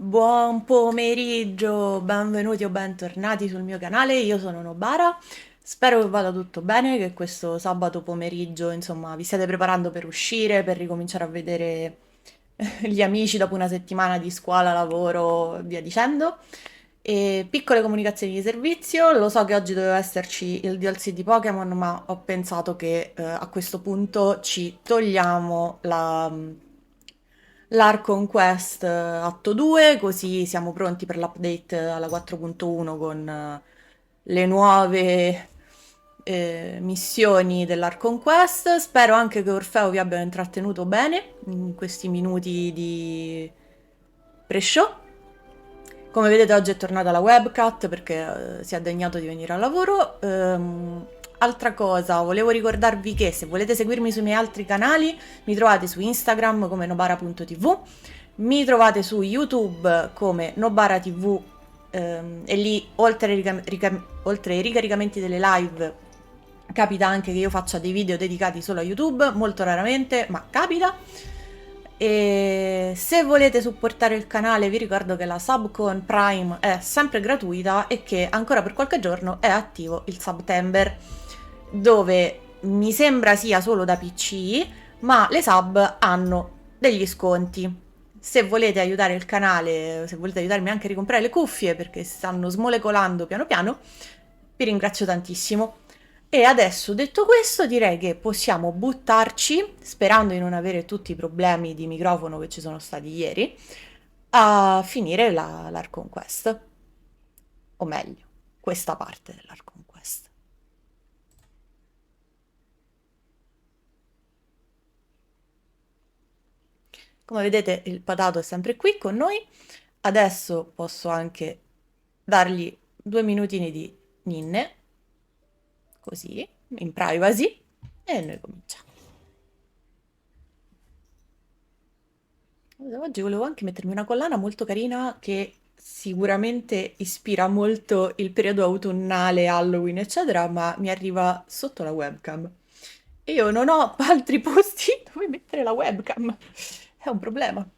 Buon pomeriggio, benvenuti o bentornati sul mio canale, io sono Nobara, spero che vada tutto bene, che questo sabato pomeriggio, insomma, vi stiate preparando per uscire, per ricominciare a vedere gli amici dopo una settimana di scuola, lavoro e via dicendo. E piccole comunicazioni di servizio, lo so che oggi doveva esserci il DLC di Pokémon, ma ho pensato che a questo punto ci togliamo l'Archon Quest atto 2, così siamo pronti per l'update alla 4.1 con le nuove missioni dell'Archon Quest. Spero anche che Orfeo vi abbia intrattenuto bene in questi minuti di pre-show. Come vedete oggi è tornata la webcat perché si è degnato di venire al lavoro. Altra cosa, volevo ricordarvi che se volete seguirmi sui miei altri canali mi trovate su Instagram come nobara.tv, mi trovate su YouTube come Nobara TV e lì oltre ai ricaricamenti delle live capita anche che io faccia dei video dedicati solo a YouTube, molto raramente, ma capita. E se volete supportare il canale vi ricordo che la sub con Prime è sempre gratuita e che ancora per qualche giorno è attivo il settembre, dove mi sembra sia solo da PC, ma le sub hanno degli sconti. Se volete aiutare il canale, se volete aiutarmi anche a ricomprare le cuffie perché stanno smolecolando piano piano, vi ringrazio tantissimo. E adesso, detto questo, direi che possiamo buttarci, sperando di non avere tutti i problemi di microfono che ci sono stati ieri, a finire l'Archon Quest. O meglio, questa parte dell'Archon Quest. Come vedete, il patato è sempre qui con noi. Adesso posso anche dargli 2 minutini di ninne, così, in privacy, e noi cominciamo. Oggi volevo anche mettermi una collana molto carina che sicuramente ispira molto il periodo autunnale, Halloween, eccetera, ma mi arriva sotto la webcam. E io non ho altri posti dove mettere la webcam. È un problema.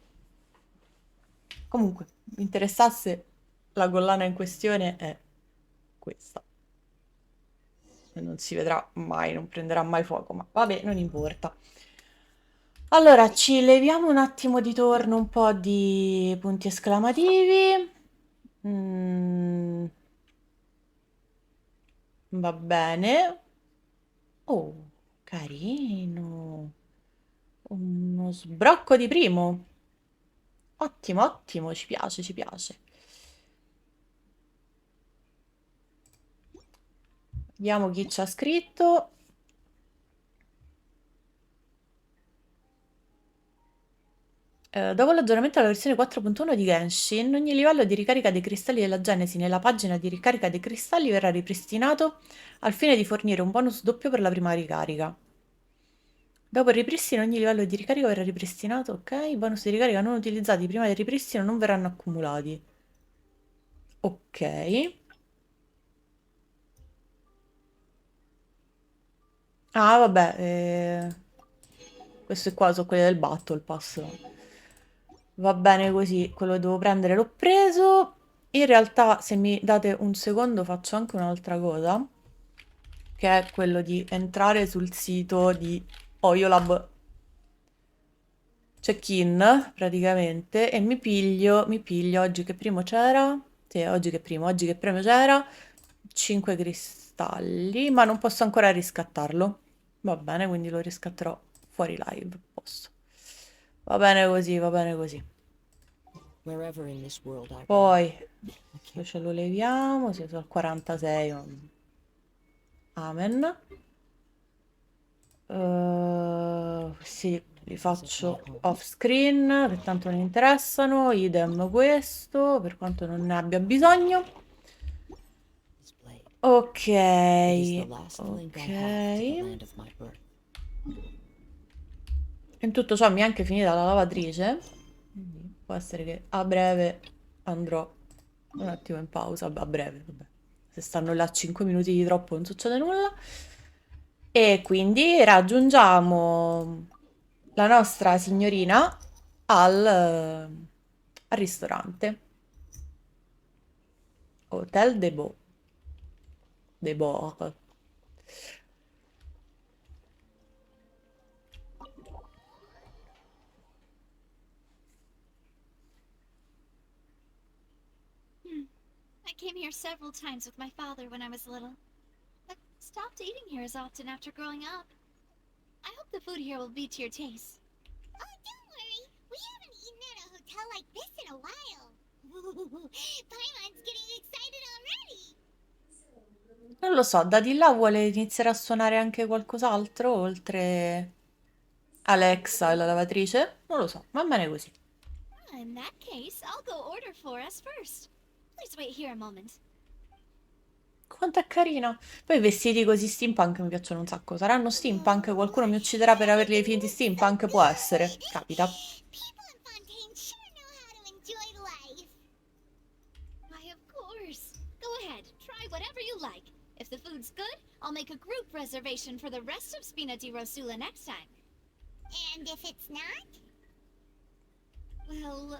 Comunque, mi interessasse la collana in questione è questa. E non si vedrà mai, non prenderà mai fuoco, ma vabbè, non importa. Allora, ci leviamo un attimo di torno un po' di punti esclamativi. Mm, va bene. Oh, carino. Uno sbrocco di primo. Ottimo, ottimo, ci piace, ci piace. Vediamo chi ci ha scritto. Dopo l'aggiornamento alla versione 4.1 di Genshin, ogni livello di ricarica dei cristalli della Genesi nella pagina di ricarica dei cristalli verrà ripristinato al fine di fornire un bonus doppio per la prima ricarica. Dopo il ripristino ogni livello di ricarica verrà ripristinato, ok? I bonus di ricarica non utilizzati prima del ripristino non verranno accumulati. Ok. Ah, vabbè, questo è qua, sono quelli del Battle Pass. Va bene così, quello che devo prendere l'ho preso. In realtà, se mi date un secondo, faccio anche un'altra cosa, che è quello di entrare sul sito di Oyolab check-in, praticamente, e mi piglio, oggi che primo c'era? Sì, oggi che primo c'era, 5 cristalli, ma non posso ancora riscattarlo. Va bene, quindi lo riscatterò fuori live, posso. Va bene così, va bene così. Poi, se ce lo leviamo, si sono al 46. Amen. Sì, li faccio off screen, che tanto non interessano. Idem questo, per quanto non ne abbia bisogno. Ok, ok. In tutto ciò mi è anche finita la lavatrice. Quindi può essere che a breve andrò un attimo in pausa. A breve, vabbè. Se stanno là 5 minuti di troppo non succede nulla. E quindi raggiungiamo la nostra signorina al al ristorante. Hotel de Bo. De Bord. I came here several times with my father when I was little, but stopped eating here as often after growing up. I hope the food here will be to your taste. Oh, don't worry. We haven't eaten at a hotel like this in a while. Paimon's getting excited already. Non lo so, da di là vuole iniziare a suonare anche qualcos'altro oltre Alexa e la lavatrice? Non lo so, va bene così. In that case, I'll go order for us first. Please wait here a moment. Quanto è carina. Poi i vestiti così steampunk mi piacciono un sacco. Saranno steampunk? Qualcuno mi ucciderà per averli finiti So steampunk? Può essere. good. Capita. People in Fontaine sure know how to enjoy life. Why, of course. Go ahead, try whatever you like. If the food's good, I'll make a group reservation for the rest of Spina di Rosula next time. And if it's not? Well,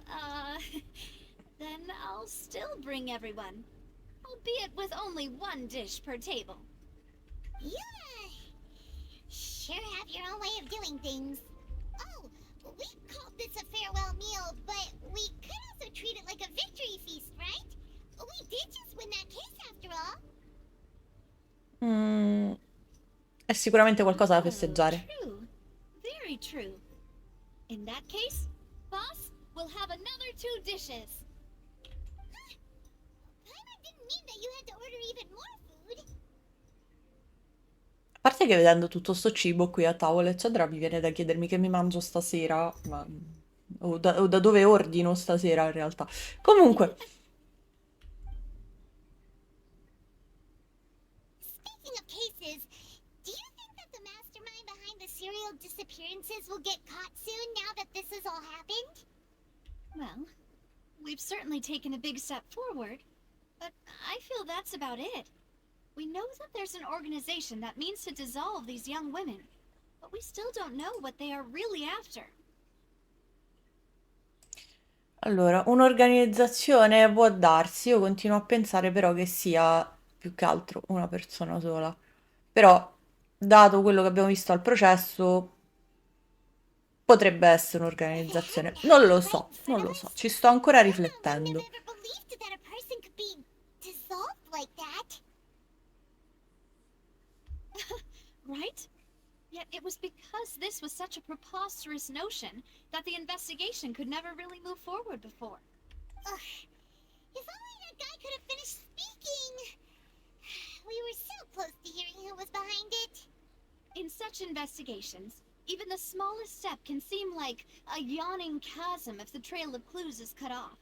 then I'll still bring everyone. Albeit with only one dish per table. You, sure have your own way of doing things. Oh, we called this a farewell meal, but we could also treat it like a victory feast, right? We did just win that case after all. È sicuramente qualcosa da Oh, festeggiare. true. Very true. In that case, boss, we'll have another 2 dishes. Paimon didn't mean that you had to order even more food. A parte che vedendo tutto sto cibo qui a tavola, eccetera, mi viene da chiedermi che mi mangio stasera, ma... o da dove ordino stasera in realtà. Comunque, Speaking of cases, do you think that the mastermind behind the serial disappearances will get caught soon now that this has all happened? Well, we've certainly taken a big step forward, but I feel that's about it. We know that there's an organization that means to dissolve these young women, but we still don't know what they are really after. allora, un'organizzazione può darsi, io continuo a pensare però che sia più che altro una persona sola. Però, dato quello che abbiamo visto al processo, potrebbe essere un'organizzazione. Non lo Right, so, non lo so, Fritters? ci sto ancora Emma wouldn't have riflettendo. ever believed that a person could be dissolved like that. Right? Yet it was because this was such a preposterous notion that the investigation could never really move forward before. Ugh. If only that guy could have finished speaking. We were so close to hearing who was behind it. In such investigations, even the smallest step can seem like a yawning chasm if the trail of clues is cut off.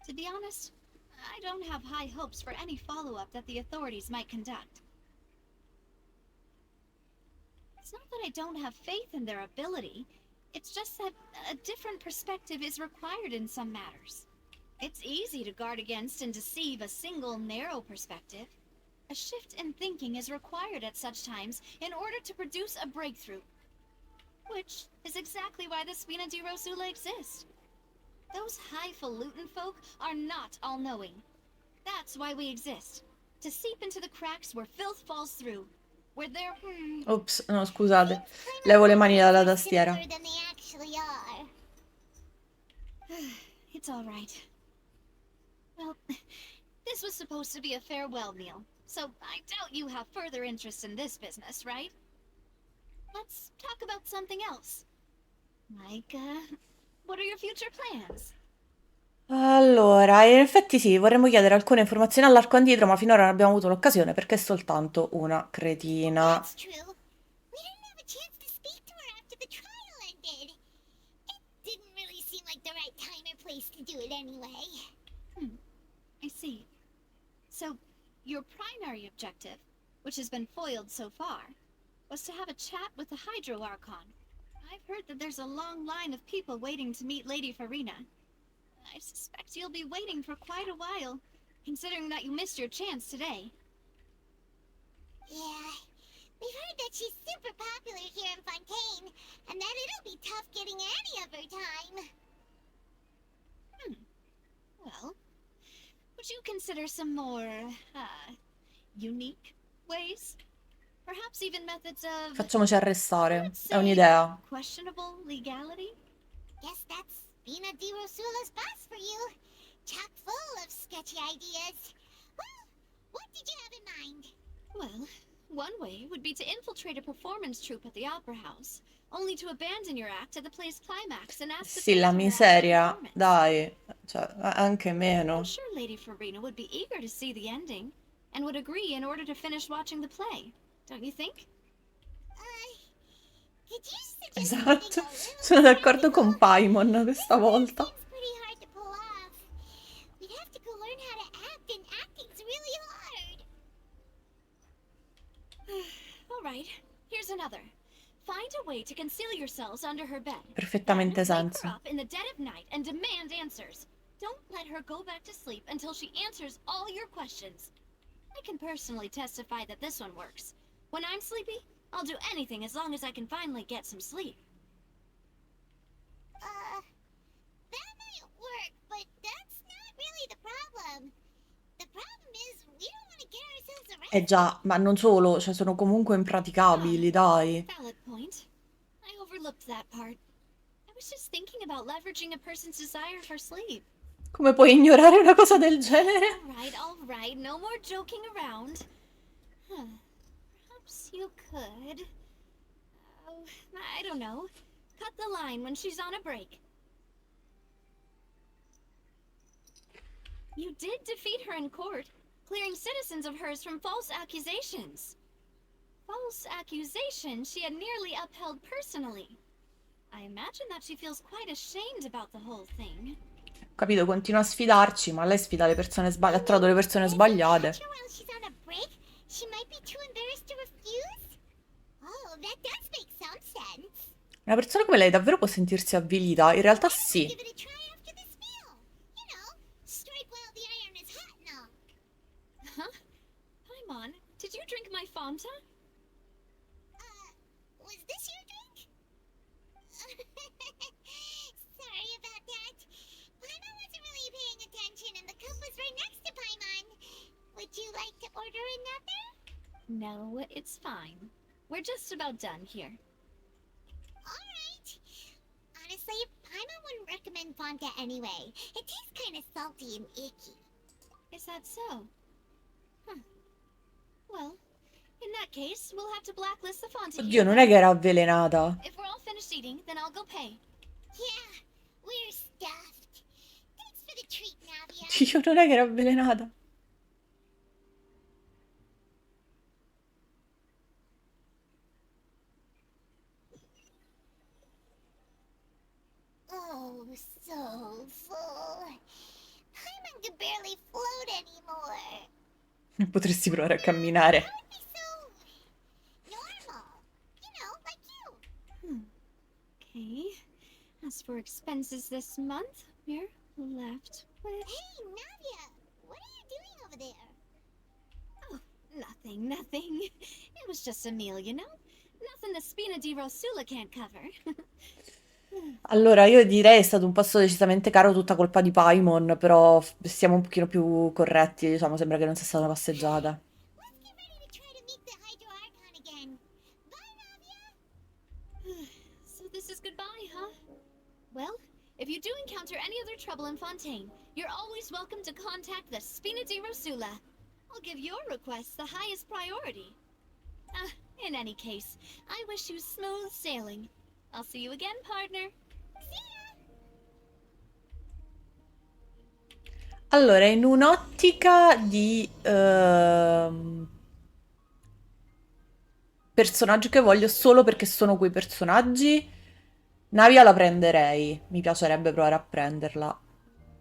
To be honest, I don't have high hopes for any follow-up that the authorities might conduct. It's not that I don't have faith in their ability, it's just that a different perspective is required in some matters. It's easy to guard against and deceive a single narrow perspective. A shift in thinking is required at such times in order to produce a breakthrough. Which is exactly why the Spina di Rosula exist. Those highfalutin folk are not all-knowing. That's why we exist. To seep into the cracks where filth falls through. Where they're... Ops, no, scusate. Seems Paimon Levo le thought mani things dalla were tastiera. simpler than they actually are. It's all right. Well, this was supposed to be a farewell meal, so I doubt you have further interest in this business, right? Let's talk about something else. Like, what are your future plans? Allora, in effetti sì, vorremmo chiedere alcune informazioni all'arco indietro, ma finora non abbiamo avuto l'occasione perché è soltanto una cretina. That's true. We didn't have a chance to speak to her after the trial ended. It didn't really seem like the right time or place to do it anyway. I see. So, your primary objective, which has been foiled so far, was to have a chat with the Hydro Archon. I've heard that there's a long line of people waiting to meet Lady Farina. I suspect you'll be waiting for quite a while, considering that you missed your chance today. Yeah, we've heard that she's super popular here in Fontaine, and that it'll be tough getting any of her time. you consider some more, unique ways? Perhaps even methods of, Facciamoci arrestare. let's È say, un'idea. questionable legality? Guess that's Spina di Rosula's boss for you. Chock full of sketchy ideas. Well, what did you have in mind? Well, one way would be to infiltrate a performance troupe at the Opera House, only to abandon your act at the play's climax and ask the Sì, la fans to harass the miseria, performance. dai. Cioè, anche I'm meno. sure Lady Farina would be eager to see the ending, and would agree in order to finish watching the play. Don't you think? Could you suggest Esatto. something a little Sono more d'accordo con practical? Paimon questa volta. Seems pretty hard to pull off. We'd have to go learn how to act, and acting's really hard. All right, here's another. Find a way to conceal yourselves under her bed. Perfettamente Then wake senso. her up in the dead of night and demand answers. Don't let her go back to sleep until she answers all your questions. I can personally testify that this one works. When I'm sleepy, I'll do anything as long as I can finally get some sleep. That might work, but that's not really the problem. The problem is we don't want to get ourselves arrested. Già, ma non solo, cioè sono comunque impraticabili, dai. Valid point. I overlooked that part. I was just thinking about leveraging a person's desire for sleep. Come puoi ignorare una cosa del genere? All right, no more joking around. Perhaps you could... Oh, I don't know. Cut the line when she's on a break. You did defeat her in court, clearing citizens of hers from false accusations. False accusations she had nearly upheld personally. I imagine that she feels quite ashamed about the whole thing. Capito, continua a sfidarci, ma lei sfida le persone sbagliate, ha trovato le persone sbagliate. While she's on a break, she might be too embarrassed to refuse? Oh, that does make some sense. Una persona come lei davvero può sentirsi avvilita? In realtà sì. Give it a try after this meal. You know, strike while the iron is hot and all. Huh? Paimon, did you drink my Fanta? Was this your drink? Sorry about that. Paimon wasn't really paying attention and the cup was right next to Paimon. Would you like to order another? No, it's fine. We're just about done here. Alright. Honestly, Paimon wouldn't recommend Fanta anyway. It tastes kind of salty and icky. Is that so? Huh. Well, in that case, we'll have to blacklist the Fanta. Oddio, non è che era avvelenata. If we're all finished eating, then I'll go pay. Yeah, we're stuffed. Thanks for the treat, Navia. Oddio, non è che era avvelenata. Oh, so full. Paimon could barely float anymore. Potresti provare a camminare. That would be so normal. You know, like you. Okay. As for expenses this month, we're left with... Hey, Navia, what are you doing over there? Oh, nothing. It was just a meal, you know? Nothing the Spina di Rosula can't cover. Allora, io direi è stato un passo decisamente caro, tutta colpa di Paimon, però siamo un pochino più corretti, diciamo, sembra che non sia stata una passeggiata. Let's get ready to try to meet the Hydro Archon again. Bye, Navia. So this is goodbye, huh? Well, if you do encounter any other trouble in Fontaine, you're always welcome to contact the Spina di Rosula. I'll give your request the highest priority. In any case, I wish you smooth sailing. I'll see you again, partner. Allora, in un'ottica di personaggi che voglio solo perché sono quei personaggi, Navia la prenderei, mi piacerebbe provare a prenderla.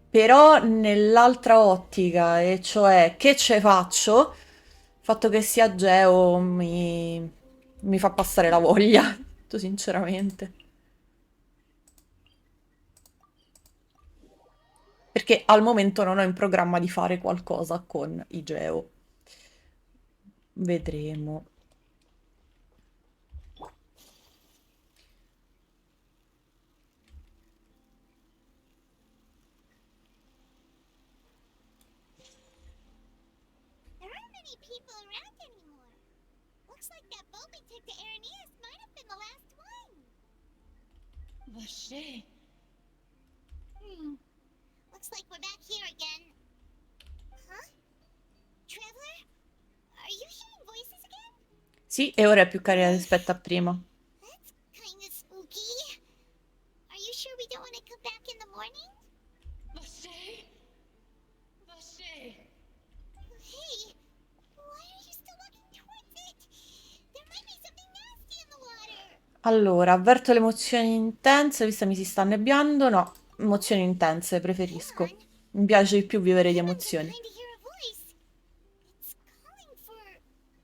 Però nell'altra ottica, e cioè che ce faccio, il fatto che sia Geo mi fa passare la voglia, detto sinceramente. Perché al momento non ho in programma di fare qualcosa con i Geo. Vedremo. Looks like that boat we took to Araneas might have been the last one. Vache. Looks like we're back here again. Huh? Traveler? Are you hearing voices again? Sì, e ora è più carina rispetto a prima. That's kind of spooky. Are you sure we don't want to come back in the morning? Vache. Vache. Hey, why are you still walking towards it? There might be something nasty in the water. Allora, avverto le emozioni intense, vista mi si sta annebbiando. No, emozioni intense, preferisco. Hang on. Mi piace di più vivere di I'm emozioni. behind to hear a voice. It's calling for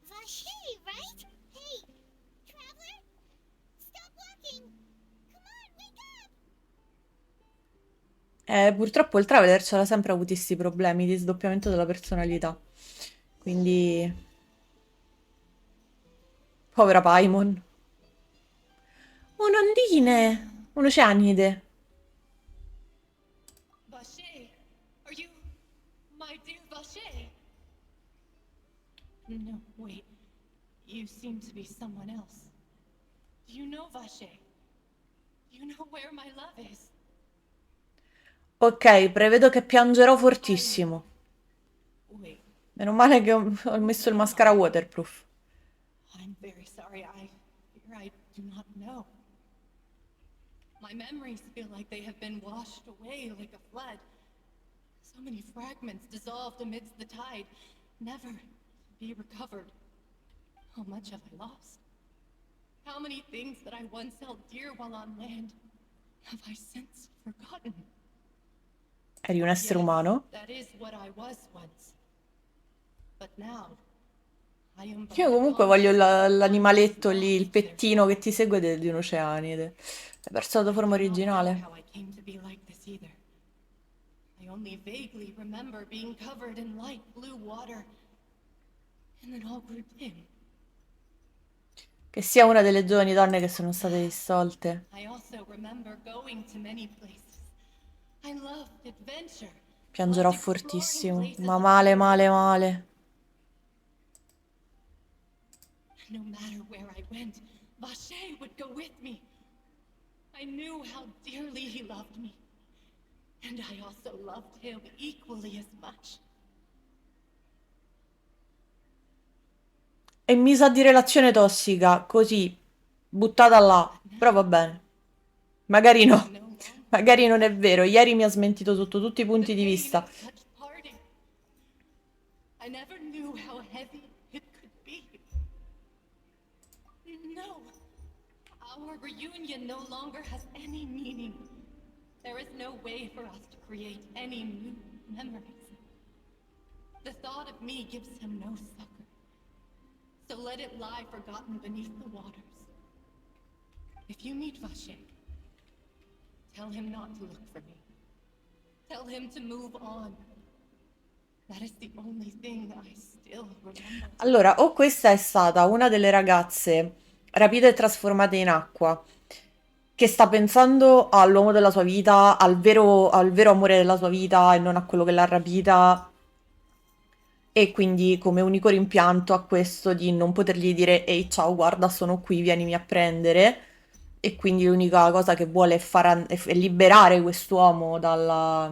Vache, right? Hey, traveler, stop walking. Come on, wake up. Purtroppo il Traveler ce l'ha sempre avuti questi problemi di sdoppiamento della personalità. Quindi, povera Paimon. Un'ondine! Un'oceanide. Vache. Are you my dear Vache? No, wait. You seem to be someone else. Do you know Vache? Do you know where my love is? Ok, prevedo che piangerò fortissimo. Wait, Meno male che ho messo il mascara waterproof. I'm very sorry. I fear I do not know. My memories feel like they have been washed away like a flood. So many fragments dissolved amidst the tide, never to be recovered. How much have I lost? How many things that I once held dear while on land have I since forgotten? Eri un essere Yes, umano? that is what I was once. But now, I am but Io the comunque voglio consciousness of one l'animaletto who lì, il lost their pettino che soul. ti segue di un'oceanide. Hai perso la tua forma I do not know originale. how I came to be like this either. I only vaguely remember being covered in light blue water, and then all grew dim. Che sia una delle giovani donne che sono state dissolte. I also remember going to many places. I loved adventure. Piangerò Loved exploring fortissimo. places Ma of male, the male, world. male. No matter where I went, Vache would go with me. I knew how dearly he loved me. And I also loved him equally as much. E mi sa di relazione tossica, così, buttata là. Però va bene. Magari no. No longer Magari non è vero. Ieri mi ha smentito sotto tutti i the punti di pain vista. of such parting. I never knew how heavy it could be. No, our reunion no longer has any meaning. There is no way for us to create any new memories. The thought of me gives him no succor. So let it lie forgotten beneath the waters. If you meet Vache, tell him not to look for me. Tell him to move on. That is the only thing I still remember. Allora, o questa è stata una delle ragazze rapite e trasformate in acqua, che sta pensando all'uomo della sua vita, al vero amore della sua vita e non a quello che l'ha rapita, e quindi come unico rimpianto a questo di non potergli dire ehi ciao guarda sono qui vienimi a prendere, e quindi l'unica cosa che vuole è liberare quest'uomo dal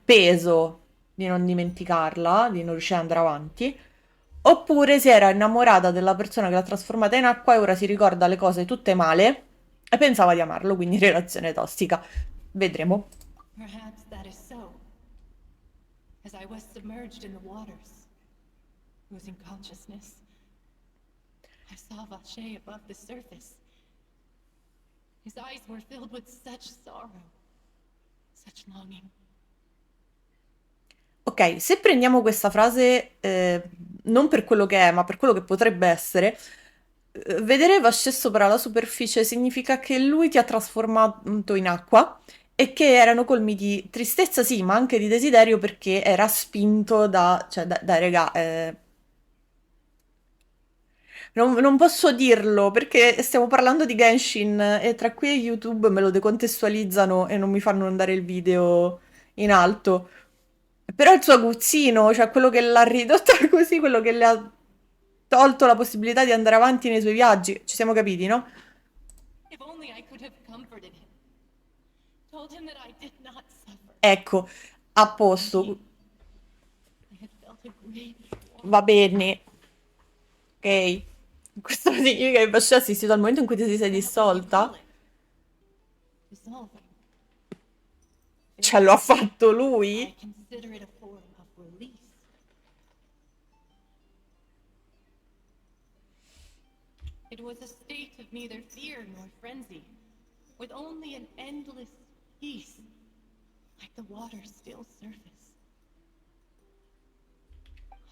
peso di non dimenticarla, di non riuscire ad andare avanti. Oppure si era innamorata della persona che l'ha trasformata in acqua e ora si ricorda le cose tutte male e pensava di amarlo, quindi relazione tossica. Vedremo. Perhaps that is so. As I was submerged in the waters, losing consciousness, I saw Vache above the surface. His eyes were filled with such sorrow, such longing. Ok, se prendiamo questa frase non per quello che è, ma per quello che potrebbe essere, vedere Vache sopra la superficie significa che lui ti ha trasformato in acqua e che erano colmi di tristezza, sì, ma anche di desiderio perché era spinto cioè, dai regà, non posso dirlo perché stiamo parlando di Genshin e tra qui e YouTube me lo decontestualizzano e non mi fanno andare il video in alto. Però il suo aguzzino, cioè quello che l'ha ridotta così, quello che le ha tolto la possibilità di andare avanti nei suoi viaggi. Ci siamo capiti, no? If only I could have comforted him. Told him that I did not suffer. Ecco, a posto. I had felt a great Va bene. Ok. Questo significa che Bascia ha assistito al momento in cui ti sei dissolta? dissolving. Ce lo ha fatto lui? I consider it a form of release. It was a state of neither fear nor frenzy, with only an endless peace, like the water's still surface.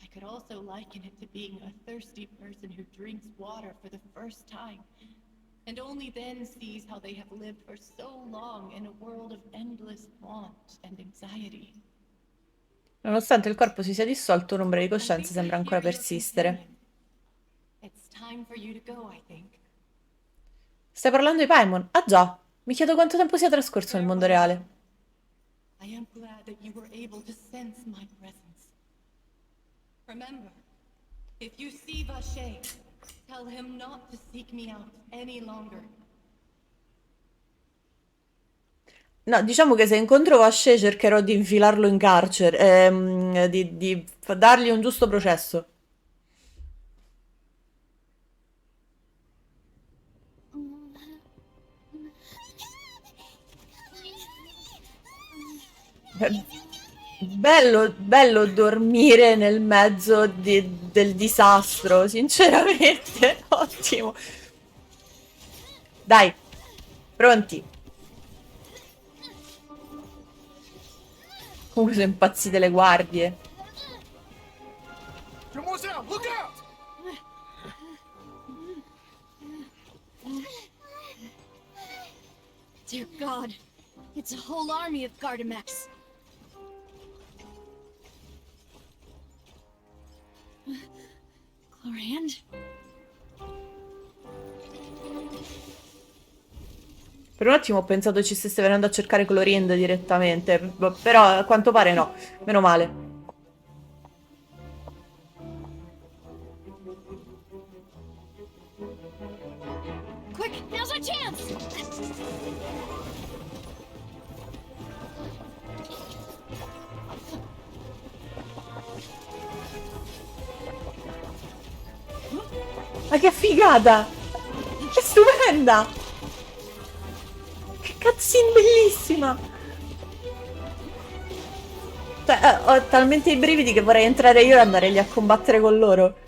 I could also liken it to being a thirsty person who drinks water for the first time, and only then sees how they have lived for so long in a world of endless want and anxiety. Nonostante il corpo si sia dissolto, un'ombra di I think coscienza sembra I ancora hear your persistere. companion. It's time for you to go, I think. Stai parlando di Paimon? Ah già, mi chiedo quanto tempo sia trascorso nel mondo reale. I am glad that you were able to sense my presence. Remember, if you see Vache, tell him not to seek me out any longer. No, diciamo che se incontro Vasce cercherò di infilarlo in carcere, di dargli un giusto processo. Bello, bello dormire nel mezzo del disastro, sinceramente. Ottimo. Dai, pronti. Comunque sono impazzite le guardie. Mademoiselle, look out! Dear God, it's a whole army of Gardamex. Chlorand? Per un attimo ho pensato ci stesse venendo a cercare Clorind direttamente, però a quanto pare no, meno male. Quick, now's our chance! Ma che figata! È stupenda! Che cutscene bellissima! Cioè, ho talmente i brividi che vorrei entrare io e andare lì a combattere con loro.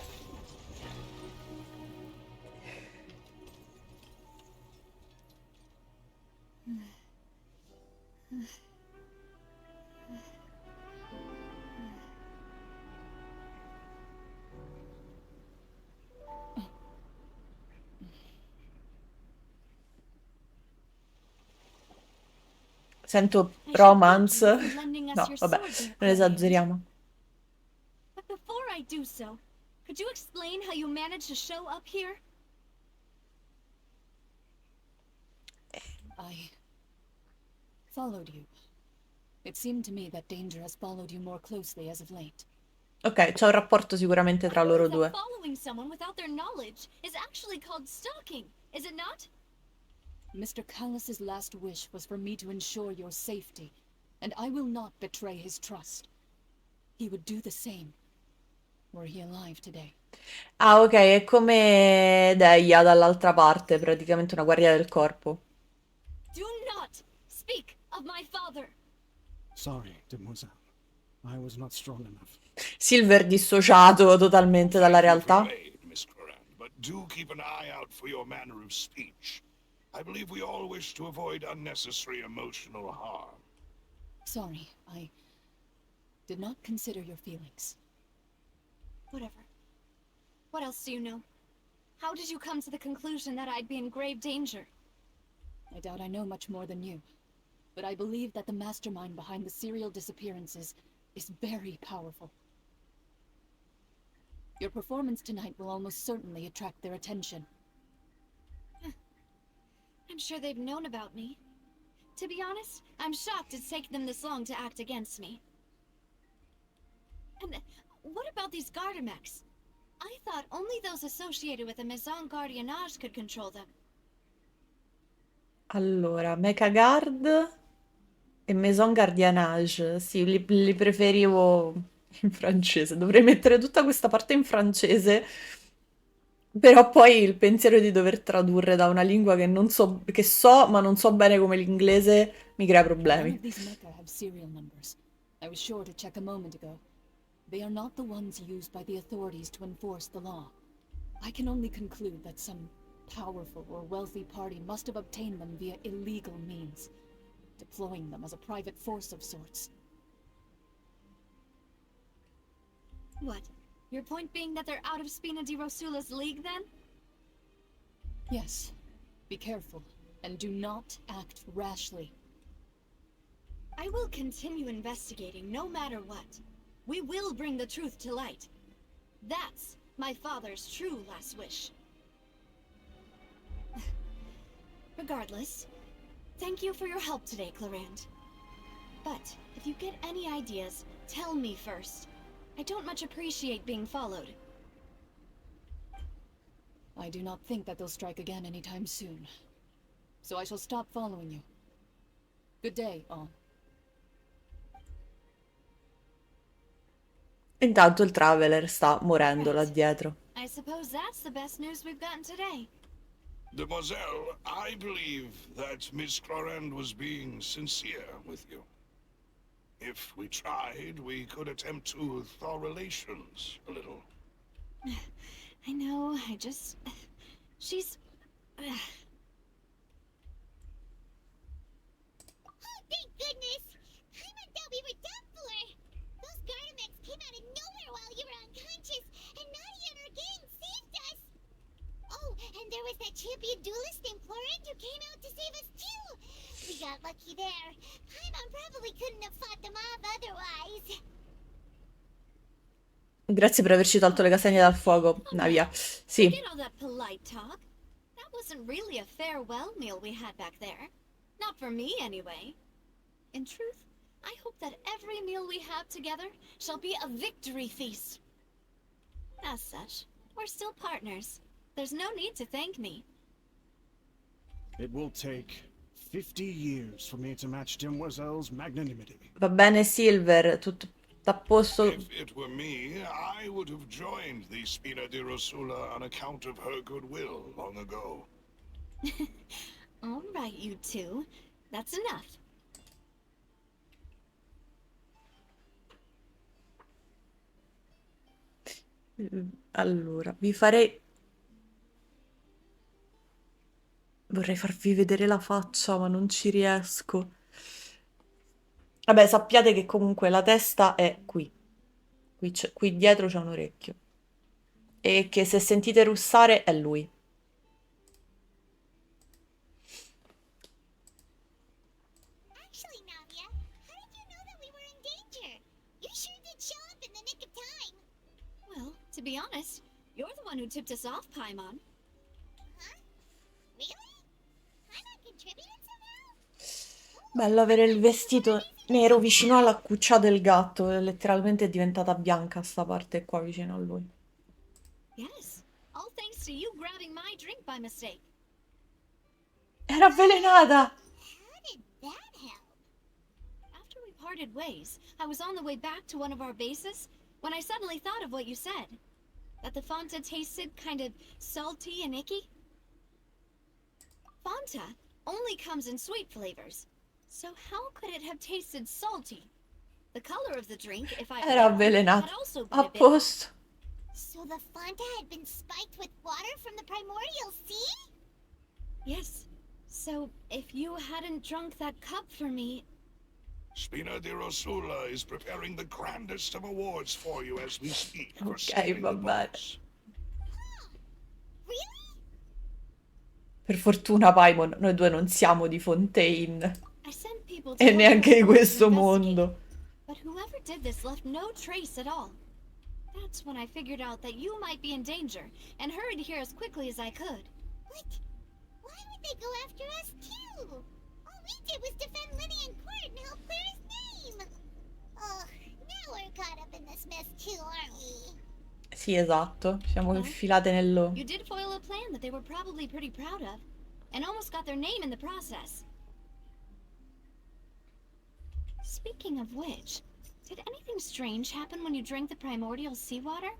Sento romance. No, vabbè, non esageriamo. But before I do so, could you explain how you managed to show up here? I followed you. It seemed to me that danger has followed you more closely as of late. Ok, c'è un rapporto sicuramente tra loro due. Following someone without their knowledge is actually called stalking, is it not? Mr. Callus's last wish was for me to ensure your safety, and I will not betray his trust. He would do the same, were he alive today. Ah, ok, è come Deia dall'altra parte, praticamente una guardia del corpo. Do not speak of my father! Sorry, mademoiselle. I was not strong enough. Silver dissociato totalmente dalla realtà. Miss Clorand, but do keep an eye out for your manner of speech. I believe we all wish to avoid unnecessary emotional harm. Sorry, I did not consider your feelings. Whatever. What else do you know? How did you come to the conclusion that I'd be in grave danger? I doubt I know much more than you, but I believe that the mastermind behind the serial disappearances is very powerful. Your performance tonight will almost certainly attract their attention. I'm sure they've known about me. To be honest, I'm shocked it's taken them this long to act against me. And what about these Gardamex? I thought only those associated with the Maison Gardiennage could control them. Allora, Mecha Guard e Maison Gardiennage. Sì, li preferivo in francese. Dovrei mettere tutta questa parte in francese, però poi il pensiero di dover tradurre da una lingua che non so, che so, ma non so bene come l'inglese, mi crea None problemi. of these mecha have serial numbers. I was sure to check a moment ago. They are not the ones used by the authorities to enforce the law. I can only conclude that some powerful or wealthy party must have obtained them via illegal means, deploying them as a private force of sorts. What? Your point being that they're out of Spina di Rosula's league, then? Yes. Be careful, and do not act rashly. I will continue investigating no matter what. We will bring the truth to light. That's my father's true last wish. Regardless, thank you for your help today, Clarand. But if you get any ideas, tell me first. I don't much appreciate being followed. I do not think that they'll strike again anytime soon. So I shall stop following you. Good day, all. Intanto il Traveler sta morendo là Right. dietro. I suppose that's the best news we've gotten today. Demoiselle, I believe that Miss Clorand was being sincere with you. If we tried, we could attempt to thaw relations a little. I know, she's... Oh, thank goodness! I thought we were done for! Those Gardamex came out of nowhere while you were unconscious, and Nadia and her gang saved us! Oh, and there was that champion duelist named Florent who came out to save us too! We got lucky there. Paimon probably couldn't have fought them off otherwise. Grazie per averci tolto le castagne dal fuoco, Navia. Sì, Forget all that polite talk. That wasn't really a farewell meal we had back there. Not for me, anyway. In truth, I hope that every meal we have together shall be a victory feast. As such, we're still partners. There's no need to thank me. It will take 50 years for me to match Demoiselle's magnanimity. va bene Silver, tutto a posto. If it were me, I would have joined the Spina di Rosula on account of her goodwill long ago. All right, you two. That's enough. Allora, vi farei... Vorrei farvi vedere la faccia, ma non ci riesco. Vabbè, sappiate che comunque la testa è qui. Qui dietro c'è un orecchio. E che se sentite russare è lui. Actually, Nadia, how did you know that we were in danger? You sure did show up in the nick of time. Well, to be honest, you're the one who tipped us off, Paimon. Huh? Really? Paimon contributed somehow? Bello avere il vestito nero vicino alla cuccia del gatto. Letteralmente è diventata bianca sta parte qua vicino a lui. Yes, all thanks to you grabbing my drink by mistake. Era avvelenata! How did that help? After we parted ways, I was on the way back to one of our bases when I suddenly thought of what you said. That the Fanta tasted kind of salty and icky. Fanta only comes in sweet flavors, so how could it have tasted salty? The color of the drink, if I Era recall, avvelenata. had also been A a bit posto. So the Fanta had been spiked with water from the primordial sea? Yes. So, if you hadn't drunk that cup for me... Spina di Rosula is preparing the grandest of awards for you as we speak. For Ok, saving va the bene. boss. Really? Per fortuna, Paimon, noi due non siamo di Fontaine. I sent people to E look neanche di around to questo investigate, mondo. but whoever did this left no trace at all. That's when I figured out that you might be in danger, and hurried here as quickly as I could. What? Why would they go after us too? All we did was defend Lenny in court and help clear his name. Ugh, now we're caught up in this mess too, aren't we? Sì, esatto. Siamo Well, infilate nello... you did foil a plan that they were probably pretty proud of, and almost got their name in the process. Speaking of which, did anything strange happen when you drank the primordial seawater?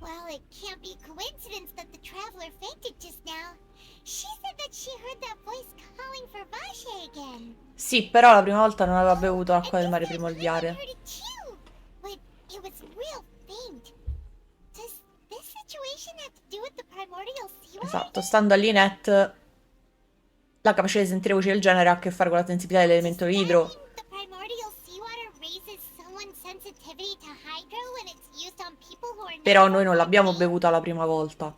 Well, it can't be coincidence that the traveler fainted just now. She said that she heard that voice calling for Vashe again. Sì, però la prima volta non aveva bevuto And l'acqua del this mare time Lillian primordiale. heard it too, but it was real faint. Does this situation have to do with the primordial seawater? Esatto, stando all'Inet, la capacità di sentire voci del genere ha a che fare con la sensibilità dell'elemento Does that idro. mean the primordial seawater raises someone's sensitivity to hydro when it's used on people who are Però not noi non from l'abbiamo Maine? bevuta la prima volta,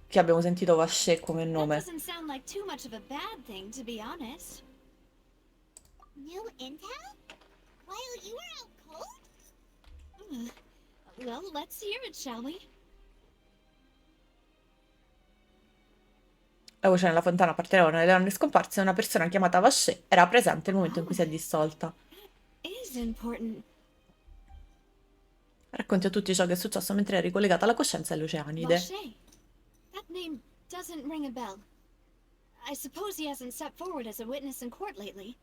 che abbiamo sentito Vaché come That nome. doesn't sound like too much of a bad thing, to be honest. New intel? While you were out cold? Well, let's hear it, shall we? La voce nella fontana apparteneva a una delle donne scomparse e una persona chiamata Vaché era presente nel momento in cui si è dissolta. Is important. Racconti a tutti ciò che è successo mentre è ricollegata alla coscienza dell'Oceanide. Vache. That name doesn't ring a bell. I suppose he hasn't stepped forward as a witness in court lately.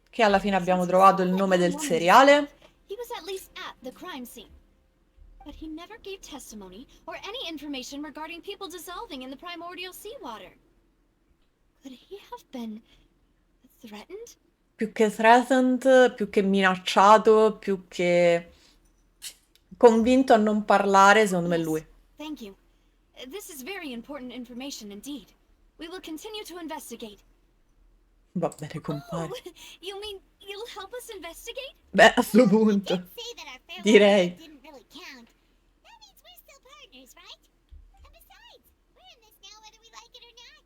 Che alla fine abbiamo Since trovato he il saw that nome young del woman seriale. dissolve, he was at least at the crime scene. But he never gave testimony or any information regarding people dissolving in the primordial seawater. Could he have been threatened? Più che threatened, più che minacciato, più che convinto a non parlare, secondo me è lui. Thank you. This is very important information indeed. We will continue to investigate. Va bene, compare. Oh, you mean you'll help us investigate? Beh, a sto We punto. did say that our farewell Direi. meal didn't really count. That means we're still partners, right? And besides, we're in this now whether we like it or not.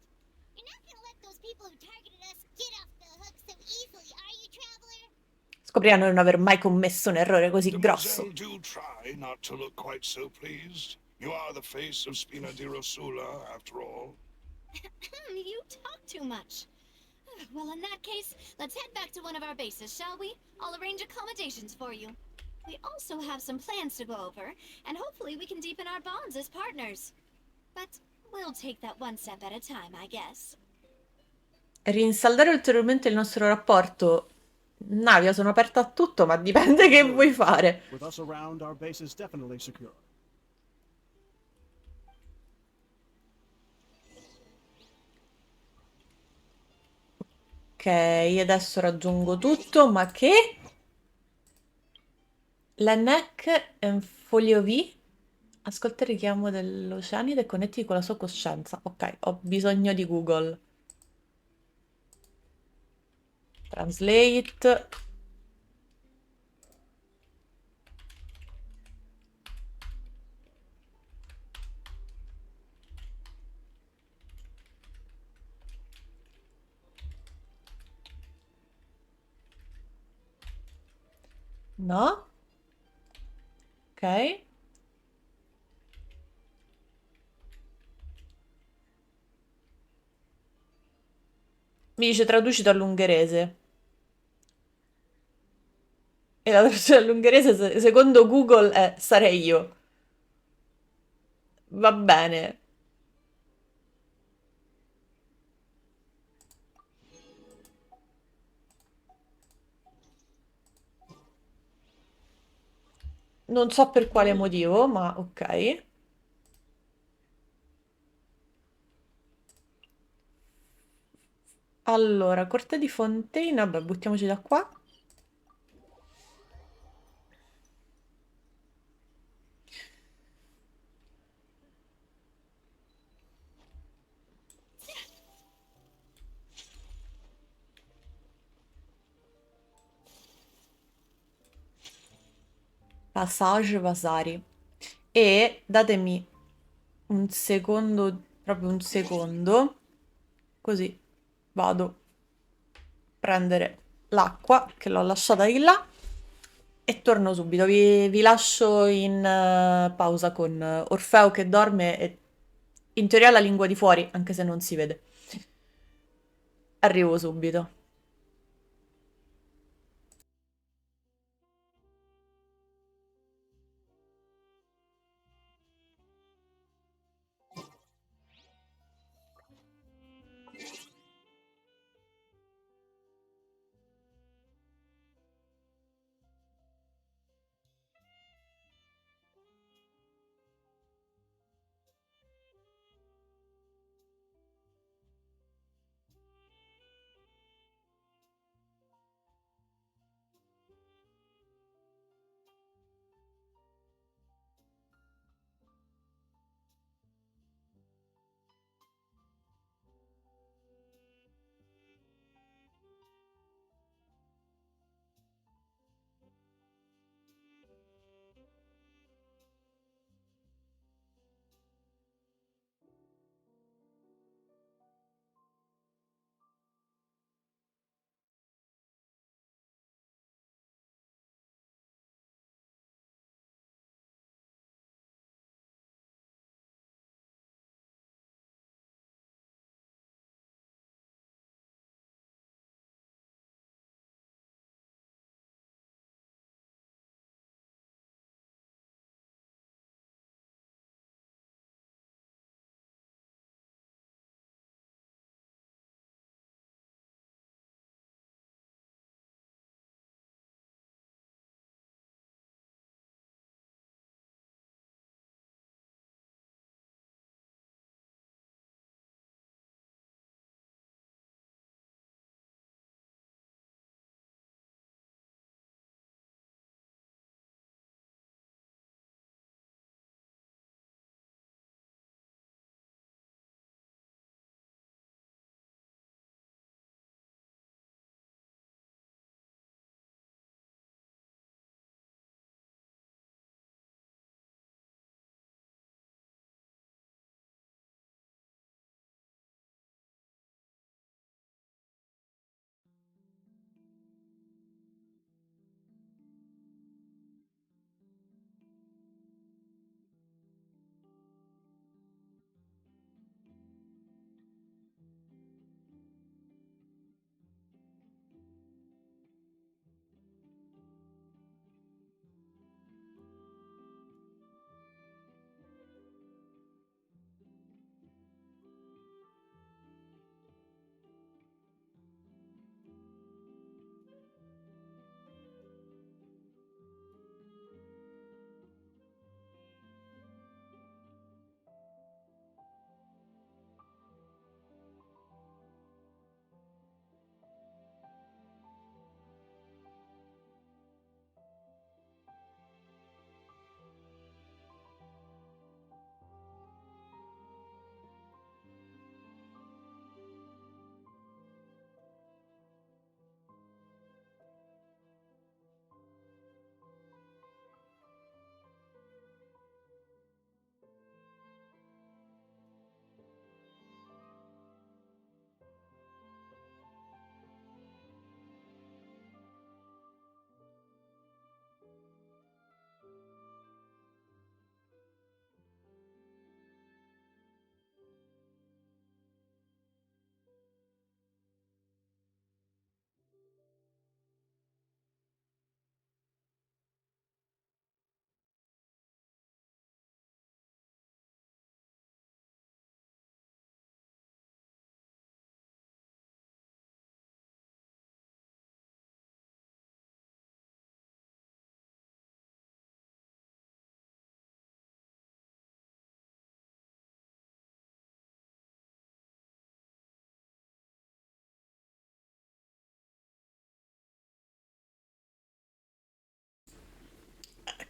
You're not gonna let those people who targeted us get off the hook so easily, are you, traveler? Scopriranno di non aver mai commesso un errore così grosso. Demoiselle, do try not to look quite so pleased. You are the face of Spina di Rosula, after all. You talk too much. Well, in that case, let's head back to one of our bases, shall we? I'll arrange accommodations for you. We also have some plans to go over, and hopefully we can deepen our bonds as partners. But we'll take that one step at a time, I guess. Rinsaldare ulteriormente il nostro rapporto. Navia, sono aperta a tutto, ma dipende che vuoi fare. With us around, our base is definitely secure. Ok, adesso raggiungo tutto, ma che? La neck è un foglio V. Ascolta il richiamo dell'Oceanide e connetti con la sua coscienza. Ok, ho bisogno di Google. Translate. No? Ok. Mi dice traduci dall'ungherese. E la traduzione dall'ungherese, secondo Google, è sarei io. Va bene. Non so per quale motivo, ma ok. Allora, Corte di Fontaine, vabbè, buttiamoci da qua. Passage Vasari. E datemi un secondo, proprio un secondo, così vado a prendere l'acqua che l'ho lasciata di là e torno subito. Vi lascio in pausa con Orfeo che dorme e in teoria ha la lingua di fuori, anche se non si vede. Arrivo subito.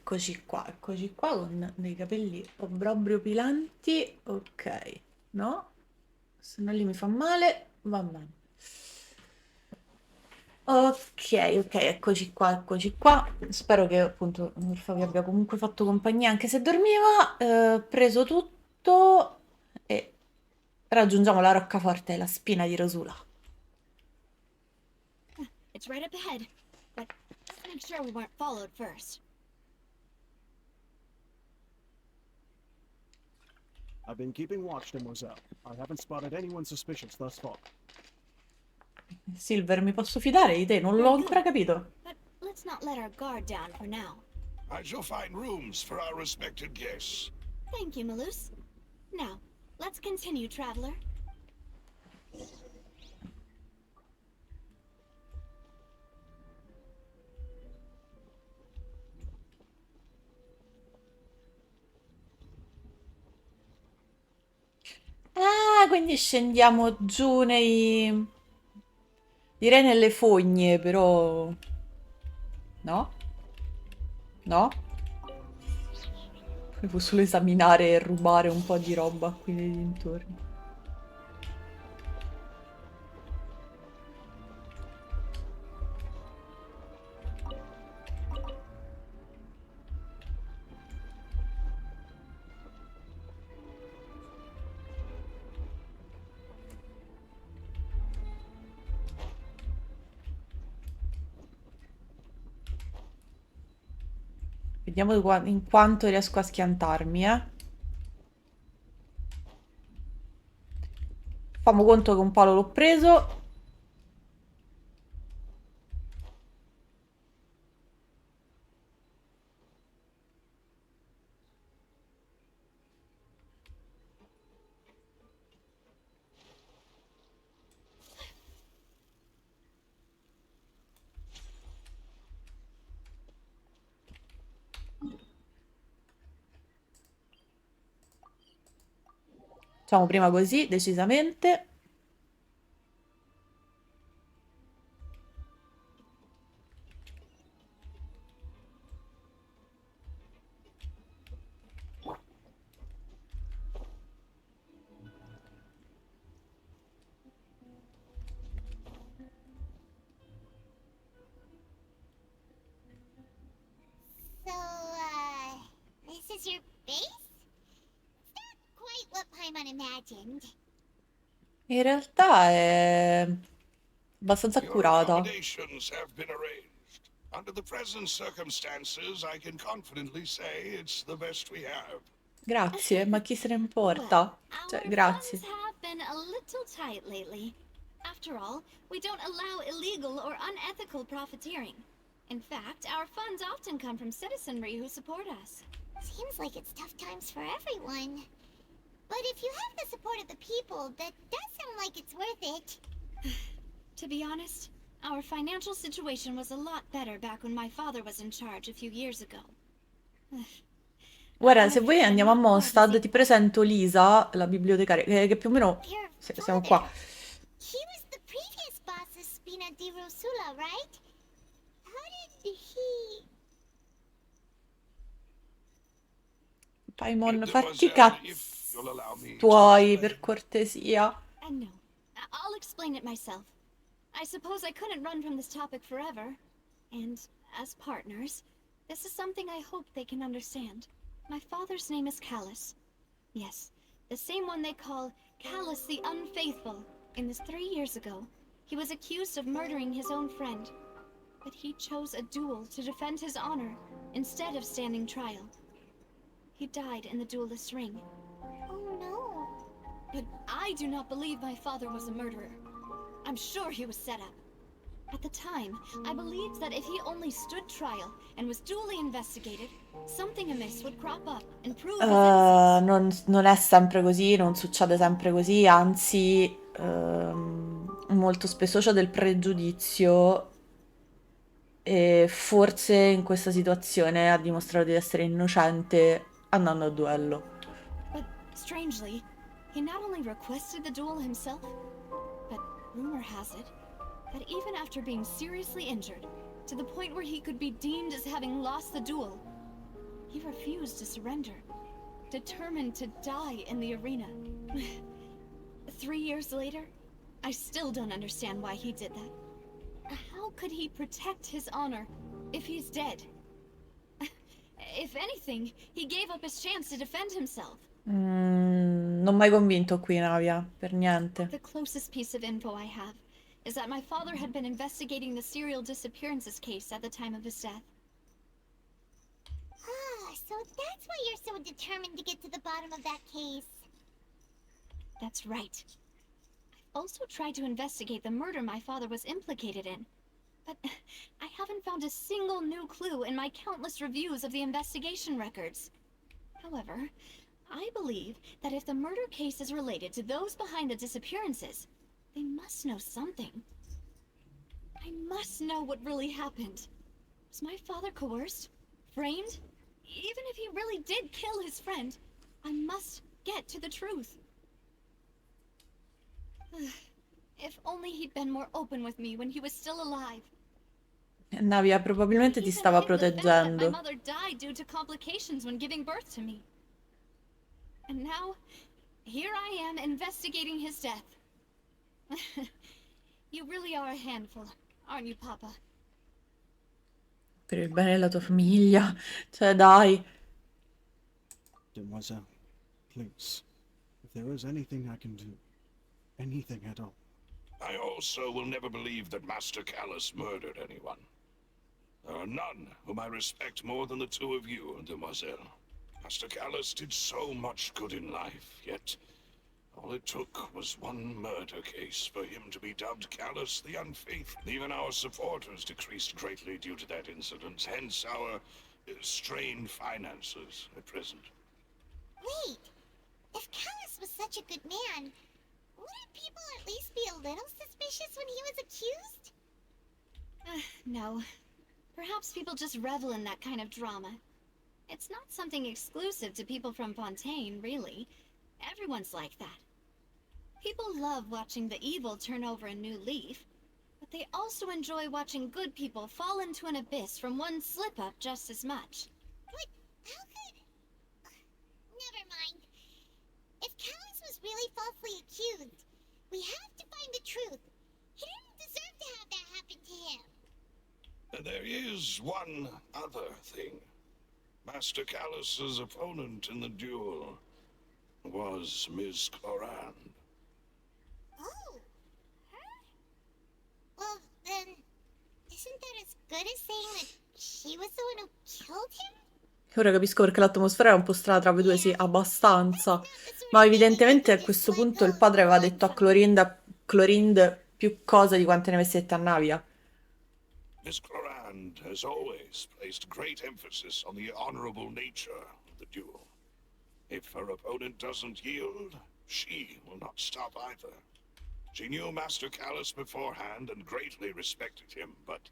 eccoci qua con dei capelli obbrobrio pilanti. Ok, no, se no lì mi fa male, va bene. Ok, eccoci qua, eccoci qua. Spero che appunto Orfeo vi abbia comunque fatto compagnia anche se dormiva. Preso tutto e raggiungiamo la roccaforte, la spina di Rosula. It's right up ahead, but let's make sure we weren't followed first. I've been keeping watch, Demoiselle. I haven't spotted anyone suspicious thus far. Silver, mi posso fidare di te? Non l'ho Very ancora good. capito. But let's not let our guard down for now. I shall find rooms for our respected guests. Thank you, Malus. Now, let's continue, traveler. Ah, quindi scendiamo giù nei... direi nelle fogne, però... No? No? Volevo solo esaminare e rubare un po' di roba qui nei dintorni. Vediamo in quanto riesco a schiantarmi, eh. Famo conto che un palo l'ho preso. Facciamo prima così, decisamente. So, this is your base? It's not quite what Paimon imagined. In realtà è abbastanza Your accurata. accommodations have been arranged. Under the present circumstances, I can confidently say it's the best we have. Grazie, ma chi se ne Well, importa? Cioè, our grazie. funds have been a little tight lately. After all, we don't allow illegal or unethical profiteering. In fact, our funds often come from citizenry who support us. Seems like it's tough times for everyone. But if you have the support of the people, that does sound like it's worth it. To be honest, our financial situation was a lot better back when my father was in charge a few years ago. Guarda, se vuoi andiamo a Mondstadt, ti presento Lisa, la bibliotecaria, che più o meno Your siamo father, qua. he was the previous boss of Spina di Rosula, right? How did he... Paimon, fatti i Mademoiselle, if cazzi you'll allow me to tuoi, explain. per cortesia. No, I'll explain it myself. I suppose I couldn't run from this topic forever. And as partners, this is something I hope they can understand. My father's name is Callus. Yes, the same one they call Callus the Unfaithful. In this 3 years ago, he was accused of murdering his own friend. But he chose a duel to defend his honor, instead of standing trial. He died in the duelist's ring. Oh no. But I do not believe my father was a murderer. I'm sure he was set up. At the time, I believed that if he only stood trial and was duly investigated, something amiss would crop up and prove his innocence. Non è sempre così, non succede sempre così, anzi, molto spesso c'è del pregiudizio e forse in questa situazione ha dimostrato di essere innocente andando a duello. But strangely, he not only requested the duel himself, but rumor has it that even after being seriously injured, to the point where he could be deemed as having lost the duel, He refused to surrender, determined to die in the arena. 3 years later, I still don't understand why he did that. How could he protect his honor if he's dead? If anything, he gave up his chance to defend himself. Non mi hai convinto qui, Navia, per niente. The closest piece of info I have is that my father had been investigating the serial disappearances case at the time of his death. Ah, so that's why you're so determined to get to the bottom of that case. That's right. I've also tried to investigate the murder my father was implicated in, but I haven't found a single new clue in my countless reviews of the investigation records. However, I believe that if the murder case is related to those behind the disappearances, they must know something. I must know what really happened. Was my father coerced? Framed? Even if he really did kill his friend, I must get to the truth. If only he'd been more open with me when he was still alive. Navia probabilmente ti Even stava hid the fact that my proteggendo. mother died due to complications when giving birth to me. And now, here I am investigating his death. You really are a handful, aren't you, Papa? Per il bene della tua famiglia. Cioè, dai. Demoiselle, please, if there is anything I can do, anything at all. I also will never believe that Master Callus murdered anyone. There are none whom I respect more than the two of you, Demoiselle. Master Callus did so much good in life, yet all it took was one murder case for him to be dubbed Callus the Unfaithful. Even our supporters decreased greatly due to that incident, hence our strained finances at present. Wait, if Callus was such a good man, wouldn't people at least be a little suspicious when he was accused? No. Perhaps people just revel in that kind of drama. It's not something exclusive to people from Fontaine, really. Everyone's like that. People love watching the evil turn over a new leaf, but they also enjoy watching good people fall into an abyss from one slip-up just as much. But how could... Never mind. If Callus was really falsely accused, we have to find the truth. He didn't deserve to have that happen to him. There is one other thing. Master Callus's opponent in the duel was Miss Clorand. Oh, her? Well, then, isn't that as good as saying that she was the one who killed him? Ora capisco perché l'atmosfera è un po' strana tra voi due, sì, abbastanza. Ma evidentemente a questo punto il padre aveva detto a Clorind più cose di quante ne avesse dette a Navia. Miss Clorand has always placed great emphasis on the honorable nature of the duel. If her opponent doesn't yield, she will not stop either. She knew Master Callus beforehand and greatly respected him, but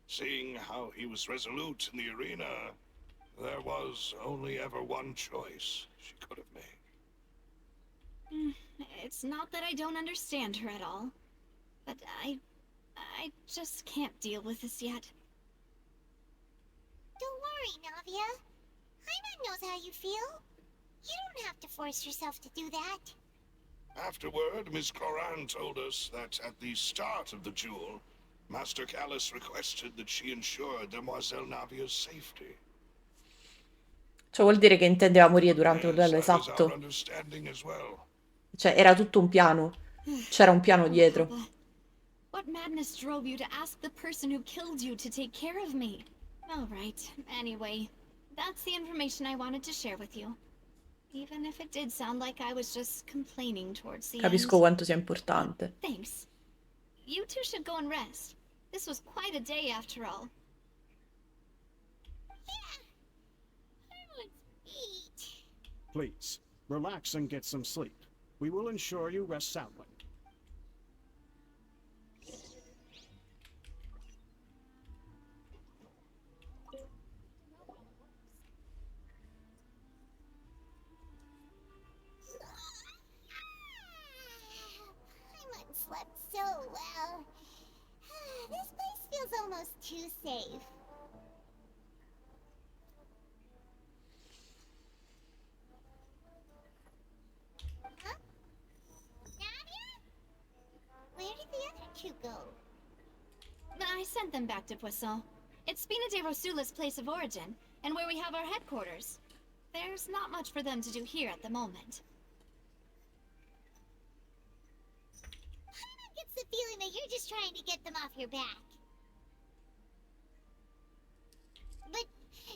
seeing how he was resolute in the arena, there was only ever one choice she could have made. It's not that I don't understand her at all, but I just can't deal with this yet. Don't worry, Navia. Hyman knows how you feel. You don't have to force yourself to do that. Afterward, Miss Clorand told us that at the start of the duel, Master Callus requested that she ensure Demoiselle Navia's safety. Cioè vuol dire che intendeva morire durante il Yes, duello, that is our esatto. understanding as well. Cioè era tutto un piano. C'era un piano dietro. Papa, what madness drove you to ask the person who killed you to take care of me? All right, anyway, that's the information I wanted to share with you. Even if it did sound like I was just complaining towards the Capisco end. quanto sia importante. Thanks. You two should go and rest. This was quite a day after all. Yeah. I want to eat. Please, relax and get some sleep. We will ensure you rest soundly. Hyman slept so well. This place feels almost too safe. to go? I sent them back to Poisson. It's Spina de Rosula's place of origin, and where we have our headquarters. There's not much for them to do here at the moment. Paimon gets the feeling that you're just trying to get them off your back. But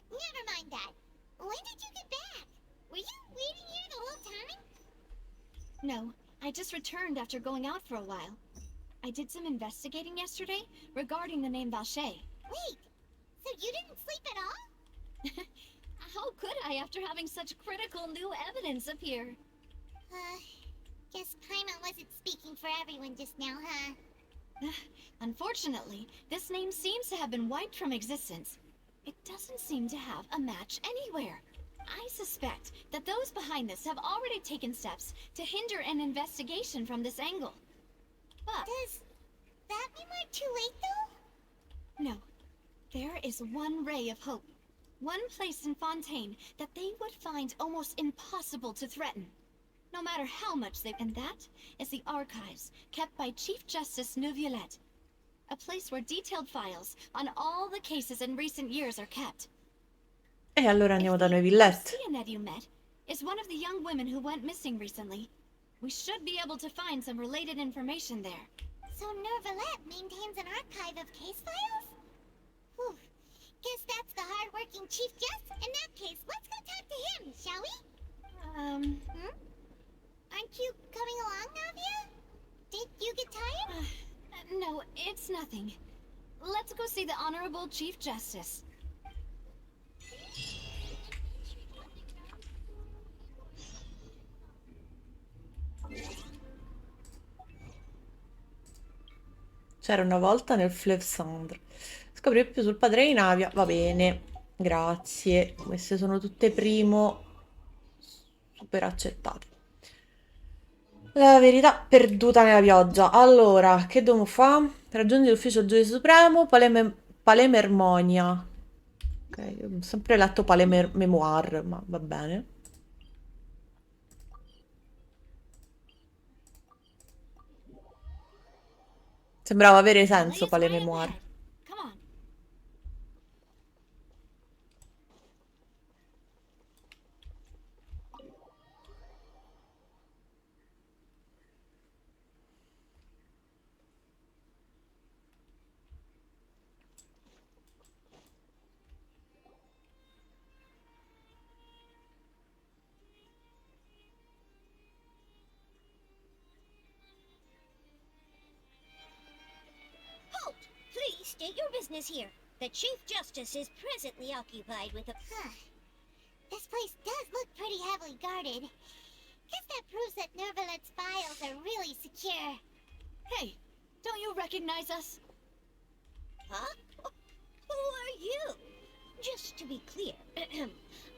never mind that. When did you get back? Were you waiting here the whole time? No, I just returned after going out for a while. I did some investigating yesterday regarding the name Vacher. Wait, so you didn't sleep at all? How could I after having such critical new evidence appear? Guess Paimon wasn't speaking for everyone just now, huh? Unfortunately, this name seems to have been wiped from existence. It doesn't seem to have a match anywhere. I suspect that those behind this have already taken steps to hinder an investigation from this angle. But Does that mean we're too late, though? no, there is one ray of hope. One place in Fontaine that they would find almost impossible to threaten. No matter how much they... And that is the archives kept by Chief Justice Neuvillette. A place where detailed files on all the cases in recent years are kept. E allora andiamo da Neuvillette. That you met is one of the young women who went missing recently. We should be able to find some related information there. So Neuvillette maintains an archive of case files? Whew. Guess that's the hard-working Chief Justice. In that case, let's go talk to him, shall we? Aren't you coming along, Navia? Did you get tired? No, it's nothing. Let's go see the Honorable Chief Justice. C'era una volta nel Fleuve Cendre. Scoprire più sul padre di Navia. Va bene, grazie. Queste sono tutte primo. Super accettate. La verità perduta nella pioggia. Allora, che dobbiamo fare? Raggiungere l'ufficio del giudice supremo. Palemermonia. Ok, io ho sempre letto Palememoire, ma va bene. Sembrava avere senso Palememoire. Come on. Halt! Please state your business here. The Chief Justice is presently occupied with a... This place does look pretty heavily guarded. Guess that proves that Neuvillette's files are really secure. Hey, don't you recognize us? Huh? Who are you? Just to be clear,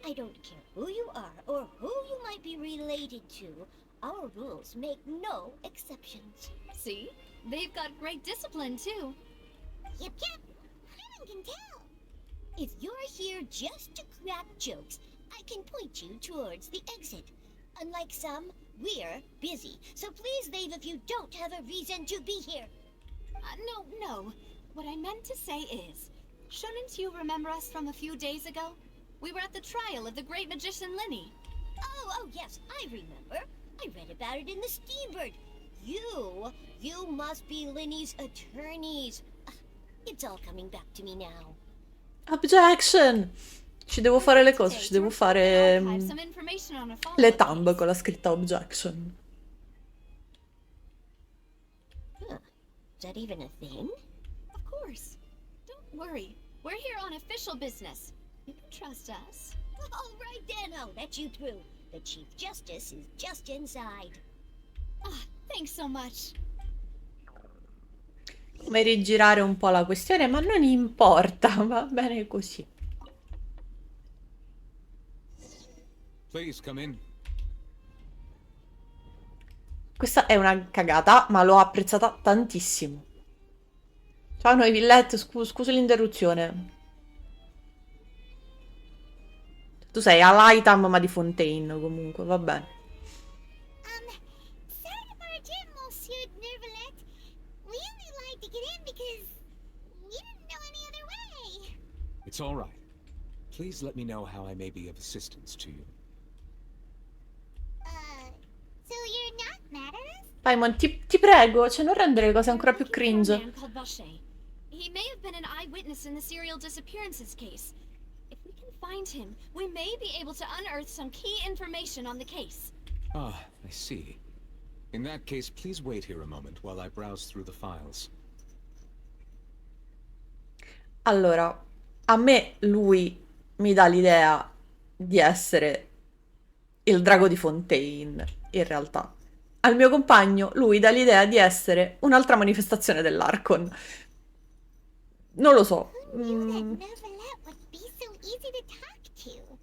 I don't care who you are or who you might be related to. Our rules make no exceptions. See? They've got great discipline, too. Yep. Paimon can tell. If you're here just to crack jokes, I can point you towards the exit. Unlike some, we're busy, so please leave if you don't have a reason to be here. No. What I meant to say is, shouldn't you remember us from a few days ago? We were at the trial of the great magician Linny. Oh, yes, I remember. I read about it in the Steambird. You must be Linny's attorneys. It's all coming back to me now. Objection! Ci devo fare le cose, ci devo fare Some information on a follow-up le thumb case. con la scritta objection. Huh. Is that even a thing? Of course. Don't worry. We're here on official business. You can trust us. All right then, I'll let you through. The Chief Justice is just inside. Thanks so much. Come rigirare un po' la questione, ma non importa, va bene così. Please come in. Questa è una cagata, ma l'ho apprezzata tantissimo. Ciao Neuvillette, scusa l'interruzione. Tu sei a Lightham, ma di Fontaine, comunque, va bene. Sorry to barge in, Monsieur Neuvillette. We only It's all right. Please let me know how I may be of assistance to you. So you're not mad at us? Paimon, ti prego, cioè non rendere le cose ancora più We're looking for a cringe. man called Vache. He may have been an eyewitness in the serial disappearances case. If we can find him, we may be able to unearth some key information on the case. Ah, I see. In that case, please wait here a moment while I browse through the files. Allora, a me lui mi dà l'idea di essere il drago di Fontaine, in realtà. Al mio compagno lui dà l'idea di essere un'altra manifestazione dell'Archon. Non lo so. Who knew that Neuvillette would be so easy to talk to?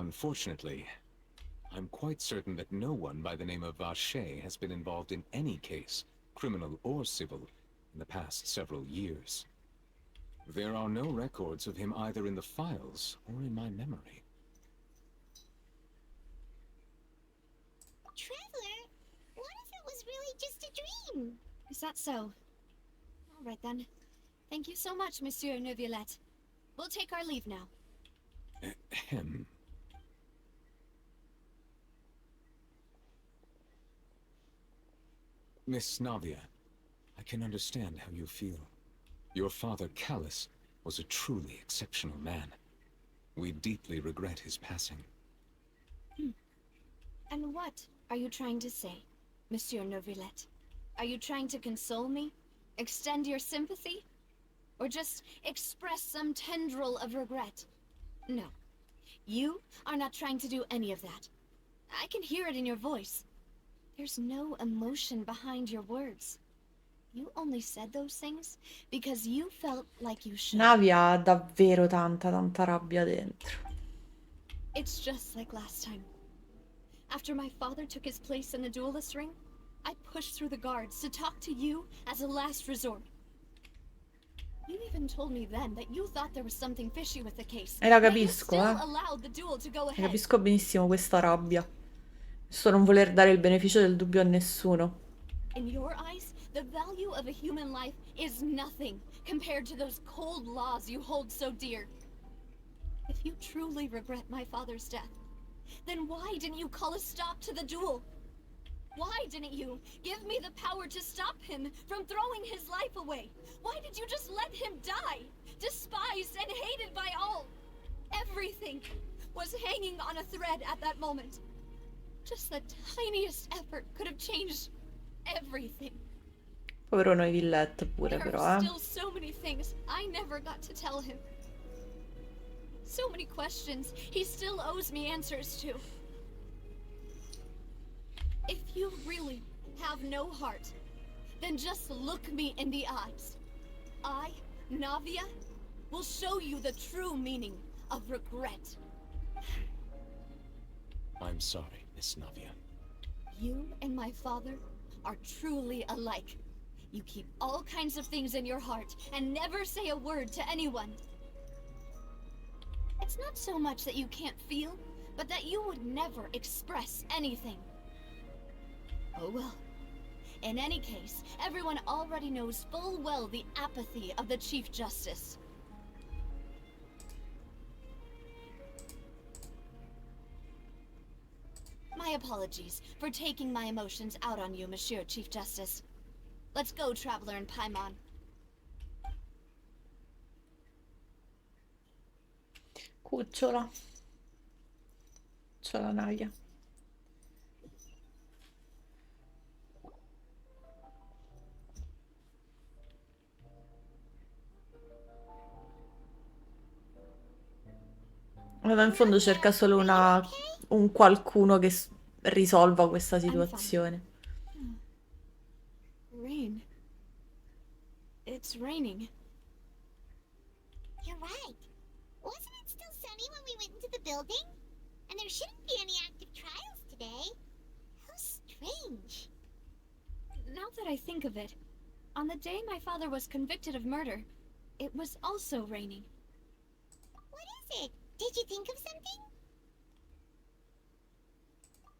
Unfortunately, I'm quite certain that no one by the name of Vache has been involved in any case, criminal or civil, in the past several years. There are no records of him either in the files or in my memory. Traveler, what if it was really just a dream? Is that so? All right then. Thank you so much, Monsieur Neuvillette. We'll take our leave now. Ahem. Miss Navia, I can understand how you feel. Your father, Callus, was a truly exceptional man. We deeply regret his passing. And what are you trying to say, Monsieur Neuvillette? Are you trying to console me? Extend your sympathy? Or just express some tendril of regret? No. You are not trying to do any of that. I can hear it in your voice. There's no emotion behind your words. You only said those things because you felt like you should. Navia ha davvero tanta rabbia dentro. It's just like last time. After my father took his place in the duelist ring, I pushed through the guards to talk to you as a last resort. You even told me then that you thought there was something fishy with the case. E la Yet you capisco, still allowed the duel to go ahead. Capisco benissimo questa rabbia. Questo non voler dare il beneficio del dubbio a nessuno. In your eyes, the value of a human life is nothing compared to those cold laws you hold so dear. If you truly regret my father's death, then why didn't you call a stop to the duel? Why didn't you give me the power to stop him from throwing his life away? Why did you just let him die, despised and hated by all? Everything was hanging on a thread at that moment. Just the tiniest effort could have changed everything. Povero Neuvillette pure There però, are still so many things I never got to tell him. So many questions he still owes me answers to. If you really have no heart, then just look me in the eyes. I, Navia, will show you the true meaning of regret. I'm sorry, Miss Navia. You and my father are truly alike. You keep all kinds of things in your heart and never say a word to anyone. It's not so much that you can't feel, but that you would never express anything. Oh well. In any case, everyone already knows full well the apathy of the Chief Justice. My apologies for taking my emotions out on you, Monsieur Chief Justice. Let's go, Traveler and Paimon. Cucciola. Cucciola Navia. Ma in fondo cerca solo un qualcuno che risolva questa situazione. Rain. It's raining. You're right. Wasn't it still sunny when we went into the building? And there shouldn't be any active trials today. How strange. Now that I think of it, on the day my father was convicted of murder, it was also raining. What is it? Did you think of something?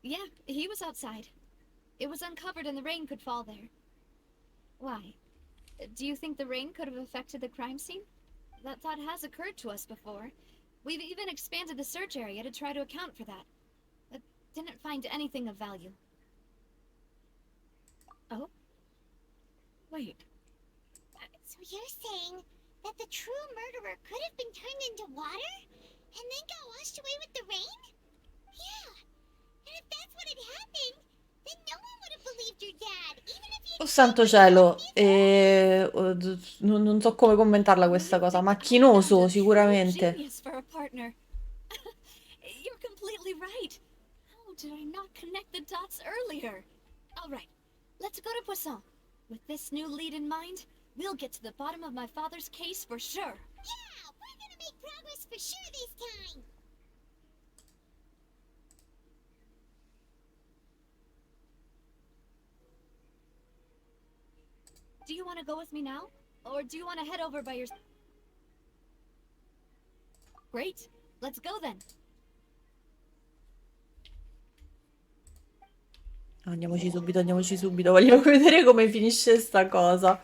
Yeah, he was outside. It was uncovered and the rain could fall there. Why? Do you think the rain could have affected the crime scene? That thought has occurred to us before. We've even expanded the search area to try to account for that, but didn't find anything of value. Oh? Wait. So you're saying that the true murderer could have been turned into water and then got washed away with the rain? Yeah. And if that's what had happened, then no one would have believed your dad, even if he Oh santo cielo, non so come commentarla questa cosa, macchinoso sicuramente. Genius for a partner. You're completely right. How did I not connect the dots earlier? All right, let's go to Poisson. With this new lead in mind, we'll get to the bottom of my father's case for sure. Yeah, we're gonna make progress for sure this time. Do you want to go with me now? Or do you want to head over by yourself? Great, let's go then. Andiamoci subito, voglio vedere come finisce sta cosa.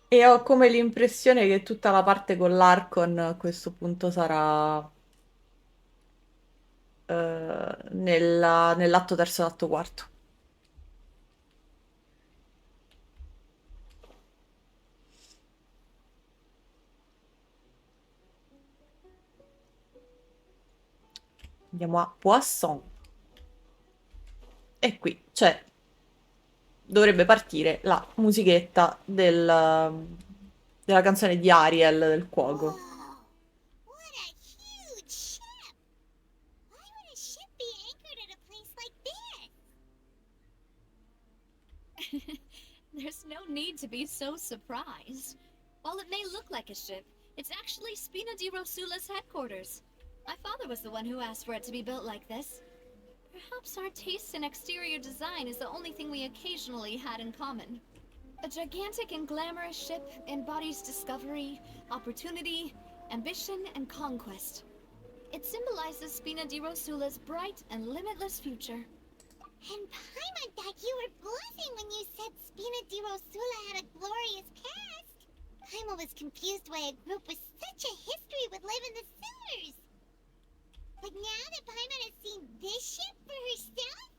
E ho come l'impressione che tutta la parte con l'Archon a questo punto sarà nell'atto terzo e l'atto quarto. Andiamo a Poisson. E qui c'è, dovrebbe partire la musichetta della canzone di Ariel del Cuoco. Whoa, what a huge ship! Why would a ship be anchored at a place like this? There's no need to be so surprised. While it may look like a ship, it's actually Spina di Rosula's headquarters. My father was the one who asked for it to be built like this. Perhaps our taste in exterior design is the only thing we occasionally had in common. A gigantic and glamorous ship embodies discovery, opportunity, ambition, and conquest. It symbolizes Spina di Rosula's bright and limitless future. And Paimon thought you were bluffing when you said Spina di Rosula had a glorious past. Paimon was confused why a group with such a history would live in the sewers. But now that Paimon has seen this ship for herself,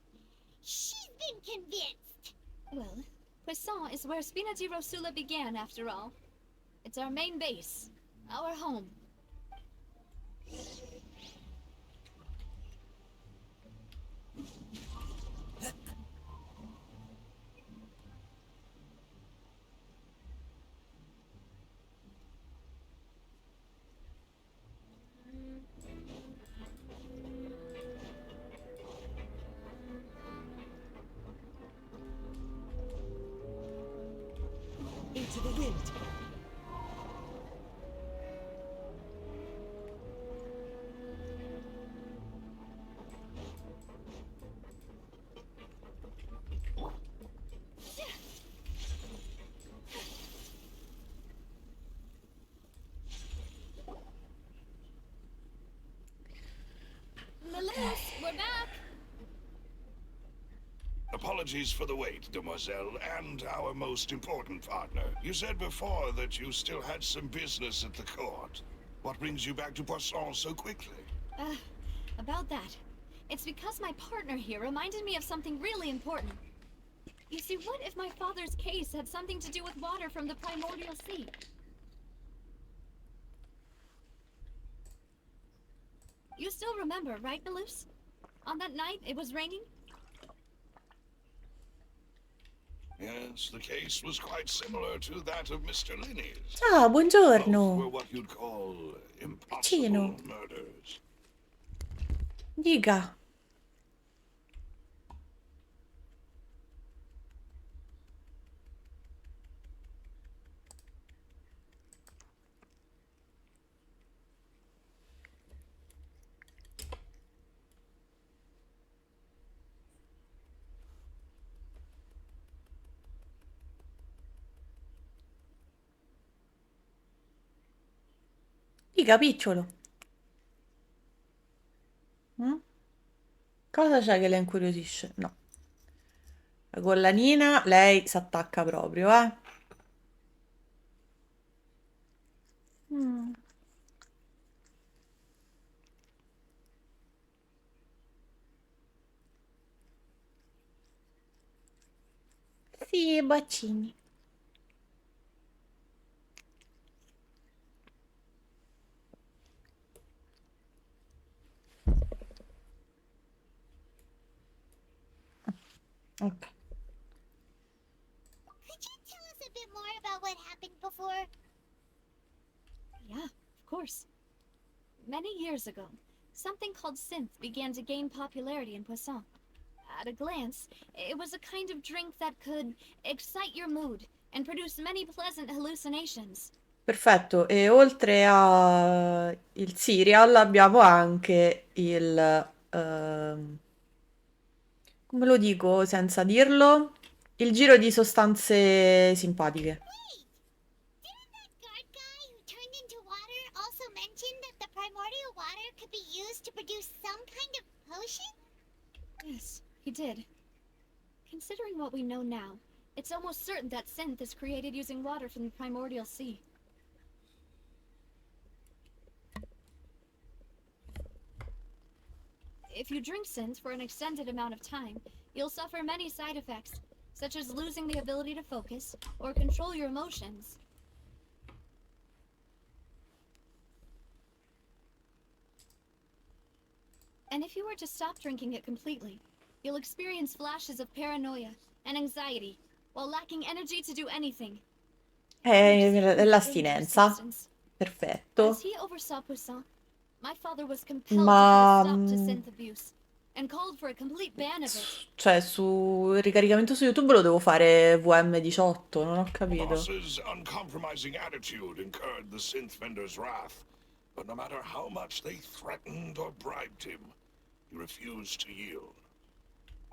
she's been convinced. Well, Poisson is where Spina di Rosula began, after all. It's our main base, our home. Into the wind. Melissa, we're back! Apologies for the wait, demoiselle, and our most important partner. You said before that you still had some business at the court. What brings you back to Poisson so quickly? About that. It's because my partner here reminded me of something really important. You see, what if my father's case had something to do with water from the primordial sea? You still remember, right, Melissa? On that night, it was raining? Yes, the case was quite similar to that of Mr. Linney's. Ah, Both buongiorno. were what you'd call impossible Piccino. murders. Dica. Dica, picciolo. Mm? Cosa c'è che le incuriosisce? No. La collanina, lei si attacca proprio, eh? Mm. Sì, bacini. Ok. Could you tell us a bit more about what happened before? Yeah, of course. Many years ago, something called synth began to gain popularity in Poisson. At a glance, it was a kind of drink that could excite your mood and produce many pleasant hallucinations. Perfetto, e oltre a il cereal abbiamo anche il, come lo dico senza dirlo? Il giro di sostanze simpatiche. Wait! Didn't that guard guy who turned into water also mention that the primordial water could be used to produce some kind of potion? Yes, he did. Considering what we know now, it's almost certain that synth is created using water from the primordial sea. If you drink synth for an extended amount of time, you'll suffer many side effects, such as losing the ability to focus or control your emotions. And if you were to stop drinking it completely, you'll experience flashes of paranoia and anxiety while lacking energy to do anything. È l'astinenza. Perfetto. As he oversaw Poussin, my father was compelled to put a Ma stop to synth abuse and called for a complete ban of it. cioè su ricaricamento su YouTube lo devo fare VM18, non ho capito. Boss's uncompromising attitude incurred the synth vendor's wrath, but no matter how much they threatened or bribed him, he refused to yield.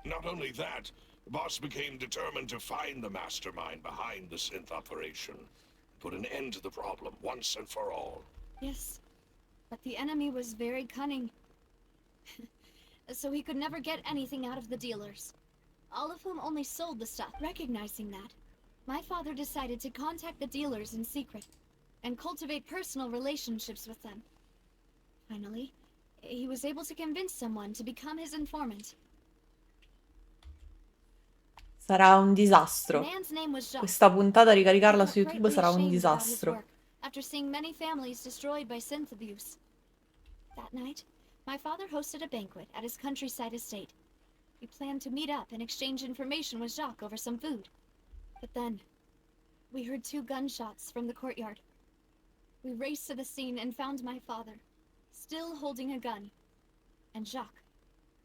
Not only that, the boss became determined to find the mastermind behind the synth operation, put an end to the problem once and for all. Yes, but the enemy was very cunning. So he could never get anything out of the dealers, all of whom only sold the stuff. Recognizing that, my father decided to contact the dealers in secret and cultivate personal relationships with them. Finally, he was able to convince someone to become his informant. Sarà un The disastro. man's name was Jacques. Questa puntata He ricaricarla felt su YouTube greatly sarà un ashamed about his disastro. work after seeing many families destroyed by synth abuse. That night, my father hosted a banquet at his countryside estate. We planned to meet up and exchange information with Jacques over some food. But then, we heard 2 gunshots from the courtyard. We raced to the scene and found my father, still holding a gun, and Jacques,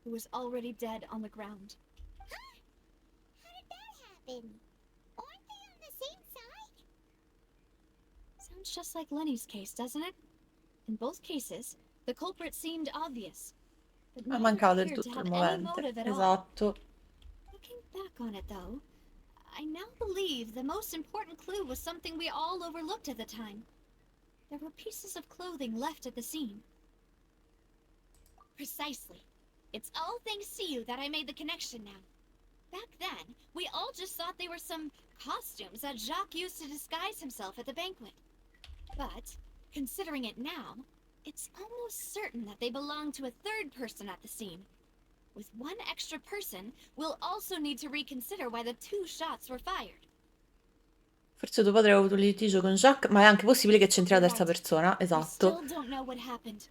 who was already dead on the ground. Huh? How did that happen? Aren't they on the same side? Sounds just like Lenny's case, doesn't it? In both cases, the culprit seemed obvious, but Ma neither mancava del appeared to tutto have il any movente. motive at all. Esatto. Looking back on it, though, I now believe the most important clue was something we all overlooked at the time. There were pieces of clothing left at the scene. Precisely. It's all thanks to you that I made the connection now. Back then, we all just thought they were some costumes that Jacques used to disguise himself at the banquet. But, considering it now, it's almost certain that they belong to a third person at the scene. With one extra person, we'll also need to reconsider why the 2 shots were fired. Forse tuo padre aveva avuto un litigio con Jacques, ma è anche possibile che c'entri la You're terza right. persona. We Esatto. still don't know what happened.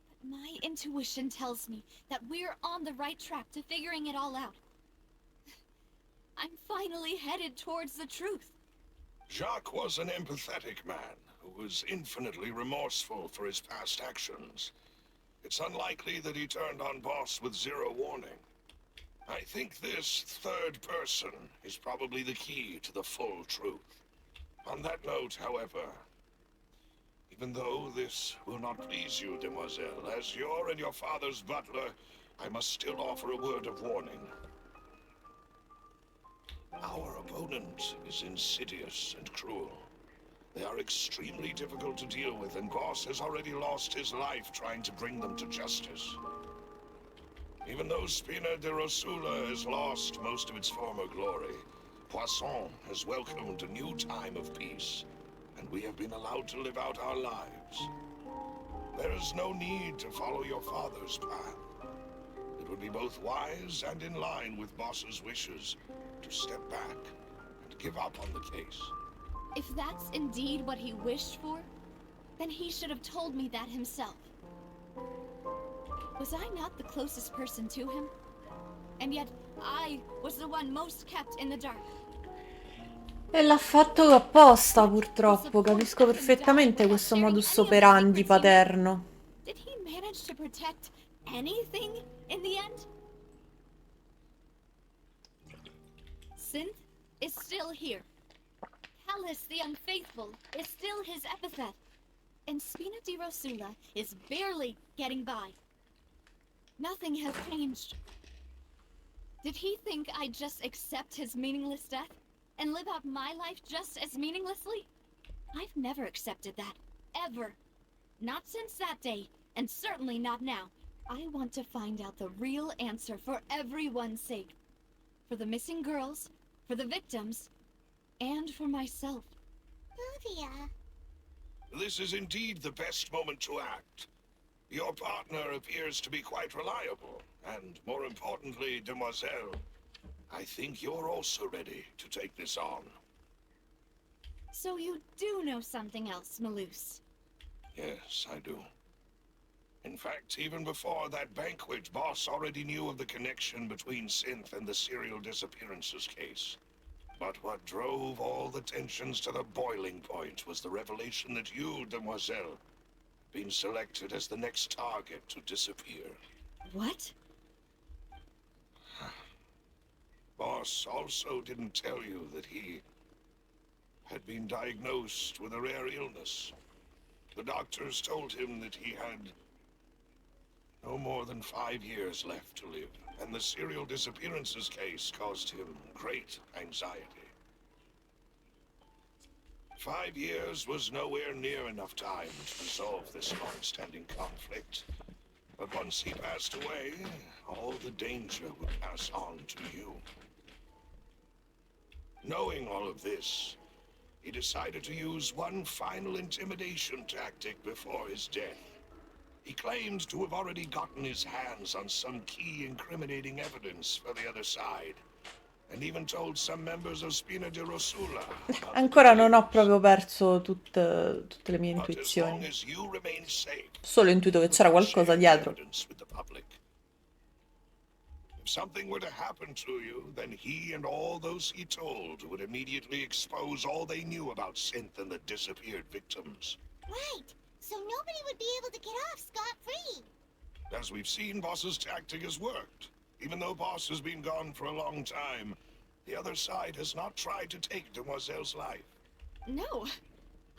But my intuition tells me that we're on the right track to figuring it all out. I'm finally headed towards the truth. Jacques was an empathetic man who was infinitely remorseful for his past actions. It's unlikely that he turned on Boss with zero warning. I think this third person is probably the key to the full truth. On that note, however, even though this will not please you, demoiselle, as you're and your father's butler, I must still offer a word of warning. Our opponent is insidious and cruel. They are extremely difficult to deal with, and Boss has already lost his life trying to bring them to justice. Even though Spina de Rosula has lost most of its former glory, Poisson has welcomed a new time of peace, and we have been allowed to live out our lives. There is no need to follow your father's path. It would be both wise and in line with Boss's wishes to step back and give up on the case. If that's indeed what he wished for, then he should have told me that himself. Was I not the closest person to him? And yet, I was the one most kept in the dark. E l'ha fatto apposta, purtroppo. Capisco perfettamente questo modus operandi paterno. Did he manage to protect anything in the end? Synth is still here. Callus the Unfaithful is still his epithet. And Spina di Rosula is barely getting by. Nothing has changed. Did he think I'd just accept his meaningless death and live out my life just as meaninglessly? I've never accepted that. Ever. Not since that day, and certainly not now. I want to find out the real answer for everyone's sake. For the missing girls, for the victims, and for myself. Olivia. This is indeed the best moment to act. Your partner appears to be quite reliable, and more importantly, Demoiselle, I think you're also ready to take this on. So you do know something else, Malus? Yes, I do. In fact, even before that banquet, Boss already knew of the connection between Synth and the serial disappearances case. But what drove all the tensions to the boiling point was the revelation that you, Demoiselle, been selected as the next target to disappear. What? Boss also didn't tell you that he had been diagnosed with a rare illness. The doctors told him that he had no more than 5 years left to live, and the serial disappearances case caused him great anxiety. 5 years was nowhere near enough time to resolve this long-standing conflict. But once he passed away, all the danger would pass on to you. Knowing all of this, he decided to use one final intimidation tactic before his death. He claimed to have already gotten his hands on some key incriminating evidence for the other side, and even told some members of Spina di Rosula. Ancora non ho proprio perso tutte le mie But as long intuizioni. as you remain safe, Solo intuito che c'era qualcosa share dietro. evidence with the public. If something were to happen to you, then he and all those he told would immediately expose all they knew about Synth and the disappeared victims. Right. So nobody would be able to get off scot-free. As we've seen, Boss's tactic has worked. Even though Boss has been gone for a long time, the other side has not tried to take Demoiselle's life. No.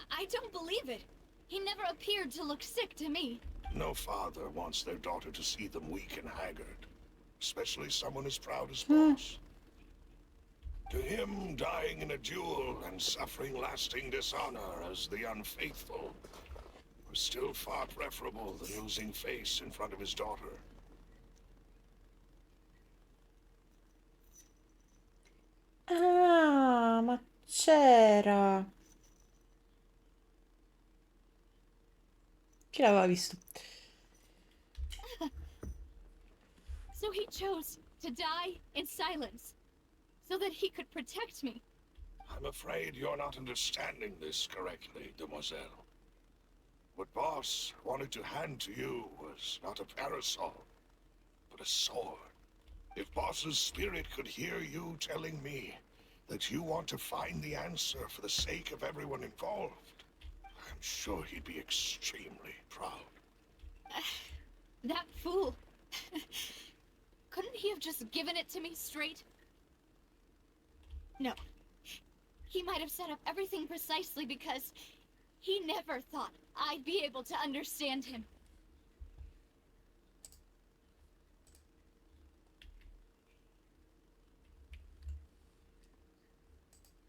I don't believe it. He never appeared to look sick to me. No father wants their daughter to see them weak and haggard, especially someone as proud as Boss. To him, dying in a duel and suffering lasting dishonor as the unfaithful was still far preferable than losing face in front of his daughter. Ah, ma c'era. Chi l'aveva visto? So he chose to die in silence, so that he could protect me. I'm afraid you're not understanding this correctly, Demoiselle. What Boss wanted to hand to you was not a parasol, but a sword. If Boss's spirit could hear you telling me that you want to find the answer for the sake of everyone involved, I'm sure he'd be extremely proud. That fool. Couldn't he have just given it to me straight? No. He might have set up everything precisely because he never thought I'd be able to understand him.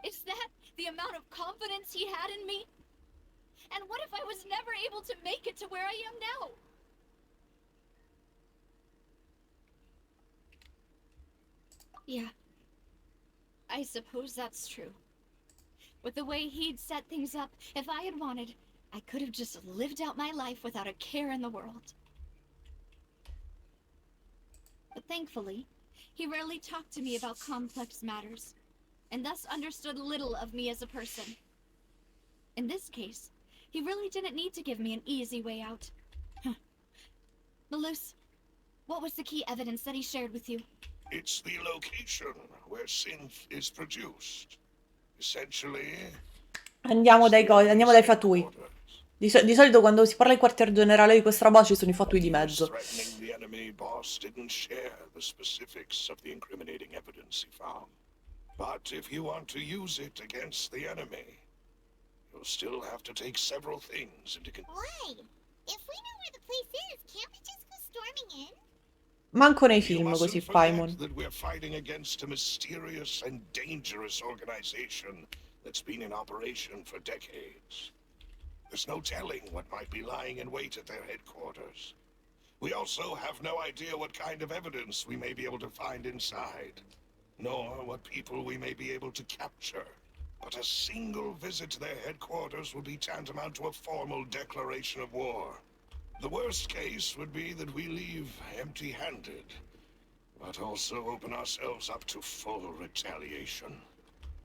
Is that The amount of confidence he had in me? And what if I was never able to make it to where I am now? Yeah. I suppose that's true. With the way he'd set things up, if I had wanted, I could have just lived out my life without a care in the world. But thankfully, he rarely talked to me about complex matters, and thus understood little of me as a person. In this case, he really didn't need to give me an easy way out. Malus, what was the key evidence that he shared with you? It's the location where synth is produced. Essentially, Andiamo dai fatui. Di solito quando si parla di quartier generale di questa roba ci sono i fatui di mezzo. threatening the enemy boss didn't share the specifics of the incriminating evidence he found. But if you want to use it against the enemy, you'll still have to take several things into Why? If we know where the place is, can't we just go storming in? Manco nei You film mustn't così, forget Paimon. that we're fighting against a mysterious and dangerous organization that's been in operation for decades. There's no telling what might be lying in wait at their headquarters. We also have no idea what kind of evidence we may be able to find inside, nor what people we may be able to capture. But a single visit to their headquarters would be tantamount to a formal declaration of war. The worst case would be that we leave empty-handed, but also open ourselves up to full retaliation.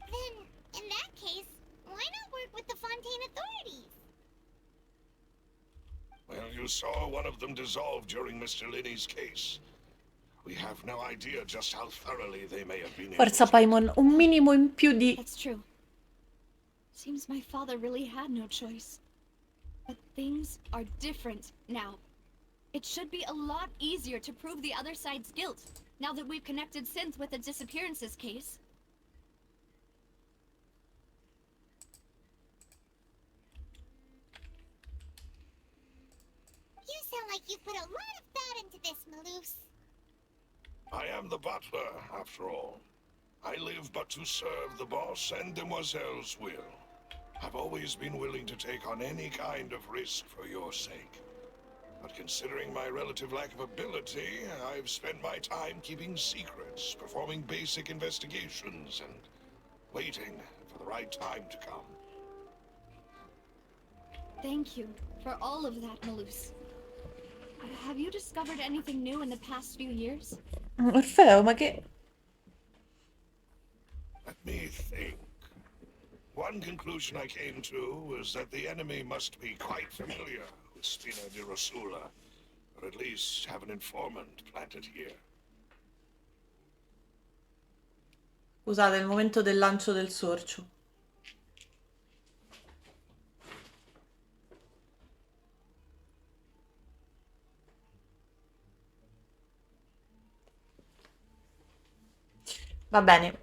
Then, in that case, why not work with the Fontaine authorities? Well, you saw one of them dissolve during Mr. Linney's case. We have no idea just how thoroughly they may have been able Forza to... Paimon, un minimo in più di... That's true. Seems my father really had no choice. But things are different now. It should be a lot easier to prove the other side's guilt, now that we've connected Synth with the disappearances case. You sound like you put a lot of thought into this, Malus. I am the butler, after all. I live but to serve the boss and Demoiselle's will. I've always been willing to take on any kind of risk for your sake. But considering my relative lack of ability, I've spent my time keeping secrets, performing basic investigations, and waiting for the right time to come. Thank you for all of that, Malus. Have you discovered anything new in the past few years? Orfeo, ma che... Let me think. One conclusion I came to was that the enemy must be quite familiar with Spina di Rosula, or at least have an informant planted here. Scusate, il momento del lancio del sorcio. Va bene,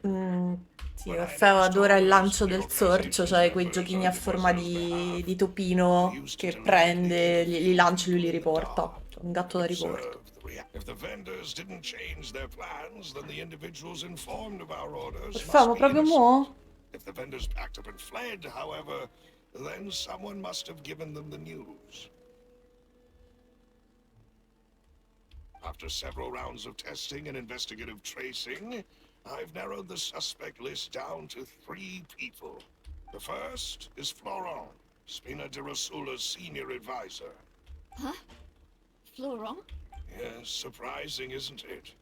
sì, Orfeo adora il lancio del sorcio, cioè quei giochini a forma di topino che prende, li lancia e lui li riporta. Un gatto da riporto. If the vendors didn't change their plans, then the individuals informed of our orders Orfeo, ma must be proprio innocent. mo'? If the vendors packed up and fled, however, then someone must have given them the news. After several rounds of testing and investigative tracing, I've narrowed the suspect list down to 3 people. The first is Florent, Spina di Rosula's senior advisor. Huh? Florent? Yes, surprising, isn't it?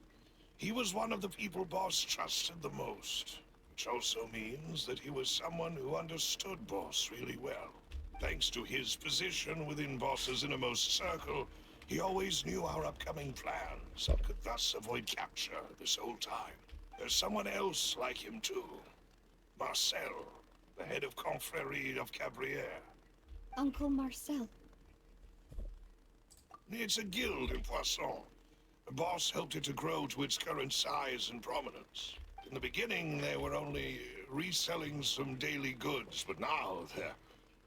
He was one of the people Boss trusted the most, which also means that he was someone who understood Boss really well. Thanks to his position within Boss's innermost circle, he always knew our upcoming plans and could thus avoid capture this whole time. There's someone else like him too. Marcel, the head of Confrérie of Cabrières. Uncle Marcel. It's a guild in Poisson. The boss helped it to grow to its current size and prominence. In the beginning, they were only reselling some daily goods, but now they're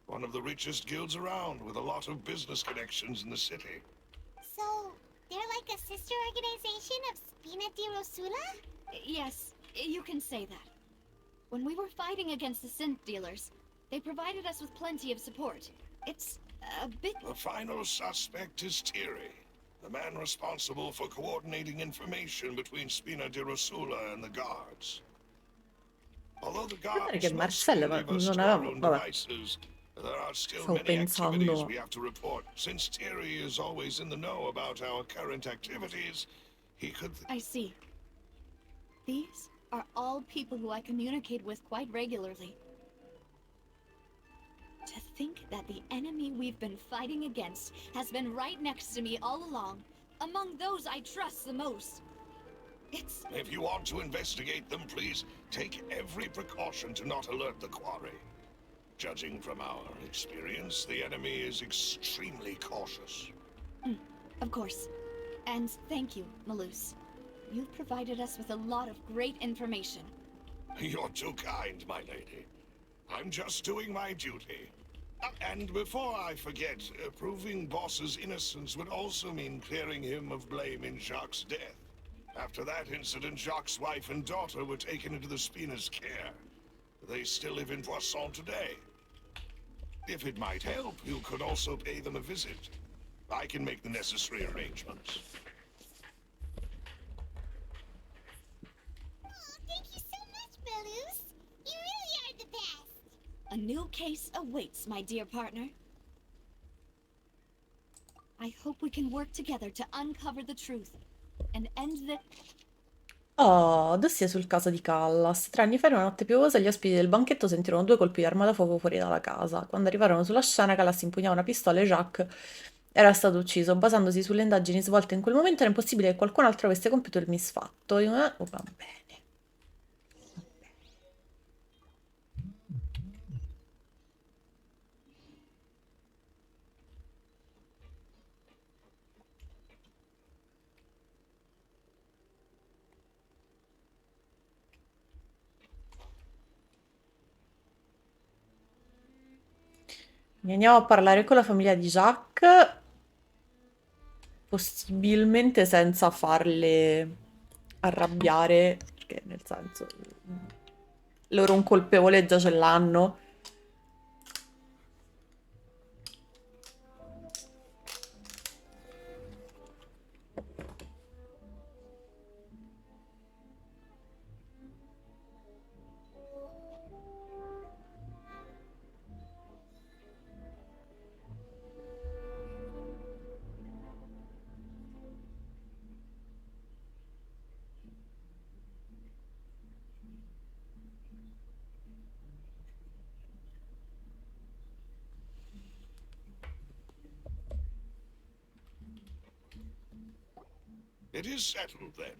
one of the richest guilds around, with a lot of business connections in the city. So, they're like a sister organization of Spina di Rosula? Yes, you can say that. When we were fighting against the synth dealers, they provided us with plenty of support. It's a bit... The final suspect is Thierry, the man responsible for coordinating information between Spina di Rosula and the guards. Although the Guardare guards che mostly Marcella leave us non to our avevamo... own Vabbè, devices, there are still stavo many activities pensando... we have to report. Since Thierry is always in the know about our current activities, he could... I see. These are all people who I communicate with quite regularly. To think that the enemy we've been fighting against has been right next to me all along, among those I trust the most. It's... If you want to investigate them, please take every precaution to not alert the quarry. Judging from our experience, the enemy is extremely cautious. Of course. And thank you, Malus. You've provided us with a lot of great information. You're too kind, my lady. I'm just doing my duty. And before I forget, proving Boss's innocence would also mean clearing him of blame in Jacques' death. After that incident, Jacques' wife and daughter were taken into the Spina's care. They still live in Poisson today. If it might help, you could also pay them a visit. I can make the necessary arrangements. Oh, thank you so much, Malus. You really are the best. A new case awaits, my dear partner. I hope we can work together to uncover the truth and end the... Oh, dossier sul caso di Callas. 3 anni fa, in una notte piovosa, gli ospiti del banchetto sentirono 2 colpi di arma da fuoco fuori dalla casa. Quando arrivarono sulla scena, Callas impugnava una pistola e Jacques era stato ucciso. Basandosi sulle indagini svolte in quel momento, era impossibile che qualcun altro avesse compiuto il misfatto. Oh, va bene. Andiamo a parlare con la famiglia di Jacques, possibilmente senza farle arrabbiare, perché nel senso loro un colpevole già ce l'hanno. It is settled, then.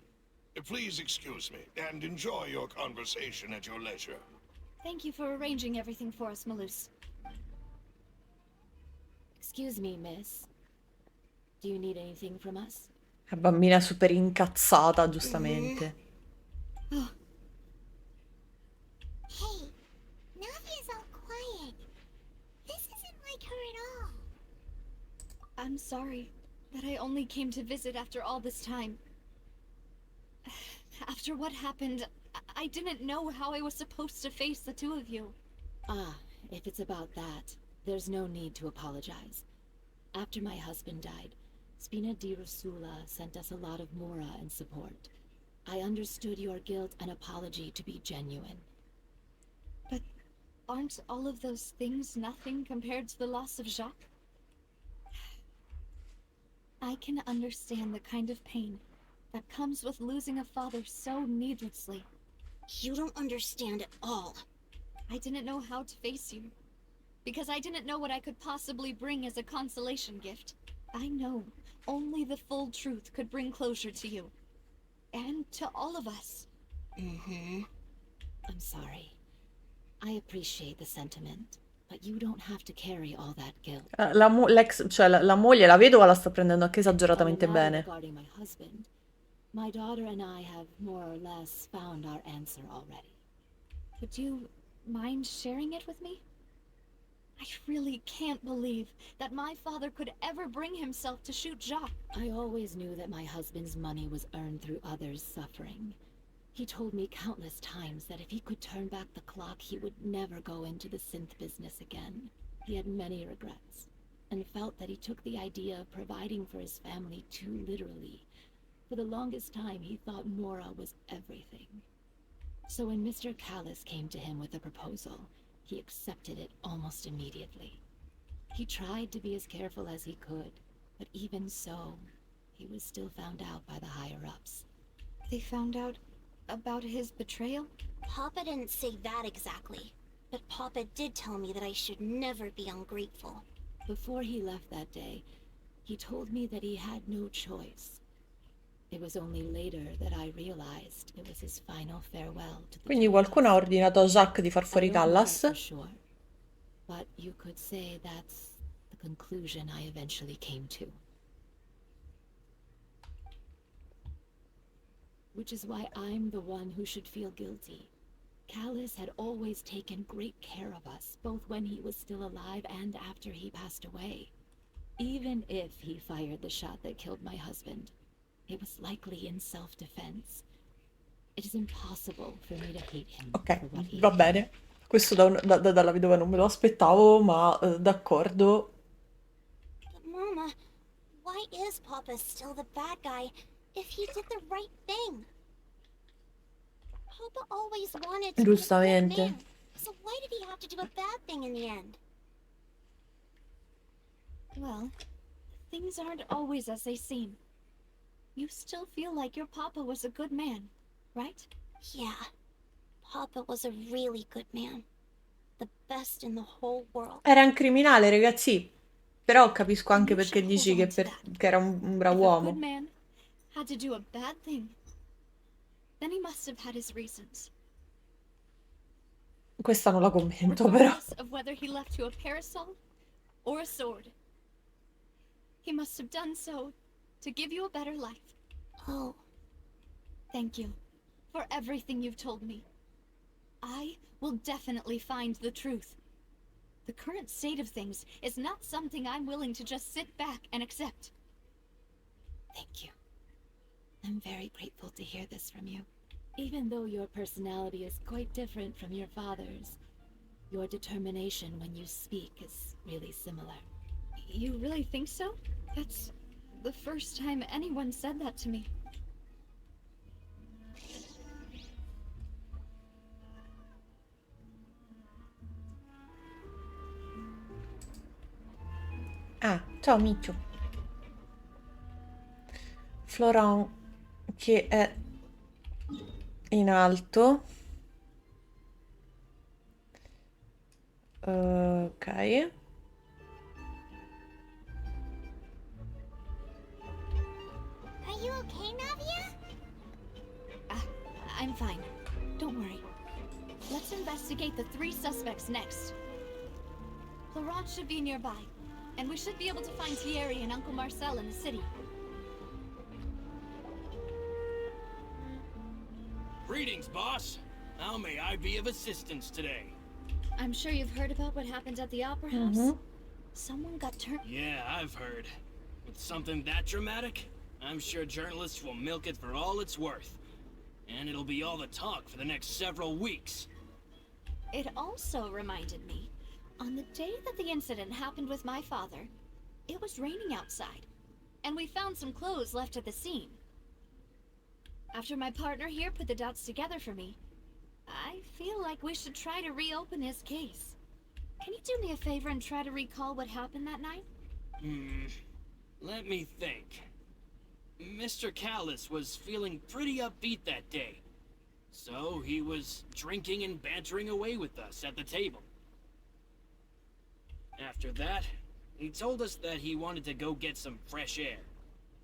Please excuse me, and enjoy your conversation at your leisure. Thank you for arranging everything for us, Malus. Excuse me, miss. Do you need anything from us? La bambina è super incazzata, giustamente. Oh, Hey, Navia's all quiet. This isn't like her at all. I'm sorry that I only came to visit after all this time. After what happened, I didn't know how I was supposed to face the two of you. Ah, if it's about that, there's no need to apologize. After my husband died, Spina di Rosula sent us a lot of mora and support. I understood your guilt and apology to be genuine. But aren't all of those things nothing compared to the loss of Jacques? I can understand the kind of pain that comes with losing a father so needlessly. You don't understand at all. I didn't know how to face you, because I didn't know what I could possibly bring as a consolation gift. I know only the full truth could bring closure to you, and to all of us. I'm sorry. I appreciate the sentiment, but you don't have to carry all that guilt. La moglie, la vedova, la sta prendendo anche On the esageratamente matter bene. regarding my husband, my daughter and I have more or less found our answer already. Would you mind sharing it with me? I really can't believe that my father could ever bring himself to shoot Jacques. I always knew that my husband's money was earned through others' suffering. He told me countless times that if he could turn back the clock, he would never go into the synth business again. He had many regrets, and felt that he took the idea of providing for his family too literally. For the longest time, he thought Mora was everything. So when Mr. Callis came to him with a proposal, he accepted it almost immediately. He tried to be as careful as he could, but even so, he was still found out by the higher-ups. They found out about his betrayal? Papa didn't say that exactly, but Papa did tell me that I should never be ungrateful. Before he left that day, he told me that he had no choice. It was only later that I realized it was his final farewell to the Quindi two of qualcuno ha us. ordinato a Jacques di far I fuori don't know that Callas. for sure, but you could say that's the conclusion I eventually came to. Which is why I'm the one who should feel guilty. Callis had always taken great care of us, both when he was still alive and after he passed away. Even if he fired the shot that killed my husband, it was likely in self-defense. It is impossible for me to hate him Ok, for what he va did. bene. Questo dalla vedova non me lo aspettavo, ma d'accordo. But Mama, why is Papa still the bad guy if he did the right thing? Papa always wanted to be a good Giustamente. man, so why did he have to do a bad thing in the end? Well, things aren't always as they seem. You still feel like your papa was a good man, right? Yeah, Papa was a really good man. The best in the whole world. Era un criminale, ragazzi. Però capisco And anche you perché should dici hold che, on to that. che era un bravo If a good uomo. man had to do a bad thing, then he must have had his reasons. Questa non la commento, però. Regardless of whether he left you a parasol or a sword, he must have done so to give you a better life. Oh, Thank you for everything you've told me. I will definitely find the truth. The current state of things is not something I'm willing to just sit back and accept. Thank you. I'm very grateful to hear this from you. Even though your personality is quite different from your father's, your determination when you speak is really similar. You really think so? That's the first time anyone said that to me. Ah, ciao Micchio. Florent che è in alto. Ok. are you okay, Navia? I'm fine. Don't worry. Let's investigate the 3 suspects next. Laurent should be nearby, and we should be able to find Thierry and Uncle Marcel in the city. Greetings, boss. How may I be of assistance today? I'm sure you've heard about what happened at the Opera House. Someone got turned. Yeah, I've heard. With something that dramatic, I'm sure journalists will milk it for all it's worth. And it'll be all the talk for the next several weeks. It also reminded me, on the day that the incident happened with my father, it was raining outside, and we found some clothes left at the scene. After my partner here put the dots together for me, I feel like we should try to reopen his case. Can you do me a favor and try to recall what happened that night? Let me think. Mr. Callis was feeling pretty upbeat that day. So he was drinking and bantering away with us at the table. After that, he told us that he wanted to go get some fresh air.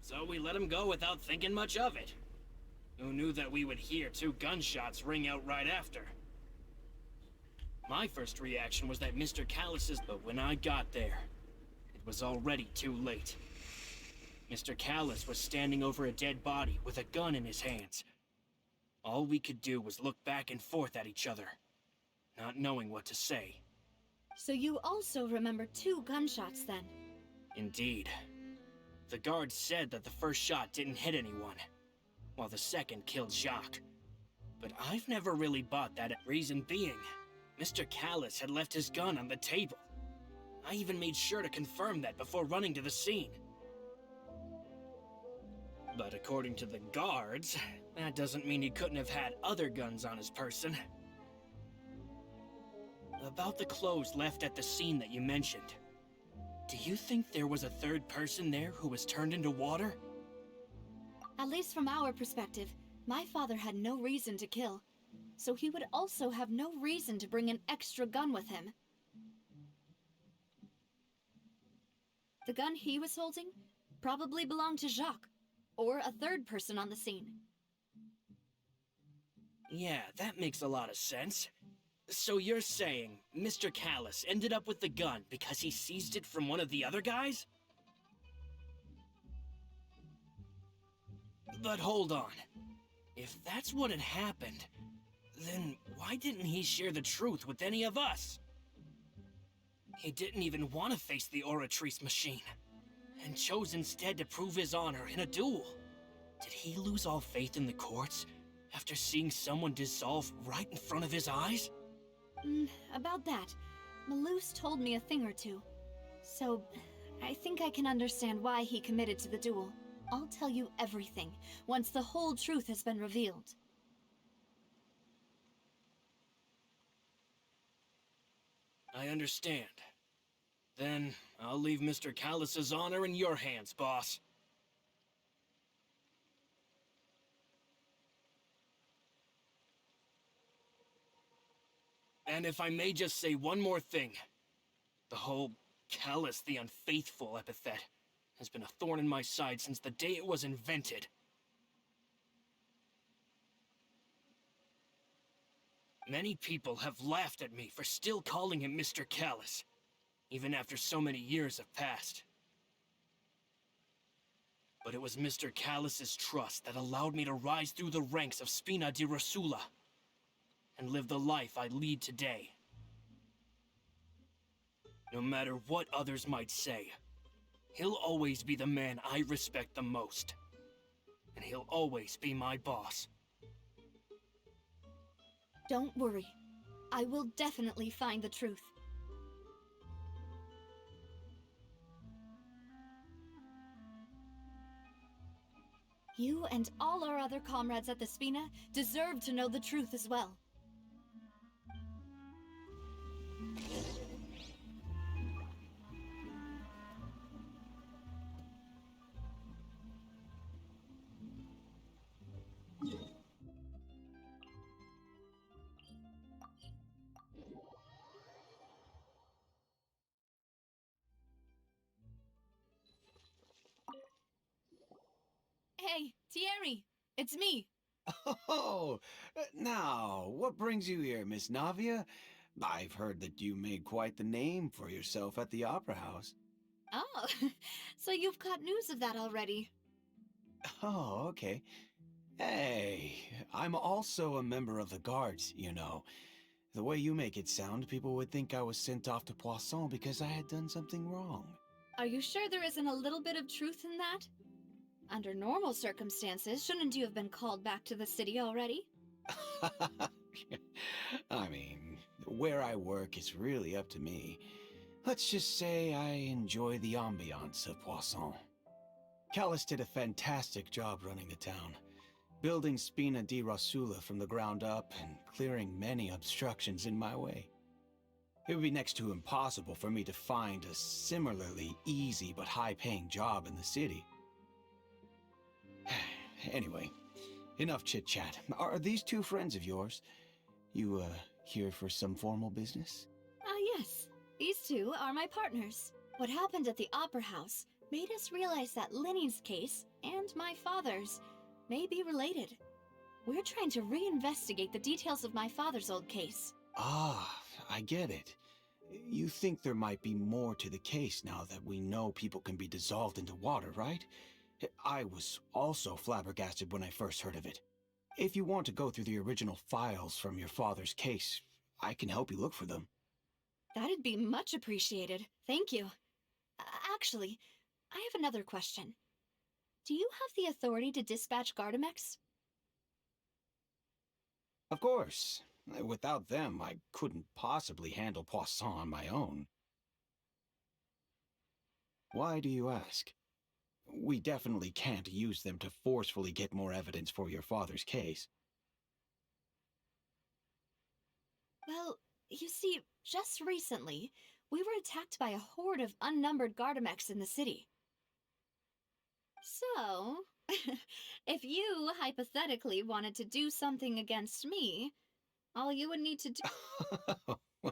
So we let him go without thinking much of it. Who knew that we would hear 2 gunshots ring out right after? My first reaction was that Mr. Callis's, but when I got there, it was already too late. Mr. Callis was standing over a dead body with a gun in his hands. All we could do was look back and forth at each other, not knowing what to say. So you also remember 2 gunshots then? Indeed. The guard said that the first shot didn't hit anyone, while the second killed Jacques. But I've never really bought that. Reason being, Mr. Callus had left his gun on the table. I even made sure to confirm that before running to the scene. But according to the guards, that doesn't mean he couldn't have had other guns on his person. About the clothes left at the scene that you mentioned, do you think there was a third person there who was turned into water? At least from our perspective, my father had no reason to kill, so he would also have no reason to bring an extra gun with him. The gun he was holding probably belonged to Jacques, or a third person on the scene. Yeah, that makes a lot of sense. So you're saying Mr. Callus ended up with the gun because he seized it from one of the other guys? But hold on. If that's what had happened, then why didn't he share the truth with any of us? He didn't even want to face the Oratrice machine, and chose instead to prove his honor in a duel. Did he lose all faith in the courts after seeing someone dissolve right in front of his eyes? About that, Malus told me a thing or two. So, I think I can understand why he committed to the duel. I'll tell you everything, once the whole truth has been revealed. I understand. Then, I'll leave Mr. Callus's honor in your hands, boss. And if I may just say one more thing. The whole Callus the Unfaithful epithet has been a thorn in my side since the day it was invented. Many people have laughed at me for still calling him Mr. Callus, even after so many years have passed. But it was Mr. Callus's trust that allowed me to rise through the ranks of Spina di Rosula and live the life I lead today. No matter what others might say, he'll always be the man I respect the most. And he'll always be my boss. Don't worry. I will definitely find the truth. You and all our other comrades at the Spina deserve to know the truth as well. Hey, Thierry! It's me! Oh, now, what brings you here, Miss Navia? I've heard that you made quite the name for yourself at the Opera House. Oh, so you've caught news of that already. Oh, okay. Hey, I'm also a member of the guards, you know. The way you make it sound, people would think I was sent off to Poisson because I had done something wrong. Are you sure there isn't a little bit of truth in that? Under normal circumstances, shouldn't you have been called back to the city already? I mean, where I work is really up to me. Let's just say I enjoy the ambiance of Poisson. Callus did a fantastic job running the town, building Spina di Rosula from the ground up and clearing many obstructions in my way. It would be next to impossible for me to find a similarly easy but high-paying job in the city. Anyway, enough chit-chat. Are these two friends of yours? You, here for some formal business? Yes. These two are my partners. What happened at the Opera House made us realize that Linny's case and my father's may be related. We're trying to reinvestigate the details of my father's old case. Ah, I get it. You think there might be more to the case now that we know people can be dissolved into water, right? I was also flabbergasted when I first heard of it. If you want to go through the original files from your father's case, I can help you look for them. That'd be much appreciated. Thank you. Actually, I have another question. Do you have the authority to dispatch Gardamex? Of course. Without them, I couldn't possibly handle Poisson on my own. Why do you ask? We definitely can't use them to forcefully get more evidence for your father's case. Well, you see, just recently, we were attacked by a horde of unnumbered Gardamex in the city. So, if you hypothetically wanted to do something against me, all you would need to do.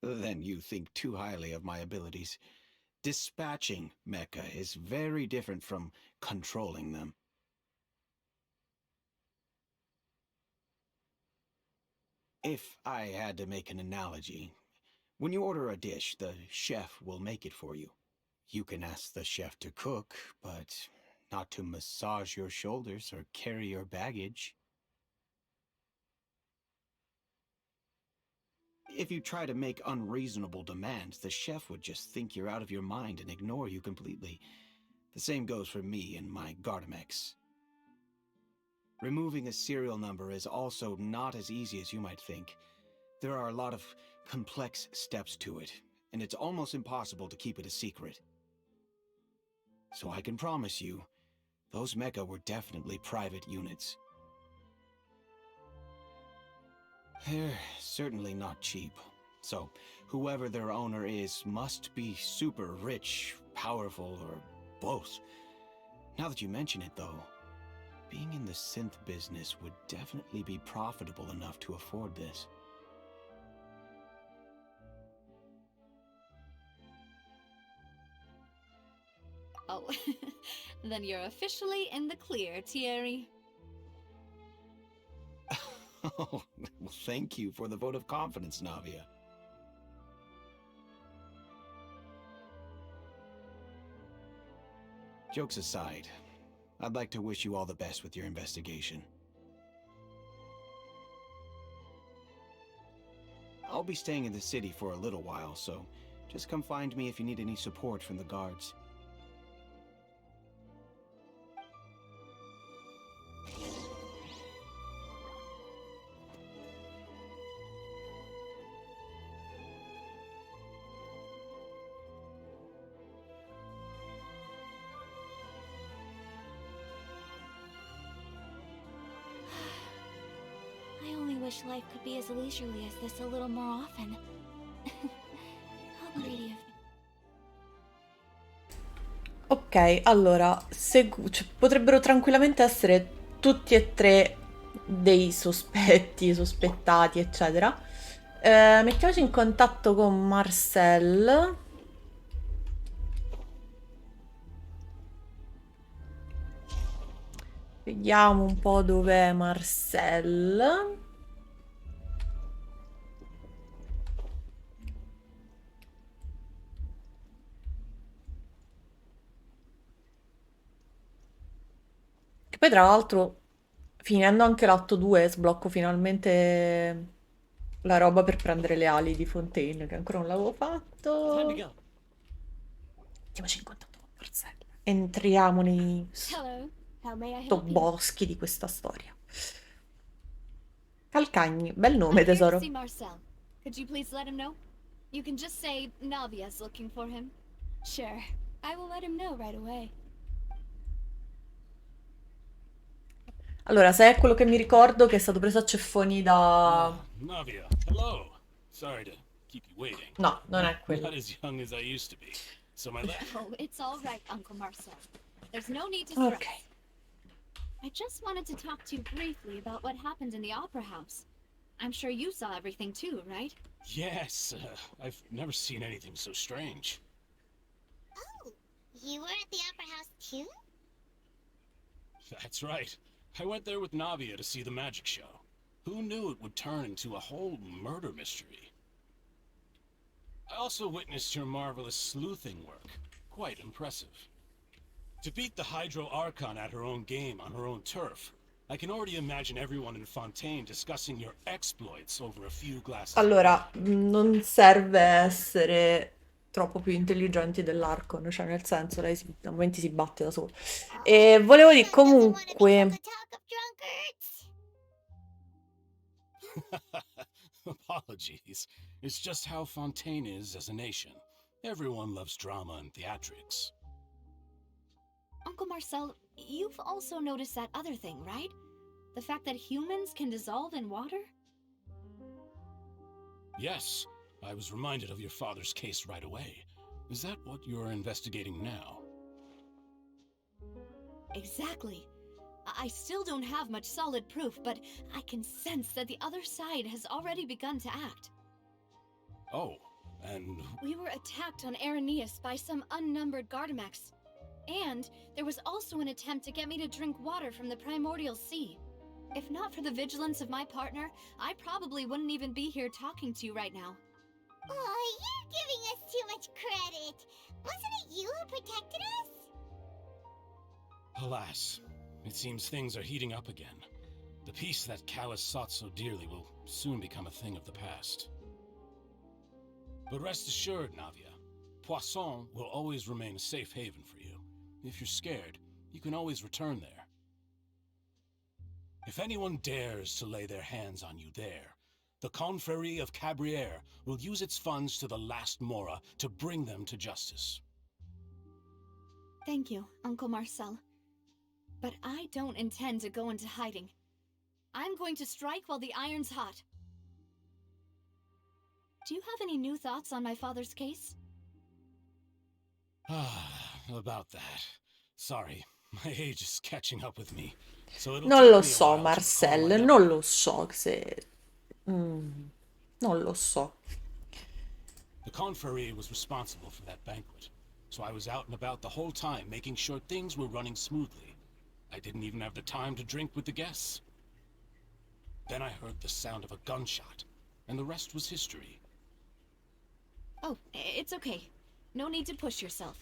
Then you think too highly of my abilities. Dispatching mecha is very different from controlling them. If I had to make an analogy, when you order a dish, the chef will make it for you. You can ask the chef to cook, but not to massage your shoulders or carry your baggage. If you try to make unreasonable demands, the chef would just think you're out of your mind and ignore you completely. The same goes for me and my Gardamex. Removing a serial number is also not as easy as you might think. There are a lot of complex steps to it, and it's almost impossible to keep it a secret. So I can promise you, those mecha were definitely private units. They're certainly not cheap. So, whoever their owner is must be super rich, powerful, or both. Now that you mention it, though, being in the synth business would definitely be profitable enough to afford this. Oh, then you're officially in the clear, Thierry. Oh, well, thank you for the vote of confidence, Navia. Jokes aside, I'd like to wish you all the best with your investigation. I'll be staying in the city for a little while, so just come find me if you need any support from the guards. I only wish life could be as leisurely as this a little more often. How greedy of me. Ok, allora, cioè, potrebbero tranquillamente essere tutti e tre dei sospetti, sospettati, eccetera. Mettiamoci in contatto con Marcel. Vediamo un po' dov'è Marcel. Che poi tra l'altro, finendo anche l'atto 2, sblocco finalmente la roba per prendere le ali di Fontaine, che ancora non l'avevo fatto. Mettiamoci in contatto con Marcel. Entriamo nei Hello. How may I help you? sottoboschi di questa storia. Calcagni, bel nome, I'm here to tesoro. see Marcel. Could you please let him know? You can just say Navia's looking for him. Sure. I will let him know right away. Allora, se è quello che mi ricordo che è stato preso a ceffoni da... Navia, hello. Sorry to keep you waiting. No, non è quello. Not as young as I used to be. So my left. Oh, it's all right, Uncle Marcel. There's no need to stress. Ok. I just wanted to talk to you briefly about what happened in the Opera House. I'm sure you saw everything too, right? Yes, I've never seen anything so strange. Oh, you were at the Opera House too? That's right. I went there with Navia to see the magic show. Who knew it would turn into a whole murder mystery? I also witnessed your marvelous sleuthing work. Quite impressive. To beat the Hydro Archon at her own game on her own turf, I can already imagine everyone in Fontaine discussing your exploits over a few glasses. Allora, non serve essere troppo più intelligenti dell'Arcon, cioè nel senso lei a momenti si batte da sola. E volevo dire comunque... Apologies. It's just how Fontaine is as a nation. Everyone loves drama and theatrics. Uncle Marcel, you've also noticed that other thing, right? The fact that humans can dissolve in water? Yes, I was reminded of your father's case right away. Is that what you're investigating now? Exactly. I still don't have much solid proof, but I can sense that the other side has already begun to act. Oh, and We were attacked on Araneus by some unnumbered Gardamex. And there was also an attempt to get me to drink water from the primordial sea. If not for the vigilance of my partner, I probably wouldn't even be here talking to you right now. Oh, you're giving us too much credit. Wasn't it you who protected us? alas, it seems things are heating up again. The peace that Callus sought so dearly will soon become a thing of the past. But rest assured, Navia, Poisson will always remain a safe haven for you. If you're scared, you can always return there. If anyone dares to lay their hands on you there, the Confrérie of Cabrières will use its funds to the last Mora to bring them to justice. Thank you, Uncle Marcel. But I don't intend to go into hiding. I'm going to strike while the iron's hot. Do you have any new thoughts on my father's case? About that. Sorry, my age is catching up with me. So it'll Non take lo me a so, while to recall Marcel, my non lo so se... non lo so. The Confrérie was responsible for that banquet, so I was out and about the whole time making sure things were running smoothly. I didn't even have the time to drink with the guests. Then I heard the sound of a gunshot, and the rest was history. Oh, it's okay. No need to push yourself.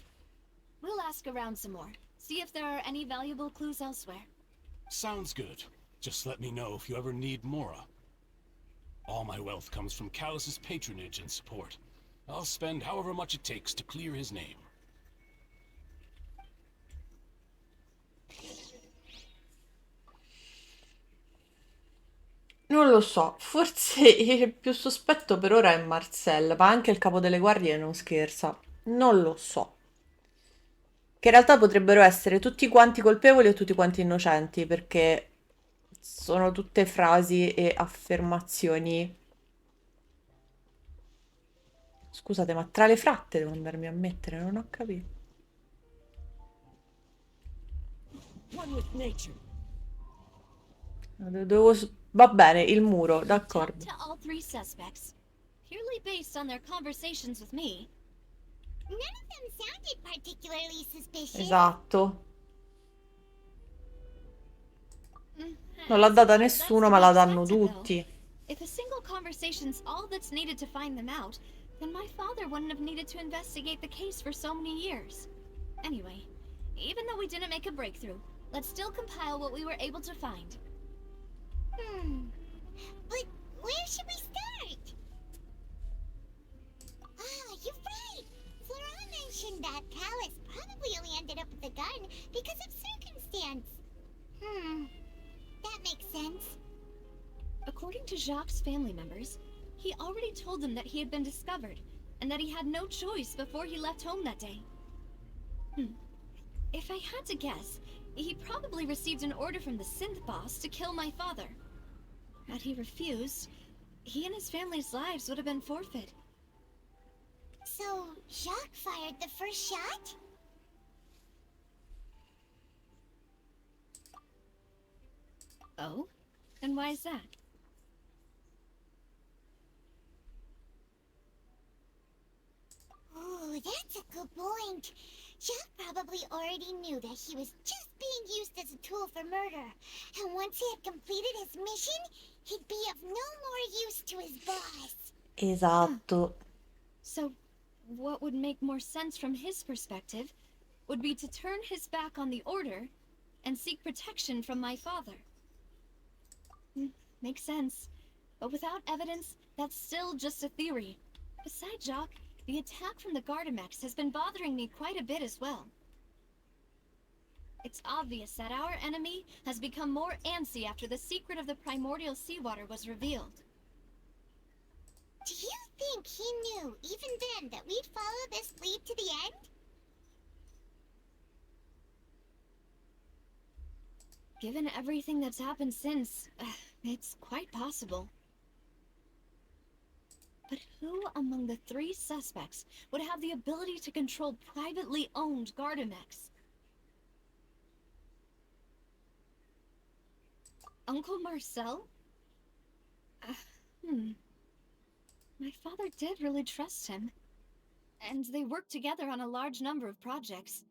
We'll ask around some more. See if there are any valuable clues elsewhere. Sounds good. Just let me know if you ever need Mora. All my wealth comes from Callus's patronage and support. I'll spend however much it takes to clear his name. Non lo so, forse il più sospetto per ora è Marcel, ma anche il capo delle guardie non scherza. Non lo so. Che in realtà potrebbero essere tutti quanti colpevoli o tutti quanti innocenti, perché sono tutte frasi e affermazioni. Scusate, ma tra le fratte devo andarmi a mettere, non ho capito. Va bene, il muro, d'accordo. Talked to all three suspects, purely based on their conversations with me. None of them sounded particularly suspicious. Esatto. Non l'ha data nessuno, ma la danno tutti. If a single conversation's all that's needed to find them out, then my father wouldn't have needed to investigate the case for so many years. Anyway, even though we didn't make a breakthrough, let's still compile what we were able to find. But where should we start? Ah, you're right. Flora mentioned that Callus probably only ended up with the gun because of circumstance. That makes sense. According to Jacques' family members, he already told them that he had been discovered, and that he had no choice before he left home that day. If I had to guess, he probably received an order from the synth boss to kill my father. Had he refused, he and his family's lives would have been forfeit. So, Jacques fired the first shot? Oh? And why is that? Oh, that's a good point. Jacques probably already knew that he was just being used as a tool for murder. And once he had completed his mission, he'd be of no more use to his boss. Esatto. So, what would make more sense from his perspective would be to turn his back on the order and seek protection from my father. Makes sense. But without evidence, that's still just a theory. Besides Jacques, the attack from the Gardamex has been bothering me quite a bit as well. It's obvious that our enemy has become more antsy after the secret of the primordial seawater was revealed. Do you think he knew, even then, that we'd follow this lead to the end? Given everything that's happened since, it's quite possible. But who among the 3 suspects would have the ability to control privately owned Gardamex? Uncle Marcel? My father did really trust him. And they worked together on a large number of projects.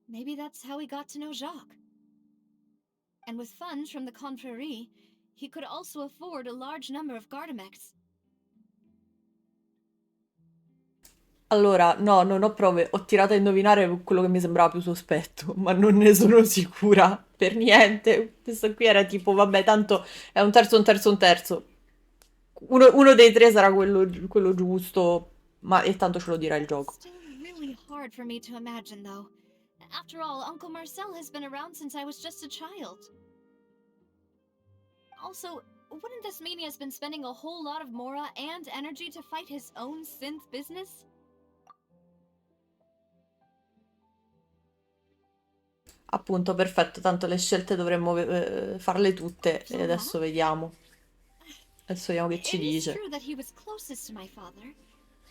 Maybe that's how he got to know Jacques. And with funds from the Confrérie, he could also afford a large number of Gardamex. Allora, no, non ho prove. Ho tirato a indovinare quello che mi sembrava più sospetto, ma non ne sono sicura per niente. Questo qui era tipo, vabbè, tanto è un terzo, un terzo, un terzo. Uno dei 3 sarà quello giusto, ma e tanto ce lo dirà il gioco. Still really hard for me to imagine, though. After all, Uncle Marcel has been around since I was just a child. Also, wouldn't this mean he has been spending a whole lot of mora and energy to fight his own synth business? Appunto, perfetto, tanto le scelte dovremmo farle tutte e adesso vediamo. Adesso vediamo che ci It is dice. true that he was closest to my father,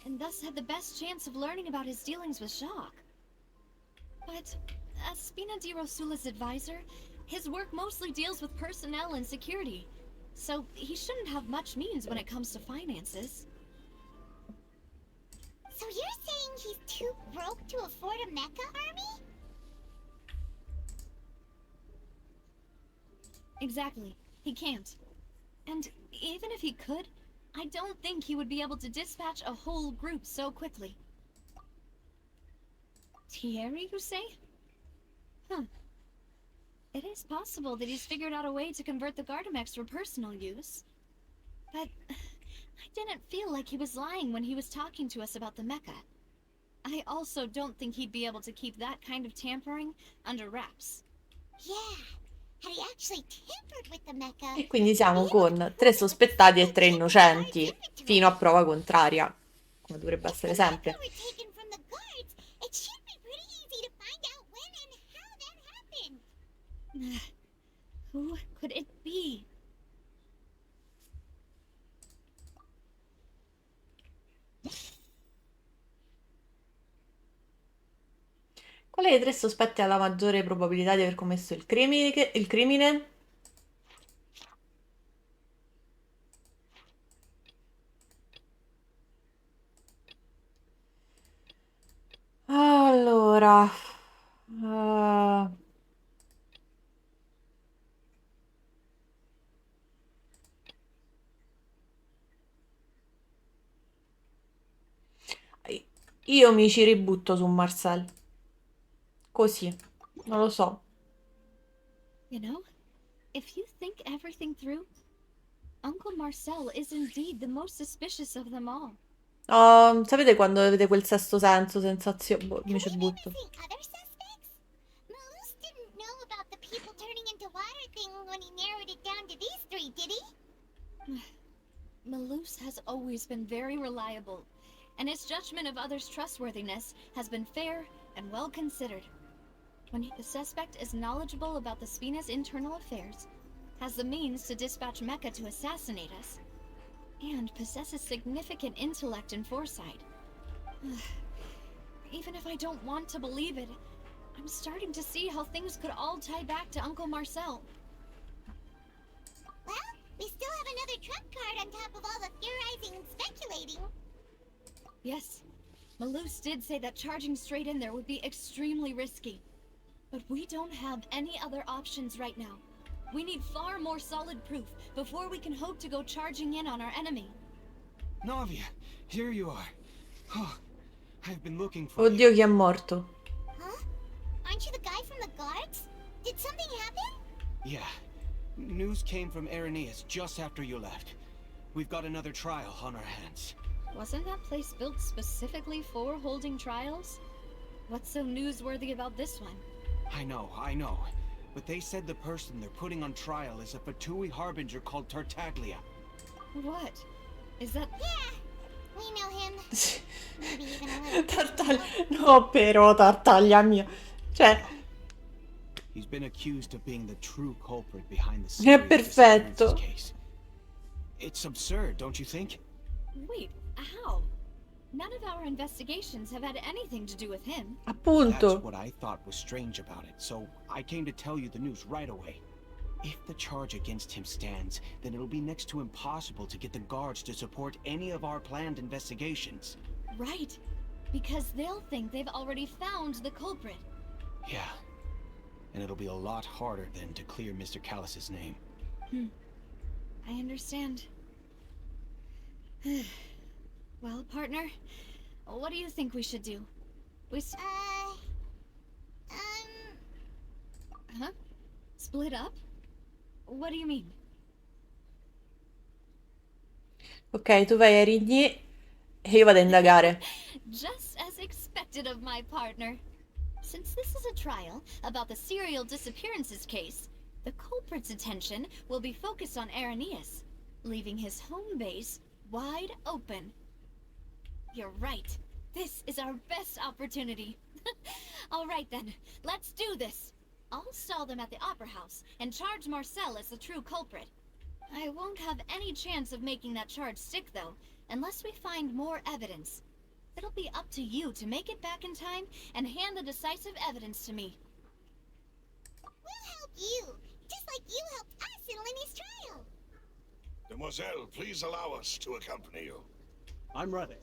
and thus had the best chance of learning about his dealings with Jacques. But as Spina di Rosula's advisor, his work mostly deals with personnel and security, so he shouldn't have much means when it comes to finances. So you're saying he's too broke to afford a mecha army? Exactly. He can't. And even if he could, I don't think he would be able to dispatch a whole group so quickly. Thierry, you say? Huh. It is possible that he's figured out a way to convert the Gardamex for personal use. But I didn't feel like he was lying when he was talking to us about the mecha. I also don't think he'd be able to keep that kind of tampering under wraps. Yeah. Had he actually tampered with the mecha? E quindi siamo con 3 sospettati e 3 innocenti, fino a prova contraria, come dovrebbe essere sempre. Who could it be? Quale dei 3 sospetti ha la maggiore probabilità di aver commesso il crimine? Allora, io mi ci ributto su Marcel. Così, non lo so. You know, if you think everything through, Uncle Marcel is indeed the most suspicious of them all. Sapete quando avete quel sesto senso, sensazione? Boh, mi ci butto. Malus didn't know about the people turning into water thing when he narrowed it down to these 3, did he? Malus has always been very reliable, and his judgment of others' trustworthiness has been fair and well considered. When the suspect is knowledgeable about the Spina's internal affairs, has the means to dispatch Mecha to assassinate us, and possesses significant intellect and foresight. Even if I don't want to believe it, I'm starting to see how things could all tie back to Uncle Marcel. Well, we still have another trump card on top of all the theorizing and speculating. Yes, Malus did say that charging straight in there would be extremely risky. But we don't have any other options right now. We need far more solid proof before we can hope to go charging in on our enemy. Navia, here you are. Oh, I've been looking for Oddio, chi è morto? Huh? Aren't you the guy from the guards? Did something happen? Yeah. News came from Irenaeus just after you left. We've got another trial on our hands. Wasn't that place built specifically for holding trials? What's so newsworthy about this one? I know. But they said the person they're putting on trial is a Fatui harbinger called Tartaglia. What? Is that... Yeah, we know him. Maybe even a little. Tartaglia. No, però, Tartaglia mia. Cioè, He's been accused of being the true culprit behind the è serial disappearances perfetto. case. It's absurd, don't you think? Wait, how? None of our investigations have had anything to do with him. That's Appunto. what I thought was strange about it, so I came to tell you the news right away. If the charge against him stands, then it'll be next to impossible to get the guards to support any of our planned investigations. Right. Because they'll think they've already found the culprit. Yeah. And it'll be a lot harder then to clear Mr. Callus's name. I understand. Well, partner, what do you think we should do? Huh? Split up? What do you mean? Ok, tu vai a Rigny e io vado a indagare. Just as expected of my partner. Since this is a trial about the serial disappearances case, the culprit's attention will be focused on Irenaeus, leaving his home base wide open. You're right. This is our best opportunity. All right then, let's do this. I'll stall them at the Opera House and charge Marcel as the true culprit. I won't have any chance of making that charge stick, though, unless we find more evidence. It'll be up to you to make it back in time and hand the decisive evidence to me. We'll help you, just like you helped us in Lenny's trial. Demoiselle, please allow us to accompany you. I'm ready.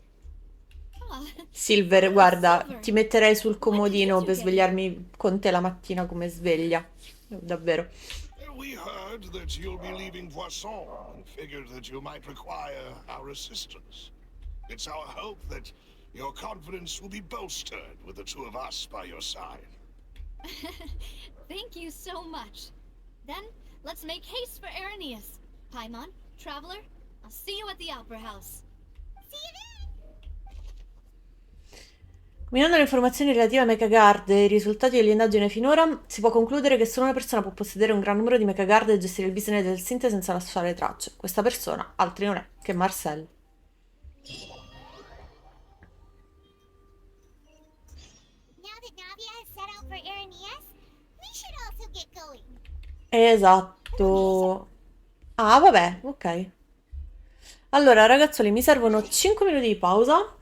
Ah, Silver, guarda, Silver, ti metterei sul comodino what per did you get? svegliarmi con te la mattina come sveglia. Davvero. We heard that you'll be leaving Poisson and figured that you might require our assistance. It's our hope that your confidence will be bolstered with the two of us by your side. Thank you so much. Then, let's make haste for Irenaeus. Paimon, Traveler, I'll see you at the Opera House. See you then. Combinando le informazioni relative a Mechaguard e i risultati dell'indagine finora, si può concludere che solo una persona può possedere un gran numero di Mechaguard e gestire il business del Sinte senza lasciare tracce. Questa persona altri non è che Marcel. Now that Navia has set out for Irenaeus, we should also get going. Esatto. Ah, vabbè, ok. Allora, ragazzoli, mi servono 5 minuti di pausa,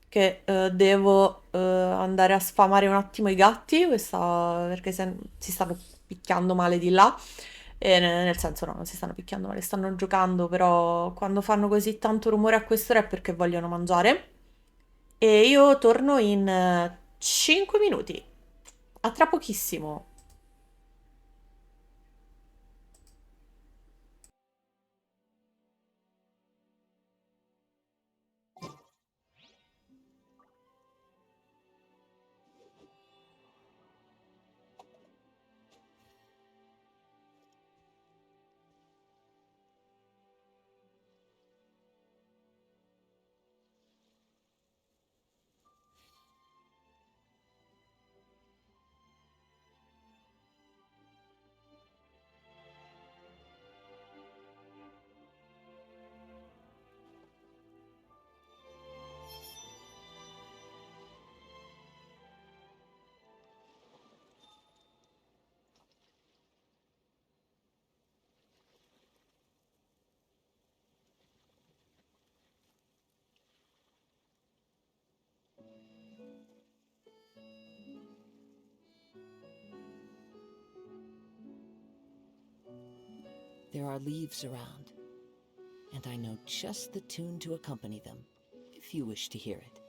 che devo andare a sfamare un attimo i gatti, perché si stanno picchiando male di là. Nel senso, no, non si stanno picchiando male, stanno giocando, però quando fanno così tanto rumore a quest'ora è perché vogliono mangiare. E io torno in 5 minuti. A tra pochissimo. There are leaves around, and I know just the tune to accompany them, if you wish to hear it.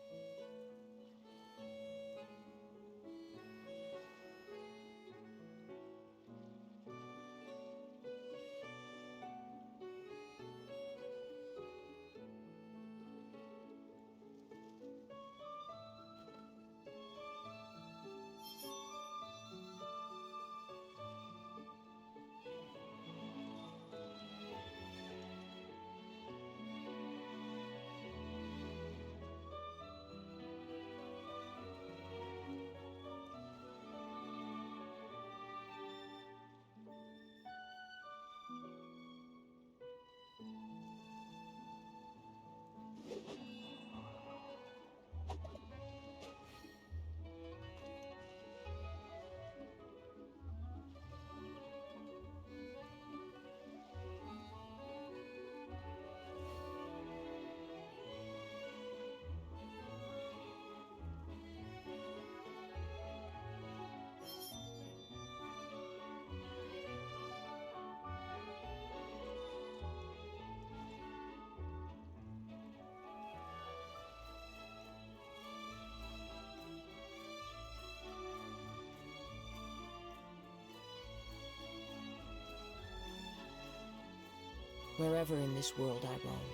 Wherever in this world I roam,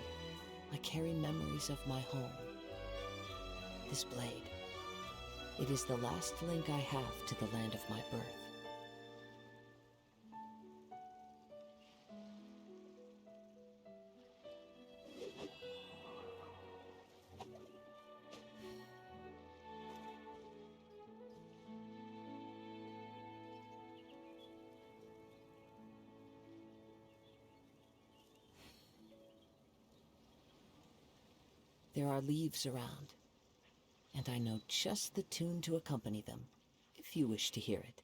I carry memories of my home. This blade. It is the last link I have to the land of my birth. There are leaves around, and I know just the tune to accompany them, if you wish to hear it.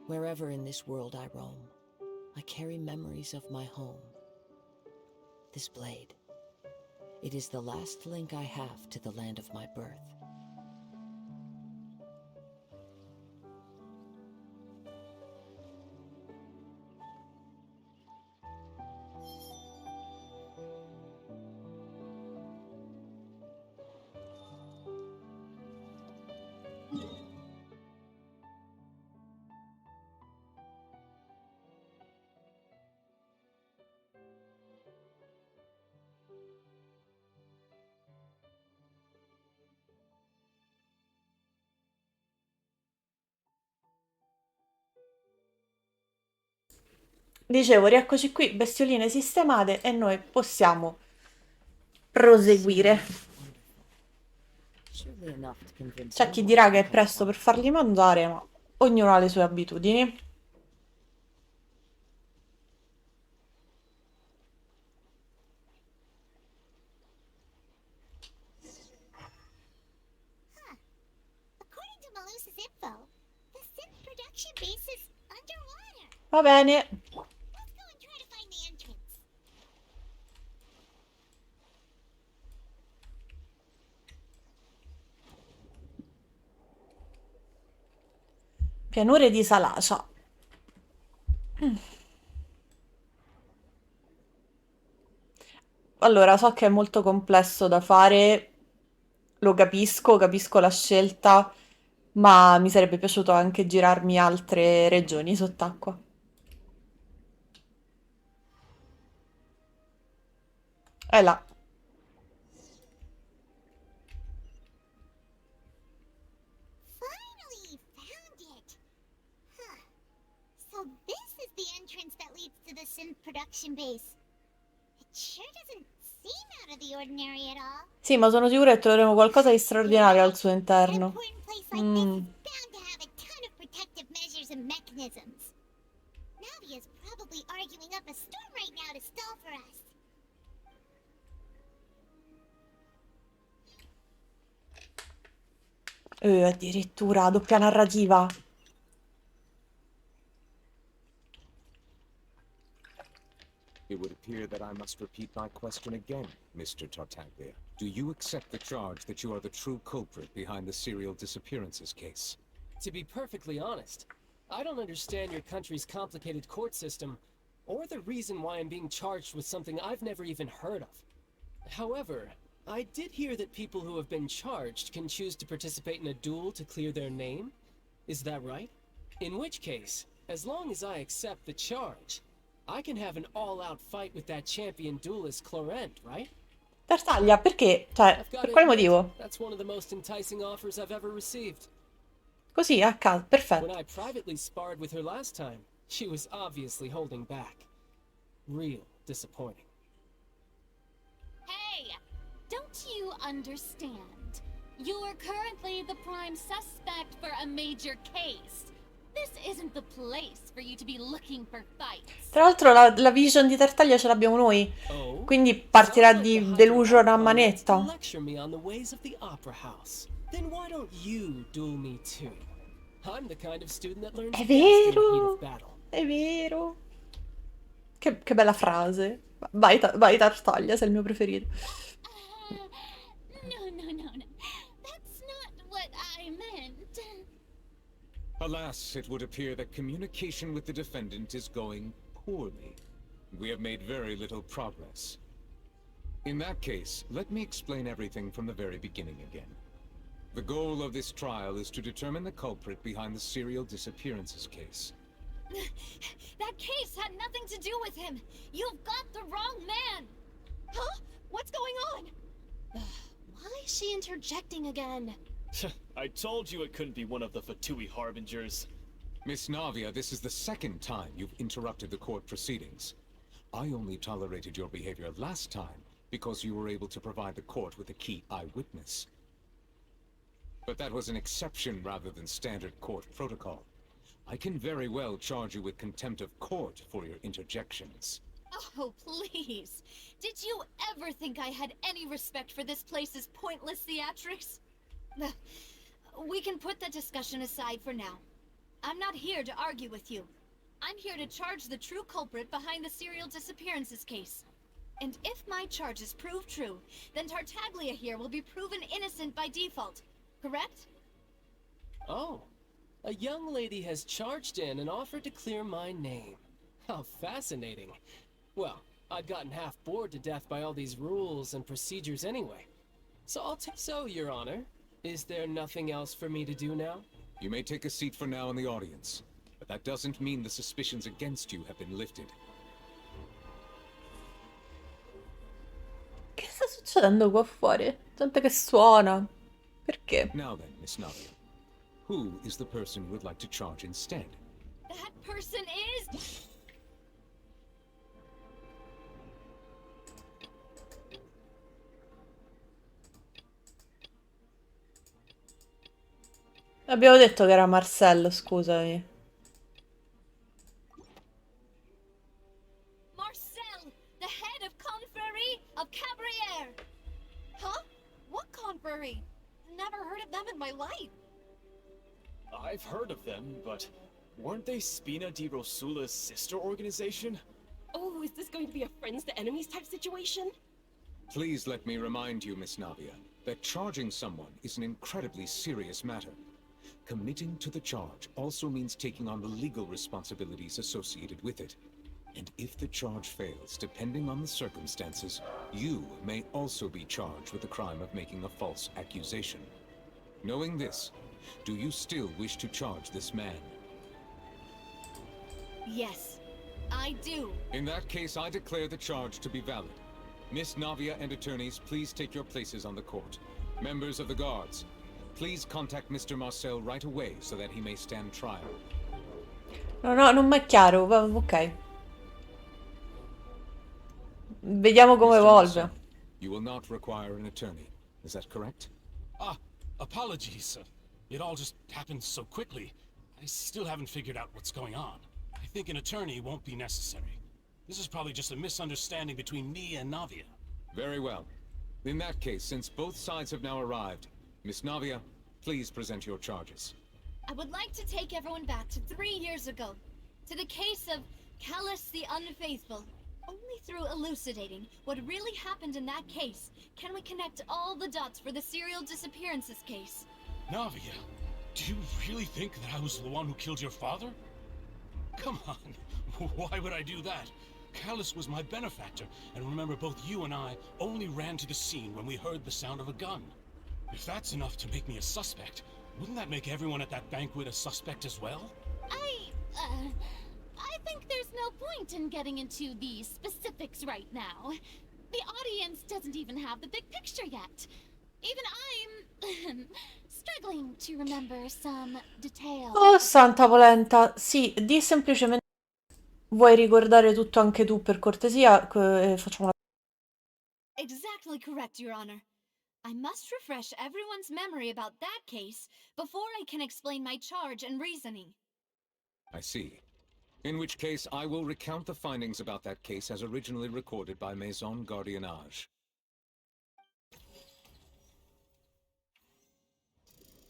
Wherever in this world I roam, I carry memories of my home. This blade. It is the last link I have to the land of my birth. Dicevo, rieccoci qui, bestioline sistemate e noi possiamo proseguire. Surely enough to convince C'è chi anyone dirà to che è become presto one. per farli mangiare, ma ognuno ha le sue abitudini. According to Malus's info, the synth production base is underwater. Va bene. Let's go and try to find the entrance. Pianure di Salacia. Allora, so che è molto complesso da fare, lo capisco, capisco la scelta, ma mi sarebbe piaciuto anche girarmi altre regioni sott'acqua. È là. Finally found it. Huh. So this is the entrance that leads to the synth production base. It sure doesn't seem out of the ordinary at all. Sì, ma sono sicura che troveremo qualcosa di straordinario al suo An interno. important place like this is bound to have a ton of protective measures and mechanisms. Navia's probably arguing up a storm right now to stall for us. Addirittura doppia narrativa. It would appear that I must repeat my question again, Mr. Tartaglia. Do you accept the charge that you are the true culprit behind the serial disappearances case? To be perfectly honest, I don't understand your country's complicated court system, or the reason why I'm being charged with something I've never even heard of. However, I did hear that people who have been charged can choose to participate in a duel to clear their name. Is that right? In which case, as long as I accept the charge, I can have an all-out fight with that champion duelist Clorent, right? Tartaglia, perché? Cioè, I've got per to quale admit, motivo? that's one of the most enticing offers I've ever received. Così, a caso, perfetto. When I privately sparred with her last time, she was obviously holding back. Real disappointing. Hey! Don't you understand? You're currently the prime suspect for a major case. This isn't the place for you to be looking for fights. Tra l'altro la vision di Tartaglia ce l'abbiamo noi. Quindi partirà di Delusion a manetta. Lecture me on the ways of the opera house. Then why don't you duel me too? I'm the kind of student that learns È best in the heat vero, of battle. è vero. Che bella frase. Vai, vai Tartaglia, sei il mio preferito. No. That's not what I meant. Alas, it would appear that communication with the defendant is going poorly. We have made very little progress. In that case, let me explain everything from the very beginning again. The goal of this trial is to determine the culprit behind the serial disappearances case. That case had nothing to do with him. You've got the wrong man. Huh? What's going on? Why is she interjecting again? I told you it couldn't be one of the Fatui Harbingers. Miss Navia, this is the second time you've interrupted the court proceedings. I only tolerated your behavior last time because you were able to provide the court with a key eyewitness. But that was an exception rather than standard court protocol. I can very well charge you with contempt of court for your interjections. Oh, please. Did you ever think I had any respect for this place's pointless theatrics? We can put that discussion aside for now. I'm not here to argue with you. I'm here to charge the true culprit behind the serial disappearances case. And if my charges prove true, then Tartaglia here will be proven innocent by default. Correct? Oh, a young lady has charged in and offered to clear my name. How fascinating. Well, I'd gotten half bored to death by all these rules and procedures anyway. So So, Your Honor, is there nothing else for me to do now? You may take a seat for now in the audience, but that doesn't mean the suspicions against you have been lifted. Che sta succedendo qua fuori? Gente che suona. Perché? Now then, Miss Navia, who is the person who would like to charge instead? That person is... Abbiamo detto che era Marcello, scusami. Marcel, the head of Confrérie of Cabrières. Huh? What Confrérie? Never heard of them in my life. I've heard of them, but weren't they Spina di Rosula's sister organization? Oh, is this going to be a friends to enemies type situation? Please let me remind you, Miss Navia, that charging someone is an incredibly serious matter. Committing to the charge also means taking on the legal responsibilities associated with it. And if the charge fails, depending on the circumstances, you may also be charged with the crime of making a false accusation. Knowing this, do you still wish to charge this man? Yes, I do. In that case, I declare the charge to be valid. Miss Navia and attorneys, please take your places on the court. Members of the guards, please contact Mr. Marcel right away so that he may stand trial. No, non mi è chiaro. Ok. Vediamo come Mr. evolve. Marcel, you will not require an attorney. Is that correct? Apologies. It all just happened so quickly. I still haven't figured out what's going on. I think an attorney won't be necessary. This is probably just a misunderstanding between me and Navia. Very well. In that case, since both sides have now arrived, Miss Navia, Please present your charges. I would like to take everyone back to 3 years ago, to the case of Callus the Unfaithful. Only through elucidating what really happened in that case can we connect all the dots for the serial disappearances case. Navia, do you really think that I was the one who killed your father? Come on, why would I do that? Callus was my benefactor, and remember both you and I only ran to the scene when we heard the sound of a gun. If that's enough to make me a suspect, wouldn't that make everyone at that banquet a suspect as well? I think there's no point in getting into the specifics right now. The audience doesn't even have the big picture yet. Even I'm struggling to remember some details. Oh, santa polenta. Sì, di semplicemente... Vuoi ricordare tutto anche tu, per cortesia? Facciamo una... Exactly correct, Your Honor. I must refresh everyone's memory about that case before I can explain my charge and reasoning. I see. In which case, I will recount the findings about that case as originally recorded by Maison Gardiennage.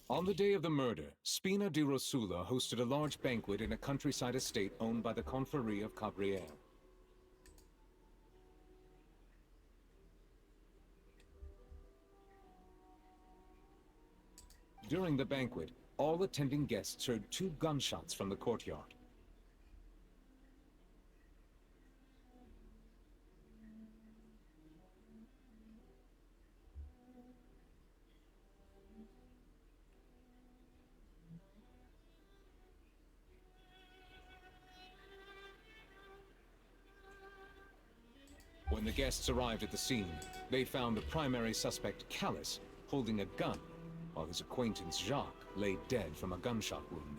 On the day of the murder, Spina di Rosula hosted a large banquet in a countryside estate owned by the Confrérie of Cabrières. During the banquet, all attending guests heard 2 gunshots from the courtyard. When the guests arrived at the scene, they found the primary suspect, Callus, holding a gun, while his acquaintance, Jacques, lay dead from a gunshot wound.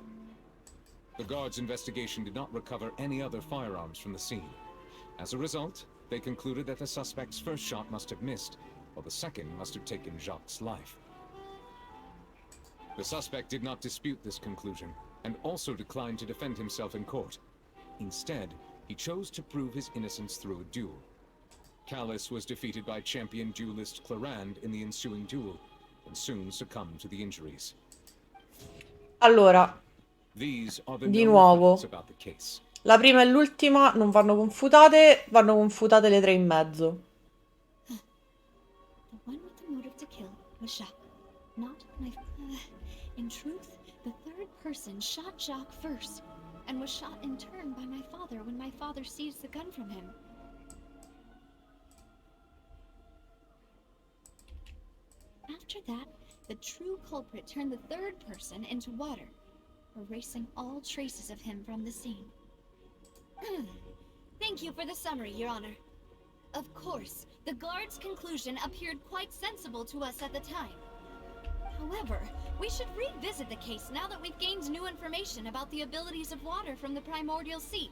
The guards' investigation did not recover any other firearms from the scene. As a result, they concluded that the suspect's first shot must have missed, while the second must have taken Jacques' life. The suspect did not dispute this conclusion, and also declined to defend himself in court. Instead, he chose to prove his innocence through a duel. Callus was defeated by champion duelist Clarand in the ensuing duel, and soon succumbed to the injuries. Allora, These are the di known nuovo, facts about the case. la prima e l'ultima non vanno confutate, vanno confutate le 3 in mezzo. The one with the motive to kill was Jacques, not my... in truth, the third person shot Jacques first, and was shot in turn by my father when my father seized the gun from him. After that, the true culprit turned the third person into water, erasing all traces of him from the scene. Thank you for the summary, Your Honor. Of course, the guard's conclusion appeared quite sensible to us at the time. However, we should revisit the case now that we've gained new information about the abilities of water from the primordial sea.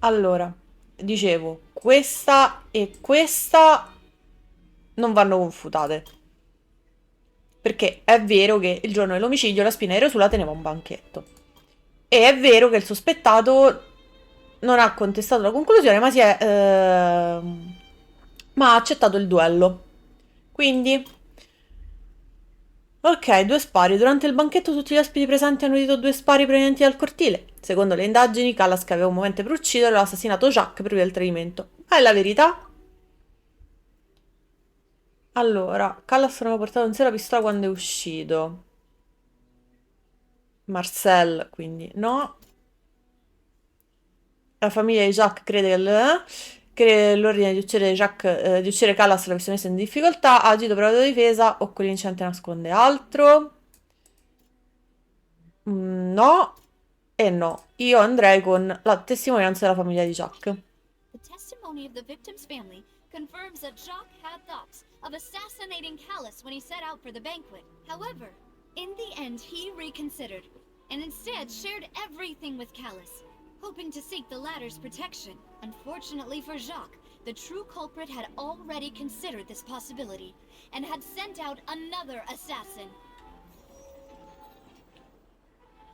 Allora, dicevo, questa e questa non vanno confutate. Perché è vero che il giorno dell'omicidio la Spina di Rosula teneva un banchetto. E è vero che il sospettato non ha contestato la conclusione, ma ha accettato il duello. Quindi, ok, 2 spari. Durante il banchetto tutti gli ospiti presenti hanno udito 2 spari provenienti dal cortile. Secondo le indagini, Callas, che aveva un movente per uccidere, aveva assassinato Jacques prima del tradimento. Ma è la verità? Allora, Callas non aveva portato in sé la pistola quando è uscito. Marcel, quindi no. La famiglia di Jacques crede che l'ordine di uccidere di uccidere Callas l'avesse messo in difficoltà, ha agito per autodifesa o quell'incidente nasconde altro. No e no. Io andrei con la testimonianza della famiglia di Jacques. The testimony of the victim's family confirms that Jacques had thoughts of assassinating Callus when he set out for the banquet. However, in the end he reconsidered, and instead shared everything with Callus, hoping to seek the latter's protection. Unfortunately for Jacques, the true culprit had already considered this possibility, and had sent out another assassin.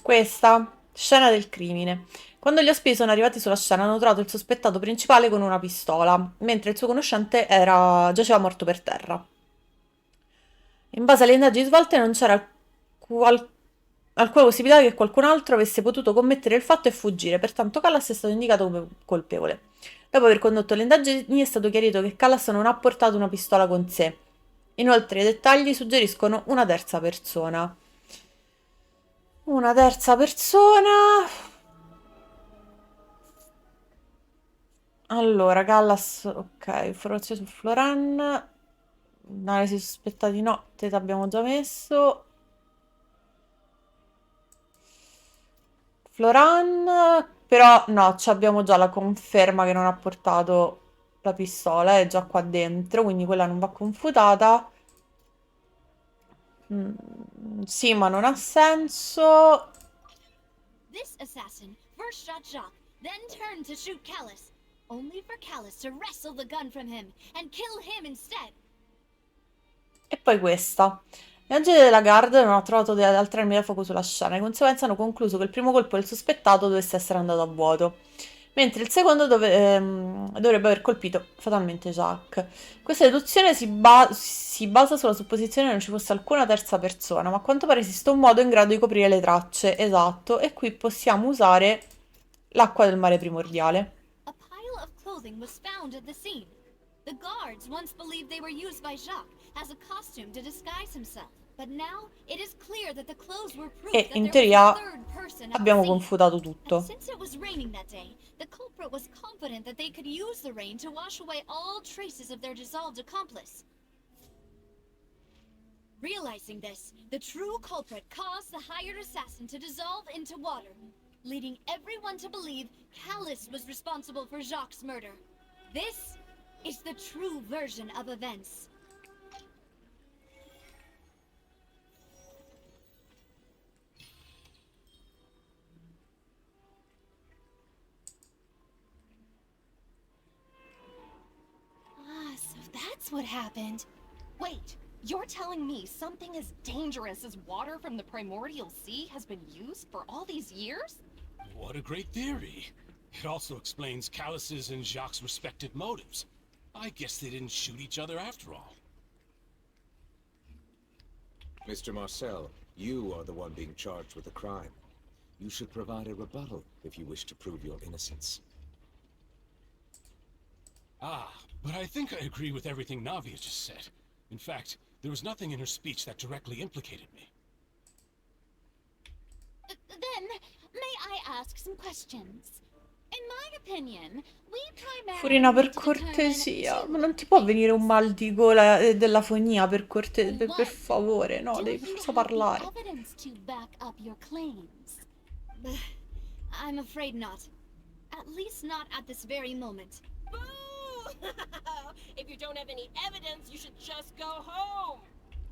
Questa, scena del crimine. Quando gli ospiti sono arrivati sulla scena hanno trovato il sospettato principale con una pistola, mentre il suo conoscente giaceva morto per terra. In base alle indagini svolte non c'era alcuna possibilità che qualcun altro avesse potuto commettere il fatto e fuggire, pertanto Callas è stato indicato come colpevole. Dopo aver condotto le indagini è stato chiarito che Callas non ha portato una pistola con sé. Inoltre i dettagli suggeriscono una terza persona. Una terza persona... Allora, Callas, ok, informazioni su Floran, analisi sospettati no, te l'abbiamo già messo. Floran, però no, abbiamo già la conferma che non ha portato la pistola, è già qua dentro, quindi quella non va confutata. Sì, ma non ha senso. This assassin first shot Jacques, then turned to shoot Callus, only for Callus to wrestle the gun from him and kill him instead. E poi questa. Gli agenti della Guard non hanno trovato altre armi da fuoco sulla scena, di conseguenza hanno concluso che il primo colpo del sospettato dovesse essere andato a vuoto, mentre il secondo dovrebbe aver colpito fatalmente Jacques. Questa deduzione si basa sulla supposizione che non ci fosse alcuna terza persona, ma a quanto pare esiste un modo in grado di coprire le tracce, esatto, e qui possiamo usare l'acqua del mare primordiale. A pile of clothing was found at the scene. The guards once believed they were used by Jacques as a costume to disguise himself, but now it is clear that the clothes were proof E that in there was a teoria third person at the abbiamo scene. confutato tutto. Since it was raining that day, the culprit was confident that they could use the rain to wash away all traces of their dissolved accomplice. Realizing this, the true culprit caused the hired assassin to dissolve into water, leading everyone to believe Callus was responsible for Jacques' murder. This is the true version of events. So that's what happened. Wait, you're telling me something as dangerous as water from the primordial sea has been used for all these years? What a great theory. It also explains Callus's and Jacques' respective motives. I guess they didn't shoot each other after all. Mr. Marcel, you are the one being charged with a crime. You should provide a rebuttal if you wish to prove your innocence. Ah, but I think I agree with everything Navia just said. In fact, there was nothing in her speech that directly implicated me. Then, may I ask some questions? In my opinion, we primarily Furina, per need to determine cortesia, ma non ti può venire un mal di gola della fonia per favore, no, devi per forza parlare. evidence to back up your claims. I'm afraid not. At least not at this very moment. If you don't have any evidence, you should just go home.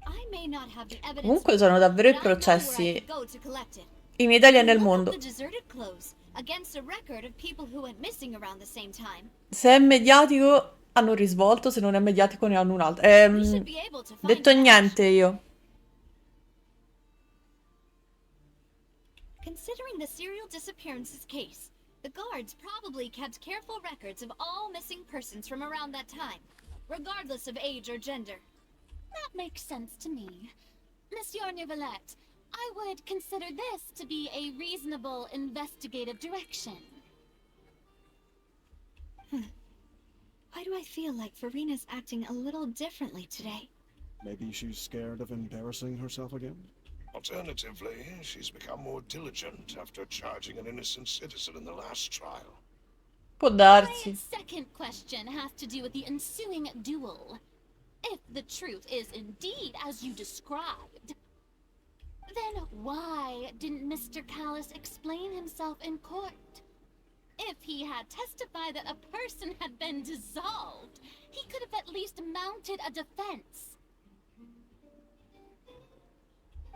I may not have the evidence. Comunque sono davvero i but I know where I processi could go to collect it. in Italia e nel Look mondo. up the deserted clothes against a record of people who went missing around the same time. Se è mediatico hanno un risvolto, se non è mediatico ne hanno un altro. We should be able to find Detto out. niente io. Considering the serial disappearances case, the guards probably kept careful records of all missing persons from around that time, regardless of age or gender. That makes sense to me. Monsieur Neuvillette, I would consider this to be a reasonable investigative direction. Why do I feel like Farina's acting a little differently today? Maybe she's scared of embarrassing herself again? Alternatively, she's become more diligent after charging an innocent citizen in the last trial. Può darsi. My second question has to do with the ensuing duel. If the truth is indeed as you described, then why didn't Mr. Callus explain himself in court? If he had testified that a person had been dissolved, he could have at least mounted a defense.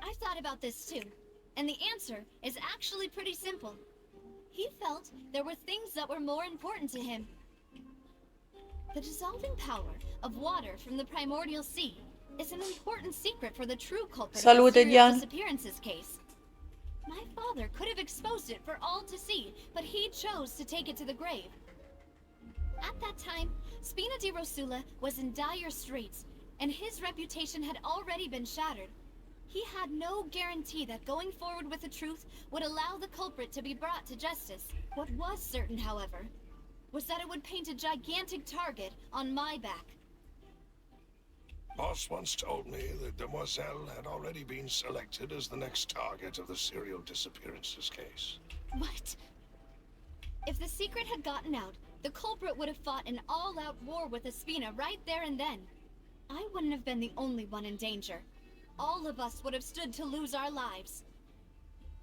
I've thought about this too, and the answer is actually pretty simple. He felt there were things that were more important to him. The dissolving power of water from the primordial sea is an important secret for the true culprit of the Salute, serial Diane. disappearances case. My father could have exposed it for all to see, but he chose to take it to the grave. At that time, Spina di Rosula was in dire straits, and his reputation had already been shattered. He had no guarantee that going forward with the truth would allow the culprit to be brought to justice. What was certain, however, was that it would paint a gigantic target on my back. Boss once told me that Demoiselle had already been selected as the next target of the serial disappearances case. What? If the secret had gotten out, the culprit would have fought an all-out war with Espina right there and then. I wouldn't have been the only one in danger. All of us would have stood to lose our lives.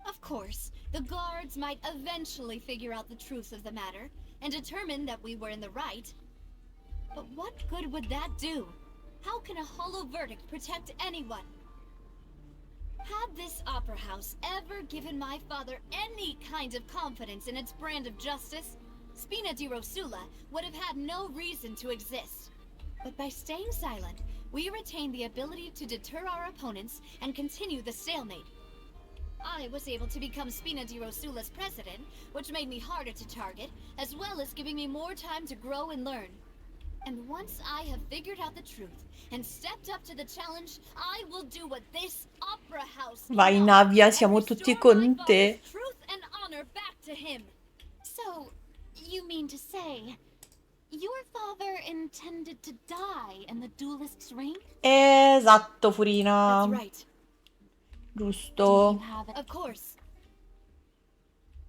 Of course, the guards might eventually figure out the truth of the matter and determine that we were in the right. But what good would that do? How can a hollow verdict protect anyone? Had this opera house ever given my father any kind of confidence in its brand of justice, Spina di Rosula would have had no reason to exist. But by staying silent, we retain the ability to deter our opponents and continue the stalemate. I was able to become Spina di Rosula's president, which made me harder to target, as well as giving me more time to grow and learn. And once I have figured out the truth and stepped up to the challenge, I will do what this opera house Vai cannot Navia, and siamo tutti restore my con te. father's truth and honor back to him. So, you mean to say, your father intended to die in the duelist's ring? Esatto, Furina. That's right. Giusto. Of course.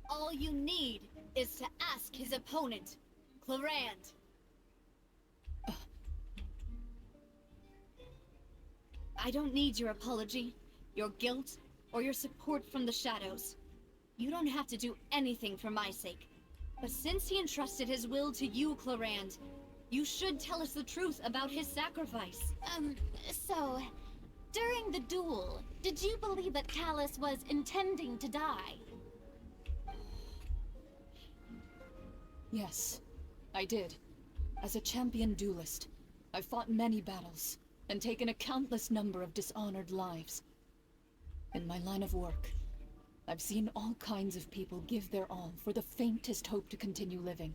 All you need is to ask his opponent, Clarand. I don't need your apology, your guilt, or your support from the shadows. You don't have to do anything for my sake. But since he entrusted his will to you, Clarand, you should tell us the truth about his sacrifice. So, during the duel, did you believe that Callus was intending to die? Yes, I did. As a champion duelist, I've fought many battles and taken a countless number of dishonored lives. In my line of work, I've seen all kinds of people give their all for the faintest hope to continue living.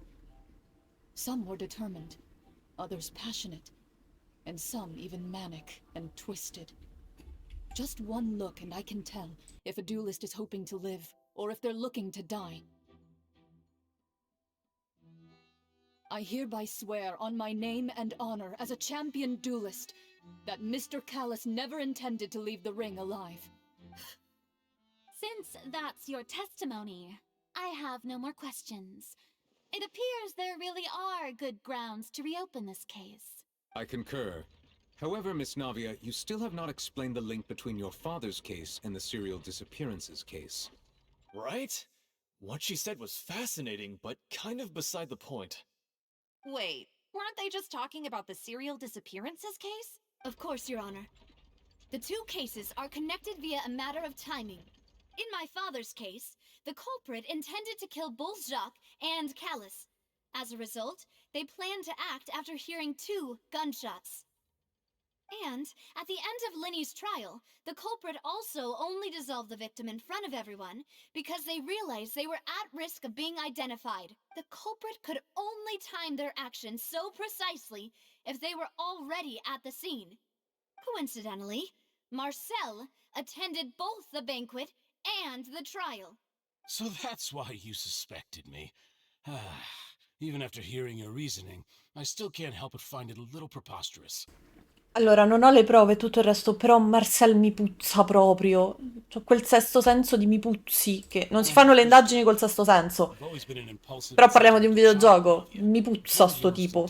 Some were determined, others passionate, and some even manic and twisted. Just one look and I can tell if a duelist is hoping to live or if they're looking to die. I hereby swear on my name and honor as a champion duelist that Mr. Callus never intended to leave the ring alive. Since that's your testimony, I have no more questions. It appears there really are good grounds to reopen this case. I concur. However, Miss Navia, you still have not explained the link between your father's case and the serial disappearances case. Right? What she said was fascinating, but kind of beside the point. Wait, weren't they just talking about the serial disappearances case? Of course, Your Honor. The two cases are connected via a matter of timing. In my father's case, the culprit intended to kill both Jacques and Callus. As a result, they planned to act after hearing 2 gunshots. And, at the end of Linny's trial, the culprit also only dissolved the victim in front of everyone because they realized they were at risk of being identified. The culprit could only time their actions so precisely if they were already at the scene. Coincidentally, Marcel attended both the banquet and the trial. So that's why you suspected me. Even after hearing your reasoning, I still can't help but find it a little preposterous. Allora, non ho le prove e tutto il resto, però Marcel mi puzza proprio. C'ho quel sesto senso di mi puzzi, che non si fanno le indagini col sesto senso. Però parliamo di un videogioco. Mi puzza sto tipo.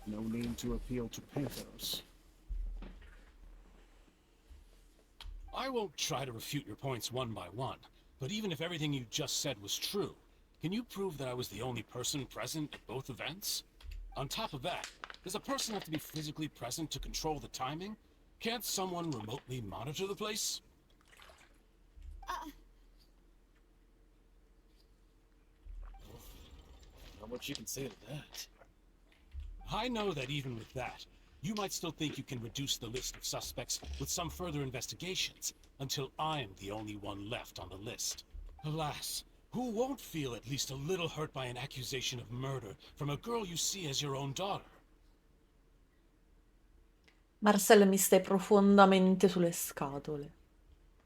No need to appeal to pathos. I won't try to refute your points one by one, but even if everything you just said was true, can you prove that I was the only person present at both events? On top of that, does a person have to be physically present to control the timing? Can't someone remotely monitor the place? Not much you can say to that. I know that even with that, you might still think you can reduce the list of suspects with some further investigations, until I'm the only one left on the list. Alas, who won't feel at least a little hurt by an accusation of murder from a girl you see as your own daughter? Marcel, mi stai profondamente sulle scatole.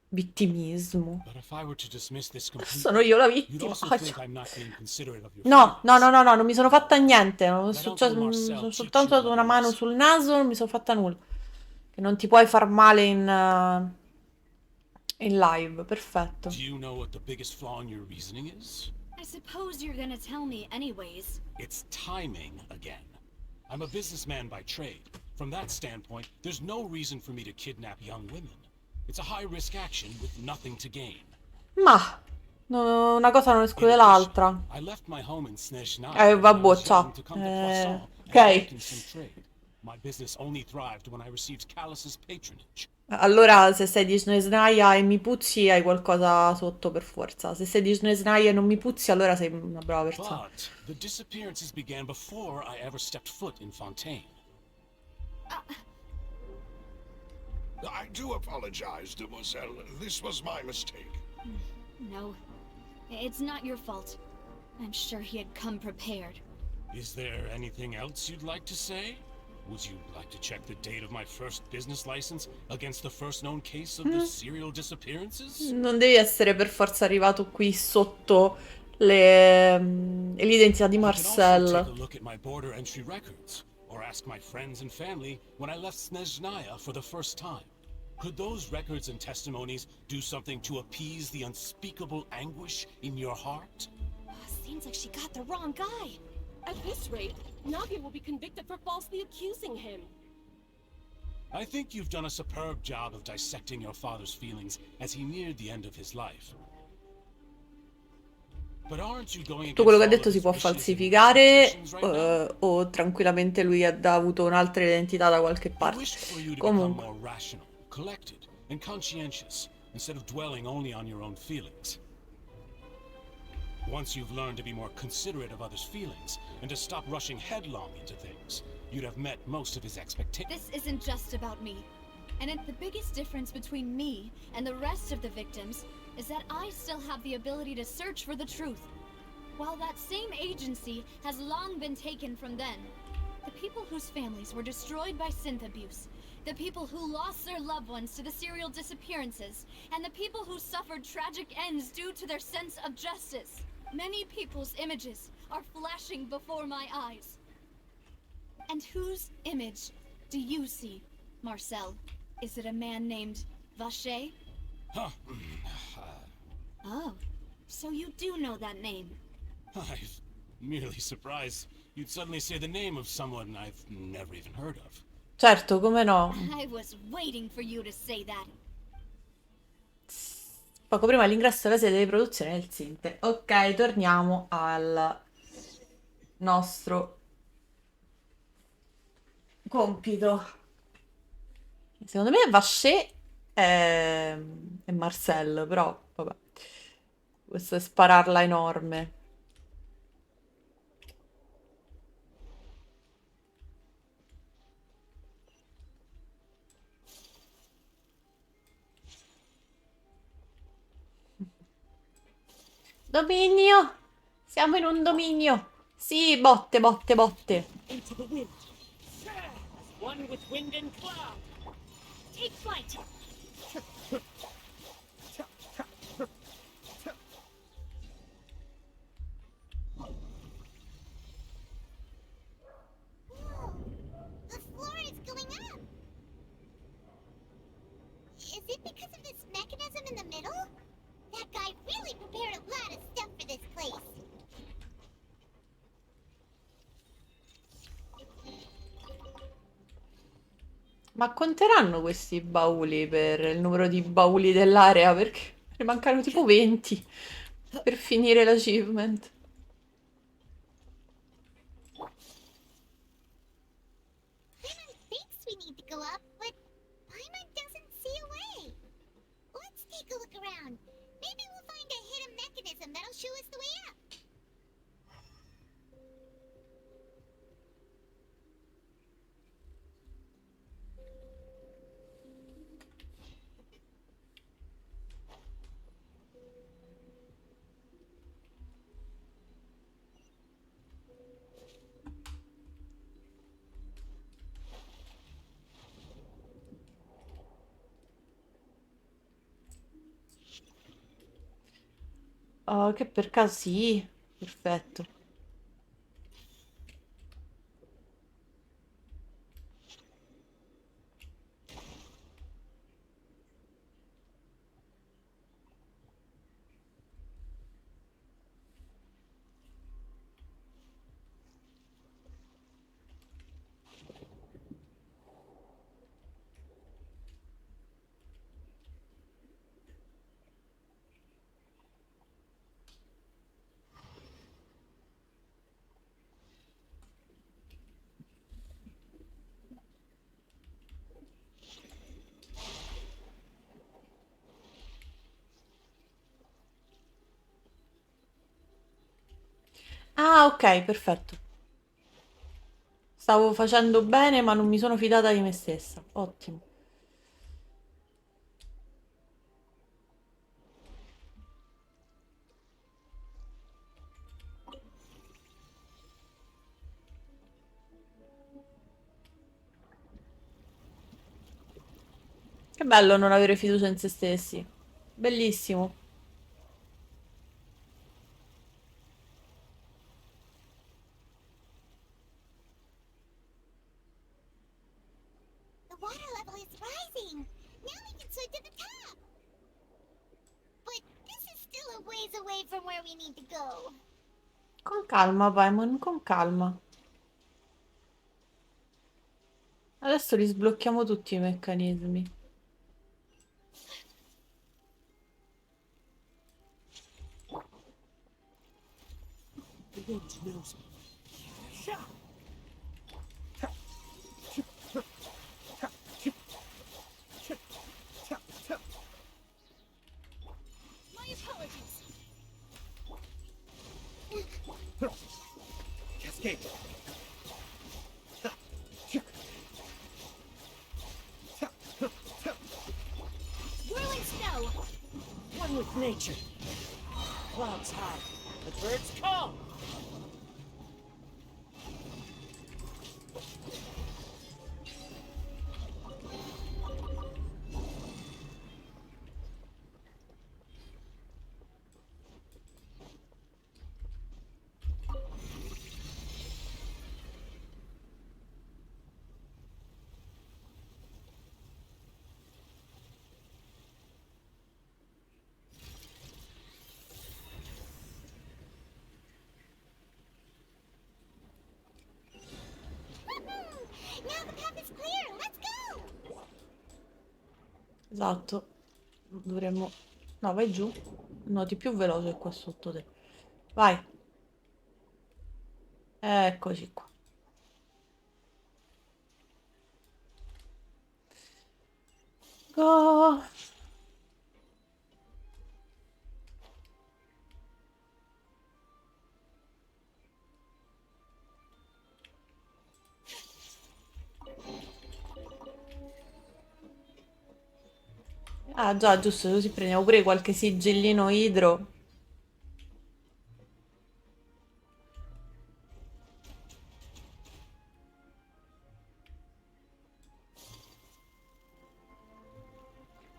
Vittimismo. But if I were to dismiss this Sono completely, io la you'd vittima. also think I'm not being considerate of your No, no, feelings. no, no, no, non mi sono fatta niente. Non è Let successo, Uncle Marcel sono teach soltanto you dato what una mano risk. sul naso, non mi sono fatta nulla. Che non ti puoi far male in live, perfetto. Do you know what the biggest flaw in your reasoning is? I suppose you're gonna tell me anyways. It's timing again. I'm a businessman by trade. From that standpoint, there's no reason for me to kidnap young women. It's a high-risk action with nothing to gain. Ma una cosa non esclude l'altra. I left my home in Snezhnaya when I Vabbè, was ciao. young to come to Poisson and Ok. work in some trade. My business only thrived when I received Callus's patronage. Allora, se sei di Snezhnaya e mi puzzi, hai qualcosa sotto per forza. Se sei di Snezhnaya e non mi puzzi, allora sei una brava persona. But the disappearances began before I ever stepped foot in Fontaine. I do apologize, demoiselle. This was my mistake. No, it's not your fault. I'm sure he had come prepared. Is there anything else you'd like to say? Would you like to check the date of my first business license against the first known case of the serial disappearances? Non devi essere per forza arrivato qui sotto l'identità di You can also take a Marcel. look at my border entry records, or ask my friends and family when I left Snezhnaya for the first time. Could those records and testimonies do something to appease the unspeakable anguish in your heart? Seems like she got the wrong guy. At this rate, Navia will be convicted for falsely accusing him. I think you've done a superb job of dissecting your father's feelings as he neared the end of his life. But aren't you going Tutto quello che ha against detto all si of può his wishes and falsificare expectations right now? o tranquillamente lui ha avuto un'altra identità da qualche He parte. wished for you to become Comunque, more rational, collected, and conscientious, instead of dwelling only on your own feelings. Once you've learned to be more considerate of others' feelings, and to stop rushing headlong into things, you'd have met most of his expectations. This isn't just about me. And the biggest difference between me and the rest of the victims is that I still have the ability to search for the truth. While that same agency has long been taken from them, the people whose families were destroyed by synth abuse, the people who lost their loved ones to the serial disappearances, and the people who suffered tragic ends due to their sense of justice. Many people's images are flashing before my eyes. And whose image do you see, Marcel? Is it a man named Vacher? Huh. Oh, so you do know that name. I'm merely surprised you'd suddenly say the name of someone I've never even heard of. certo, come no. I was waiting for you to say that. Poco prima dell'ingresso della sede di produzione del Sinte. Ok, torniamo al nostro compito. Secondo me Vacher è Marcel, però vabbè. Questo è spararla enorme. Dominio! Siamo in un dominio! Sì, botte, botte, botte. Into the wind. As one with wind and cloud. Take flight. The floor is going up. Is it because of this mechanism in the middle? That guy really prepared a lot of stuff for this place. Ma conteranno questi bauli per il numero di bauli dell'area? Perché ne mancano tipo 20 per finire l'achievement. Paimon thinks we need to go up, but Paimon doesn't see a way. Let's take a look around. Maybe we'll find a hidden mechanism that'll show us the way up. Oh, che per caso sì. Perfetto. Ah, ok, perfetto. Stavo facendo bene, ma non mi sono fidata di me stessa. Ottimo. Che bello non avere fiducia in se stessi. Bellissimo. The water level is rising. Now we can swim to the top. But this is still a ways away from where we need to go. Con calma, Paimon, con calma. Adesso li sblocchiamo tutti i meccanismi. The wind knows me. My apologies. Cascade. Whirling snow. One with nature. Clouds high, the birds calm. Now the path is clear. Let's go. Esatto. Dovremmo... No, vai giù. Nuoti più veloce qua sotto te. Vai. Eccoci qua. Go. Ah già, giusto, così prendiamo pure qualche sigillino idro.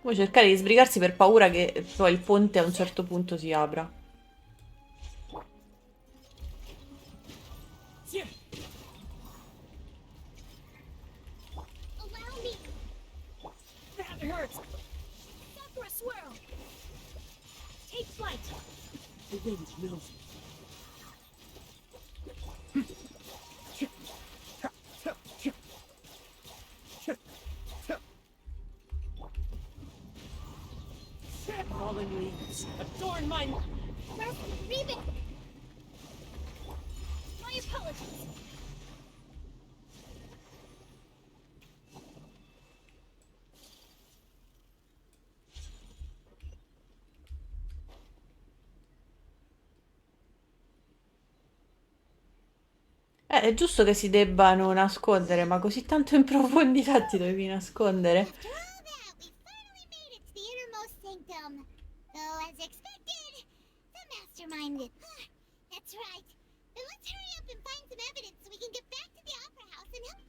Poi cercare di sbrigarsi per paura che poi il ponte a un certo punto si apra. Allow me. That hurts. Go for a swirl. Take flight. The wind knows me. Fallen leaves adorn my... Reeve it. My apologies. È giusto che si debbano nascondere, ma così tanto in profondità ti devi nascondere. After all that, we finally made it to the innermost sanctum. Though, as expected, the mastermind did. That's right. But let's hurry up and find some evidence so we can get back to the opera house and help.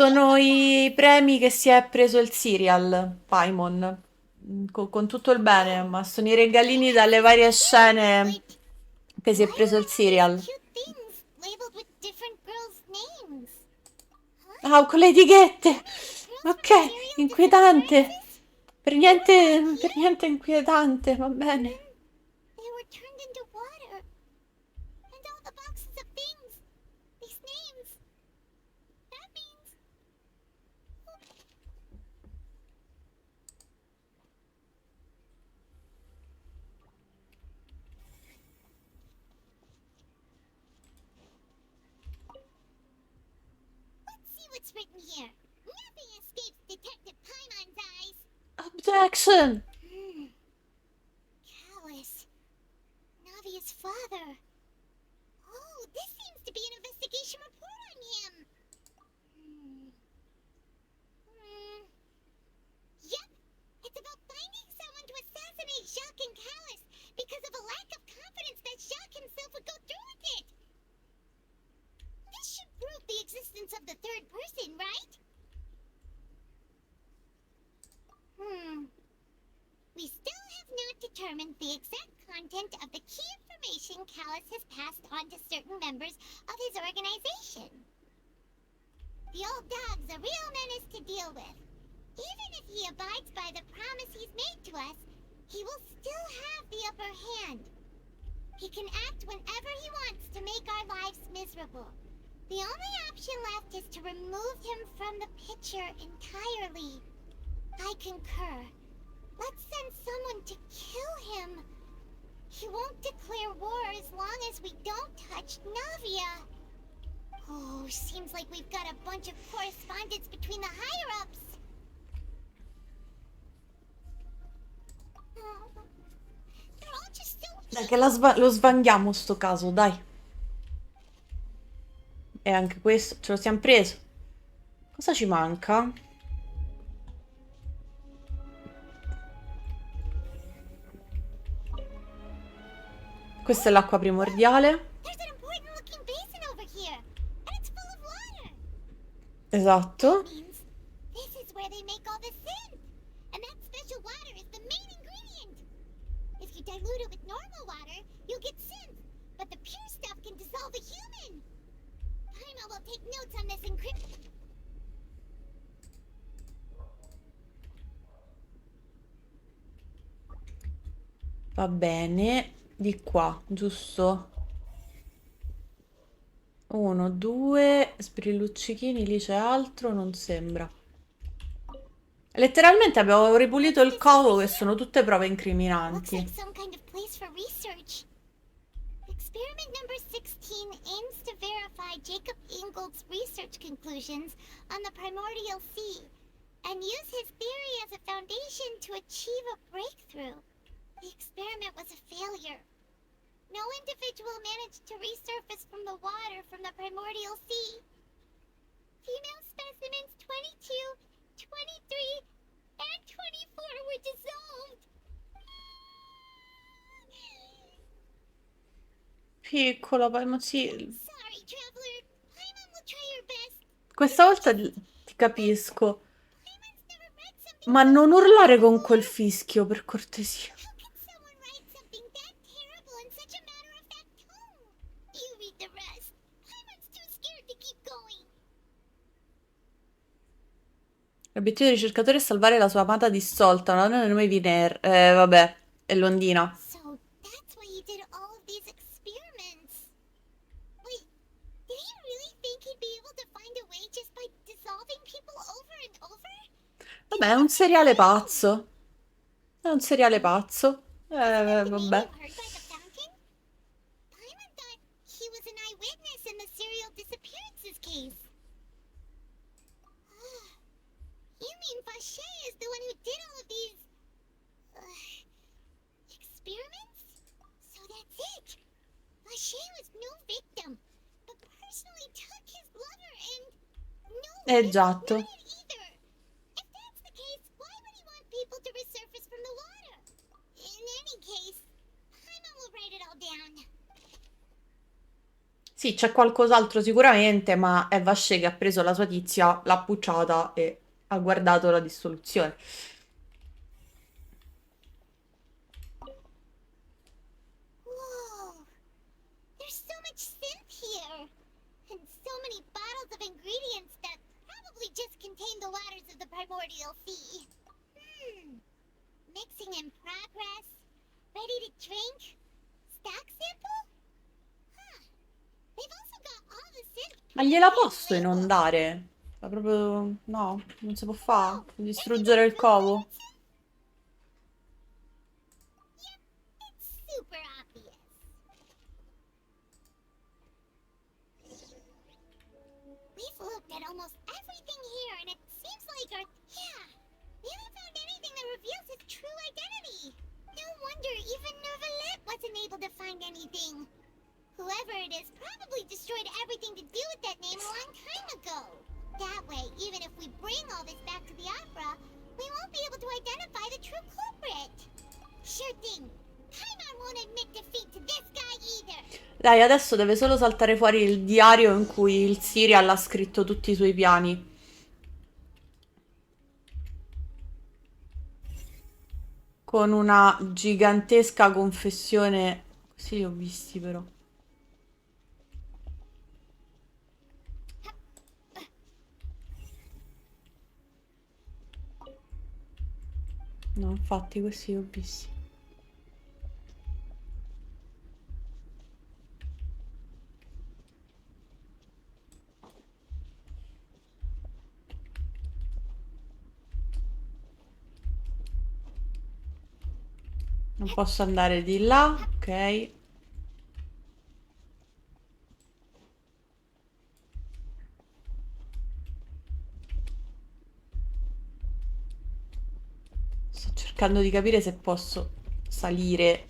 Sono i premi che si è preso il serial, Paimon. Con tutto il bene, ma sono i regalini dalle varie scene che si è preso il serial. Cute things labeled with different girls' names. Ah, con le etichette! Girls from Ok, the serial inquietante. disappearances? Per niente inquietante, va bene. They were turned into water. And all the boxes of things. These names. That means... Let's see what's written here. Nothing escapes Detective Paimon's eyes. Objection! Callus. Navia's father. Oh, this seems to be an investigation report on him. Yep, it's about finding someone to assassinate Jacques and Callus because of a lack of confidence that Jacques himself would go through with it. This should prove the existence of the third person, right? We still have not determined the exact content of the key information Callus has passed on to certain members of his organization. The old dog's a real menace to deal with. Even if he abides by the promise he's made to us, he will still have the upper hand. He can act whenever he wants to make our lives miserable. The only option left is to remove him from the picture entirely. I concur. Let's send someone to kill him. He won't declare war as long as we don't touch Navia. Oh, seems like we've got a bunch of correspondence between the higher-ups. They're all just so... Dai, che lo svanghiamo sto caso, dai. E anche questo ce lo siamo preso. Cosa ci manca? Questa è l'acqua primordiale. Esatto. This is where they make all the synth. And that special water is the main ingredient. If you dilute it with normal water, you'll get synth. But the pure stuff can dissolve a human. Paimon will take notes on this encryption. Va bene. Di qua, giusto? 1, 2, sbrilluccichini, lì c'è altro, non sembra. Letteralmente abbiamo ripulito il covo, che sono tutte prove incriminanti. Experiment number 16 aims to verify Jacob Ingold's research conclusions on the primordial sea and use his theory as a foundation to achieve a breakthrough. The experiment was a failure. No individual managed to resurface from the water from the primordial sea. Female specimens 22, 23, and 24 were dissolved. Piccola, ma sì. Sorry, traveler. Paimon will try her best. Questa volta ti capisco. Ma non urlare con quel fischio, per cortesia. L'obiettivo del ricercatore è salvare la sua amata dissolta, una donna di nome Viner. Vabbè, è Londina. So that's why he did all of these experiments. Wait, did he really think he'd be able to find a way just by dissolving people over and over? Vabbè, è un seriale pazzo. È un seriale pazzo. Vabbè. Paimon thought he was an eyewitness in the serial disappearances case. You mean Vache is the one who did all of these... experiments? So that's it. Vache was no victim, but personally took his lover and... No, Esatto. not it either. If that's the case, why would he want people to resurface from the water? In any case, Paimon will write it all down. Sì, c'è qualcos'altro sicuramente, ma è Vaché che ha preso la sua tizia, l'ha pucciata e ha guardato la dissoluzione. Whoa! There's so much synth here! And so many bottles of ingredients that probably just contain the waters of the primordial sea. Mixing in progress? Ready to drink? Stock sample? Huh. They've also got all the synth Ma gliela purification posso labels. inondare? Ma proprio... no, non si può fare. Oh, Distruggere il covo? it's super obvious. We've looked at almost everything here, and it seems like our... Yeah, we haven't found anything that reveals his true identity. No wonder even Nervalet wasn't able to find anything. Whoever it is probably destroyed everything to do with that name a long time ago. That way, even if we bring all this back to the opera, we won't be able to identify the true culprit. Sure thing. Paimon won't admit defeat to this guy either. Dai, adesso deve solo saltare fuori il diario in cui il Serial ha scritto tutti i suoi piani. Con una gigantesca confessione. Sì, li ho visti però. No, infatti questi li ho visti. Non posso andare di là, ok. Sto cercando di capire se posso salire.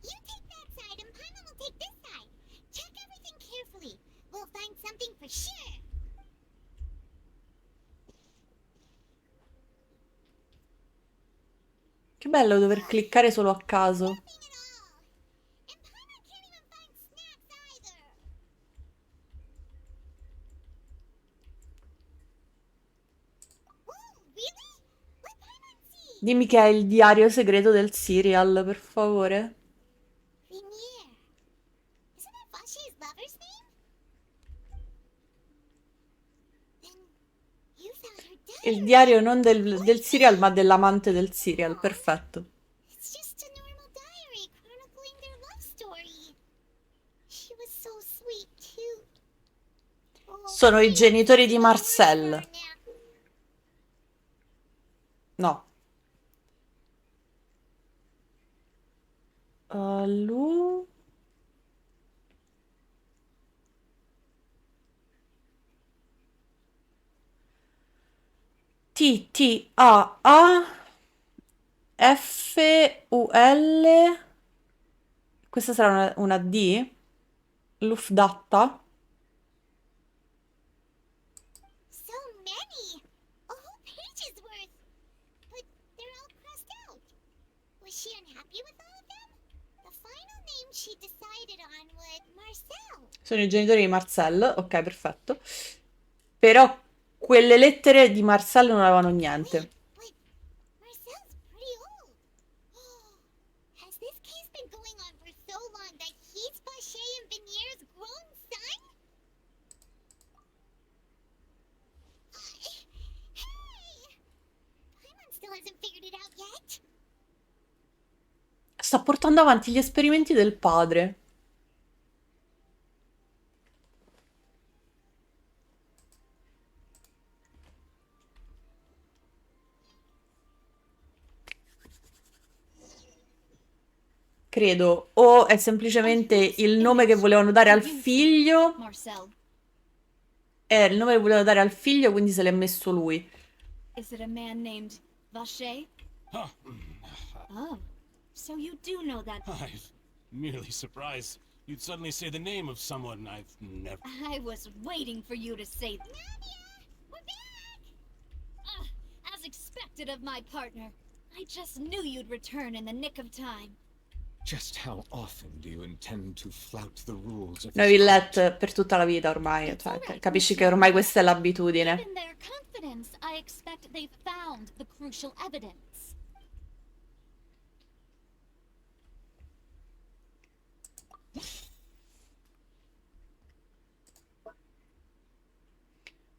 You take that side and Paimon will take this side. Check everything carefully. We'll find something for sure. Che bello dover cliccare solo a caso. Nothing at all. And Paimon can't even find snacks either. Oh, really? Let Paimon see. Dimmi che è il diario segreto del Serial, per favore. Rainier. Isn't that Vashi's lover's name? Then you found her Il diary. diario non del Serial, ma dell'amante del Serial, perfetto. It's just a normal diary chronicling their love story. She was so sweet too. Oh, Sono i genitori di Paimon Marcel. now. No. Lui... T-T-A-A F-U-L. Questa sarà una D? Luftdatta? So many! A whole page's worth! But they're all crossed out. Was she unhappy with all of them? The final name she decided on was Marcel. Sono i genitori di Marcel, ok, perfetto. Però quelle lettere di Marcel non avevano niente. But Marcel's pretty old. Has this case been going on for so long that he's Vaché and Venier's grown son? Hey! Paimon still hasn't figured it out yet. Sta portando avanti gli esperimenti del padre. Credo. O è semplicemente il nome che volevano dare al figlio. Marcel, È il nome che volevano dare al figlio, quindi se l'è messo lui. is it a man named Vaché? Huh. Oh, so you do know that. I'm merely surprised you'd suddenly say the name of someone I've never... I was waiting for you to say. Nadia! We're back! expected of my partner. I just knew you'd return in the nick of time. Just how often do you intend to flout the rules of Noi this Villette per tutta la vita ormai, cioè, capisci che ormai questa è l'abitudine. Given their confidence, I expect they've found the crucial evidence.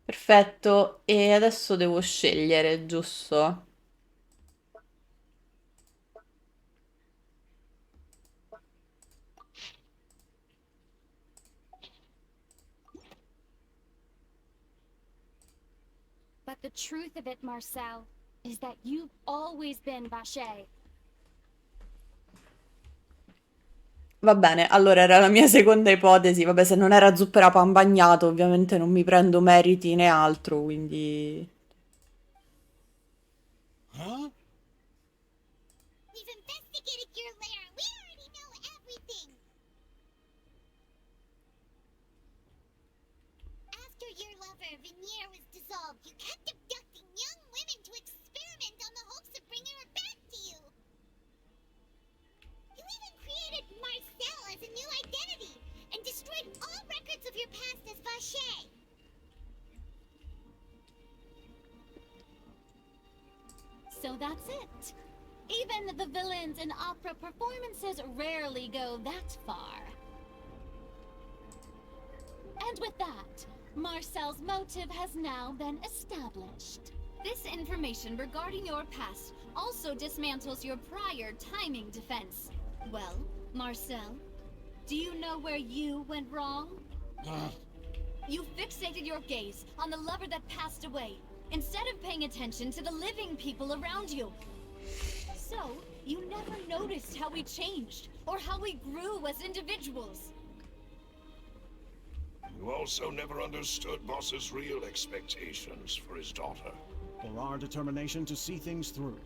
Perfetto, e adesso devo scegliere, giusto? But the truth of it, Marcel, is that you've always been Vacher. Va bene, allora era la mia seconda ipotesi. Vabbè, se non era zuppera pan bagnato, ovviamente non mi prendo meriti né altro, quindi... Huh? We've investigated your lair. We already know everything. After your lover, Veneer, was dissolved, you kept abducting young women to experiment on the hopes of bringing her back to you. You even created Marcel as a new identity and destroyed all records of your past as Vacher. So that's it. Even the villains in opera performances rarely go that far. And with that, Marcel's motive has now been established. This information regarding your past also dismantles your prior timing defense. Well, Marcel, do you know where you went wrong? You fixated your gaze on the lover that passed away, instead of paying attention to the living people around you. So, you never noticed how we changed, or how we grew as individuals. You also never understood Boss's real expectations for his daughter. Or our determination to see things through.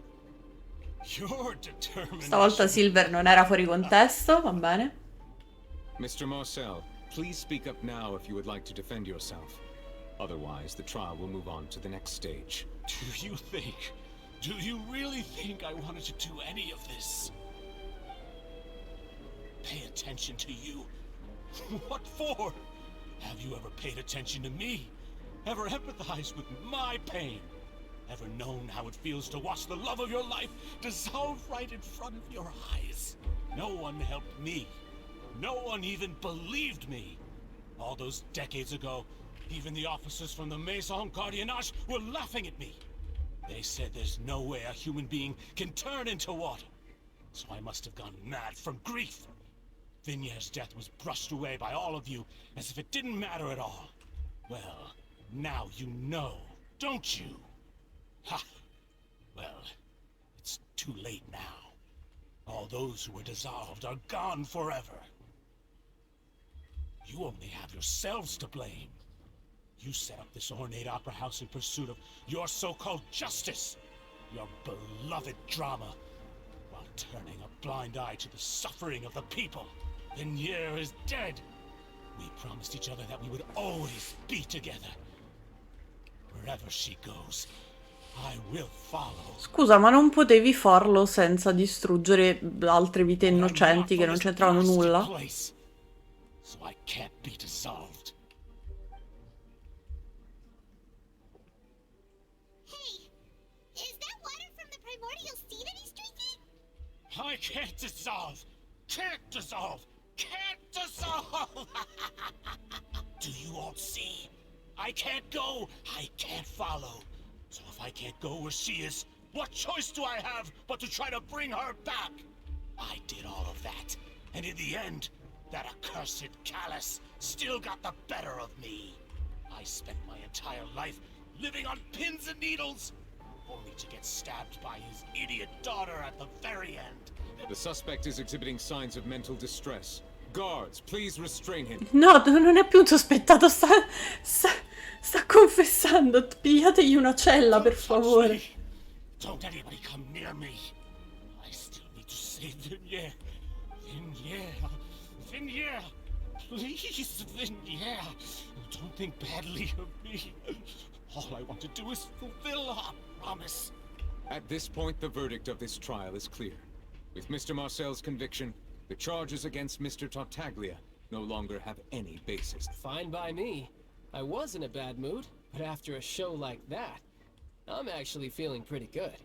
Your determination. Stavolta Silver non era fuori contesto, va bene. Mr. Marcel, please speak up now if you would like to defend yourself. Otherwise, the trial will move on to the next stage. Do you really think I wanted to do any of this? Pay attention to you? What for? Have you ever paid attention to me? Ever empathized with my pain? Ever known how it feels to watch the love of your life dissolve right in front of your eyes? No one helped me. No one even believed me. All those decades ago, even the officers from the Maison Gardiennage were laughing at me. They said there's no way a human being can turn into water. So I must have gone mad from grief. Vignere's death was brushed away by all of you as if it didn't matter at all. Well, now you know, don't you? Ha! Well, it's too late now. All those who were dissolved are gone forever. You only have yourselves to blame. You set up this ornate opera house in pursuit of your so-called justice, your beloved drama, while turning a blind eye to the suffering of the people. Vignere is dead. We promised each other that we would always be together. Wherever she goes, I will follow. Scusa, ma non potevi farlo senza distruggere altre vite innocenti che non c'entravano nulla? So I can't be dissolved. Hey, is that water from the primordial sea that he's drinking? I can't dissolve! Can't dissolve! Can't dissolve! Do you all see? I can't go! I can't follow! So if I can't go where she is, what choice do I have but to try to bring her back? I did all of that, and in the end, that accursed Callus still got the better of me. I spent my entire life living on pins and needles, only to get stabbed by his idiot daughter at the very end. The suspect is exhibiting signs of mental distress. Guards, please restrain him. No, non è più un sospettato, sta confessando. Pigliategli una cella, per favore. Don't anybody come near me. I still need to save Vignere. Vignere, please, Vignere. Don't think badly of me. All I want to do is fulfill our promise. At this point, the verdict of this trial is clear. With Mr. Marcel's conviction, the charges against Mr. Tartaglia no longer have any basis. Fine by me. I was in a bad mood, but after a show like that, I'm actually feeling pretty good.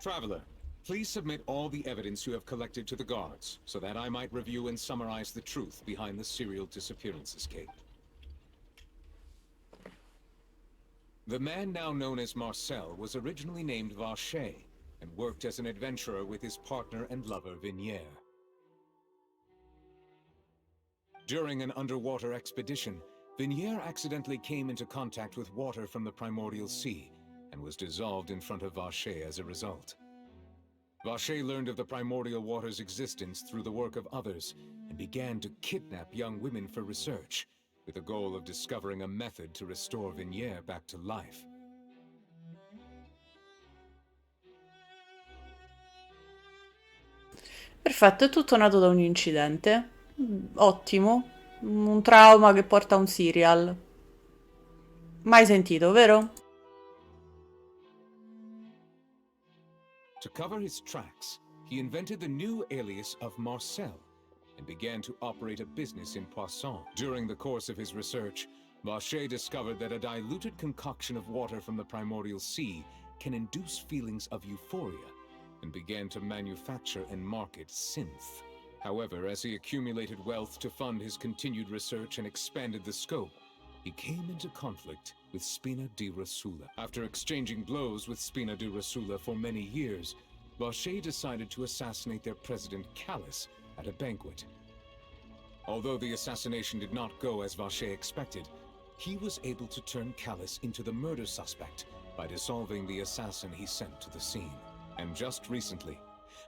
Traveler, please submit all the evidence you have collected to the guards, so that I might review and summarize the truth behind the serial disappearances case. The man now known as Marcel was originally named Vacher, and worked as an adventurer with his partner and lover Vinier. During an underwater expedition, Vinier accidentally came into contact with water from the primordial sea, and was dissolved in front of Vacher as a result. Vacher learned of the primordial water's existence through the work of others, and began to kidnap young women for research, with the goal of discovering a method to restore Vinier back to life. Perfetto, è tutto nato da un incidente. Ottimo. Un trauma che porta a un serial. Mai sentito, vero? To cover his tracks, he invented the new alias of Marcel, and began to operate a business in Poisson. During the course of his research, Vacher discovered that a diluted concoction of water from the primordial sea can induce feelings of euphoria, and began to manufacture and market synth. However, as he accumulated wealth to fund his continued research and expanded the scope, he came into conflict with Spina di Rosula. After exchanging blows with Spina di Rosula for many years, Vacher decided to assassinate their president Callus at a banquet. Although the assassination did not go as Vacher expected, he was able to turn Callus into the murder suspect by dissolving the assassin he sent to the scene. And just recently,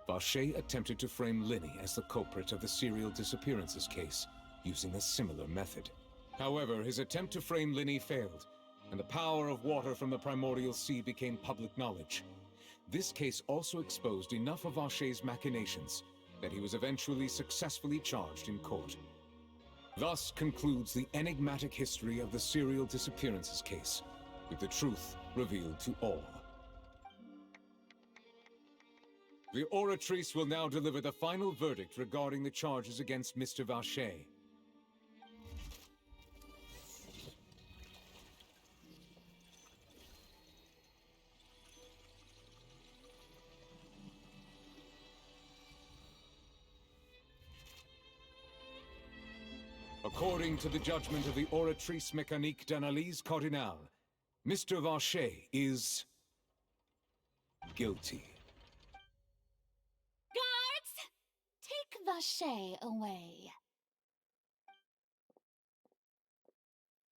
Vacher attempted to frame Linny as the culprit of the serial disappearances case, using a similar method. However, his attempt to frame Linny failed, and the power of water from the primordial sea became public knowledge. This case also exposed enough of Vacher's machinations that he was eventually successfully charged in court. Thus concludes the enigmatic history of the serial disappearances case, with the truth revealed to all. The Oratrice will now deliver the final verdict regarding the charges against Mr. Vacher. According to the judgment of the Oratrice Mécanique d'Analyse Cardinale, Mr. Vacher is guilty. Guards! Take Vacher away.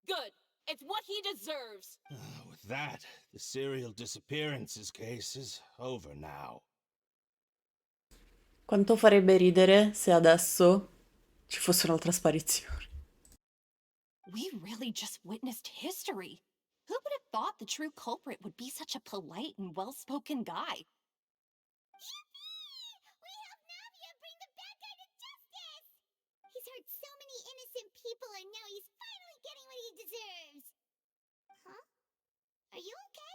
Good. It's what he deserves. With that, the serial disappearances case is over now. Quanto farebbe ridere se adesso ci fosse un'altra sparizione. We really just witnessed history. Who would have thought the true culprit would be such a polite and well-spoken guy? Yippee! We helped Navia bring the bad guy to justice! He's hurt so many innocent people and now he's finally getting what he deserves! Huh? Are you okay?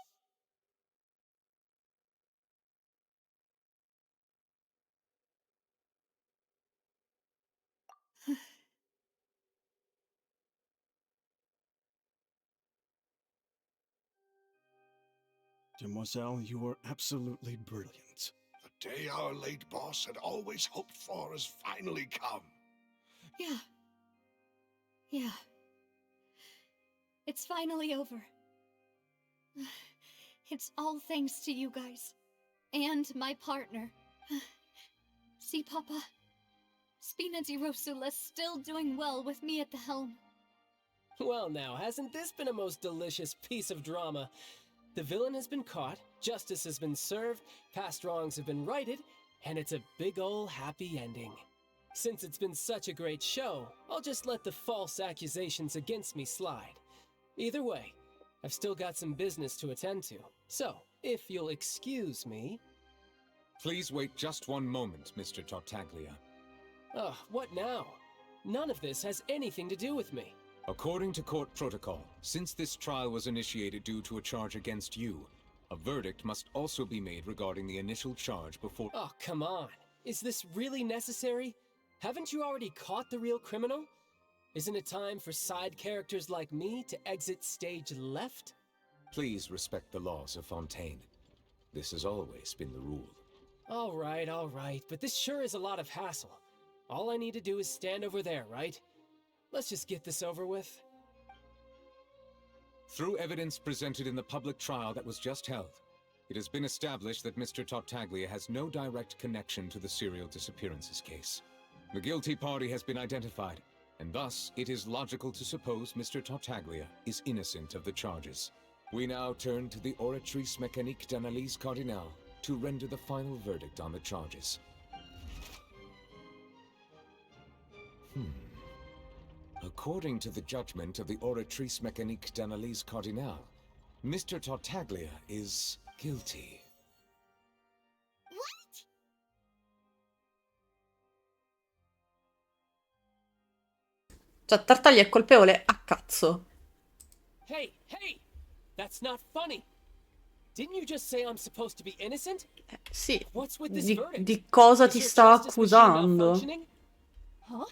Demoiselle, you were absolutely brilliant. The day our late boss had always hoped for has finally come. Yeah. It's finally over. It's all thanks to you guys. And my partner. See, Papa? Spina di Rosula's still doing well with me at the helm. Well now, hasn't this been a most delicious piece of drama? The villain has been caught, justice has been served, past wrongs have been righted, and it's a big ol' happy ending. Since it's been such a great show, I'll just let the false accusations against me slide. Either way, I've still got some business to attend to, so if you'll excuse me... Please wait just one moment, Mr. Tartaglia. Ugh, what now? None of this has anything to do with me. According to court protocol, since this trial was initiated due to a charge against you, a verdict must also be made regarding the initial charge before— Oh, come on. Is this really necessary? Haven't you already caught the real criminal? Isn't it time for side characters like me to exit stage left? Please respect the laws of Fontaine. This has always been the rule. All right, but this sure is a lot of hassle. All I need to do is stand over there, right? Let's just get this over with. Through evidence presented in the public trial that was just held, it has been established that Mr. Tartaglia has no direct connection to the serial disappearances case. The guilty party has been identified, and thus it is logical to suppose Mr. Tartaglia is innocent of the charges. We now turn to the Oratrice Mécanique d'Analyse Cardinale to render the final verdict on the charges. According to the judgment of the Oratrice Mécanique d'Analyse Cardinale, Mr. Tartaglia is guilty. What? Cioè, Tartaglia è colpevole a cazzo. Hey! That's not funny! Didn't you just say I'm supposed to be innocent? Sì, What's with this verdict? di cosa Is ti your sta justice machine accusando? malfunctioning? Huh?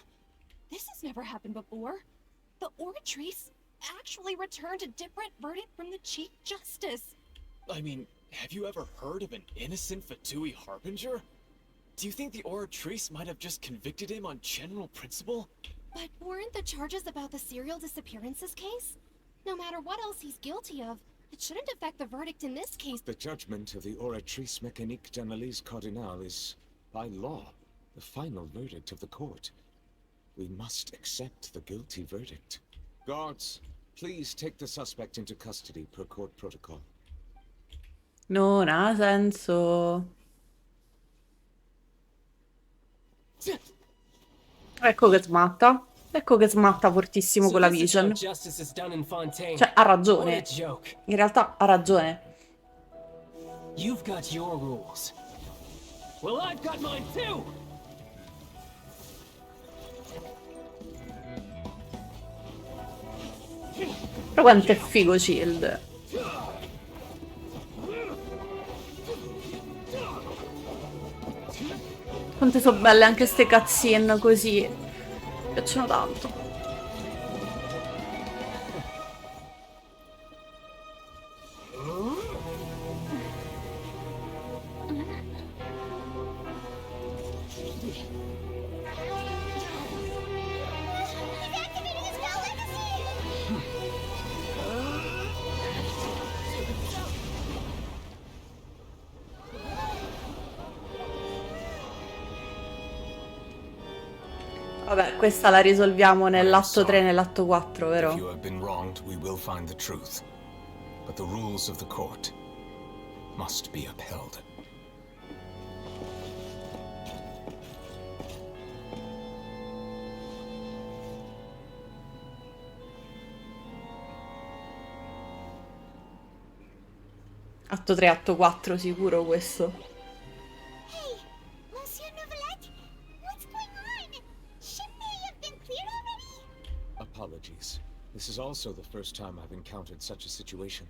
This has never happened before. The Oratrice actually returned a different verdict from the Chief Justice. I mean, have you ever heard of an innocent Fatui Harbinger? Do you think the Oratrice might have just convicted him on general principle? But weren't the charges about the serial disappearances case? No matter what else he's guilty of, it shouldn't affect the verdict in this case. The judgment of the Oratrice Mécanique d'Analyse Cardinale is, by law, the final verdict of the court. We must accept the guilty verdict. Guards, please take the suspect into custody per court protocol. Non ha senso. Ecco che smatta. Ecco che smatta fortissimo con la Vision. Cioè, ha ragione. In realtà ha ragione. You've got your rules. Well, I've got mine too! Però quanto è figo Shield. Quante sono belle anche ste cutscene così. Mi piacciono tanto. Vabbè, questa la risolviamo nell'atto 3 e nell'atto 4, If you vero? have been wronged, we will find the truth. But the rules of the court must be upheld. Atto 3, atto 4 sicuro questo. Hey, Monsieur Novelette, what's going on? Shouldn't they have been cleared already? Apologies. This is also the first time I've encountered such a situation.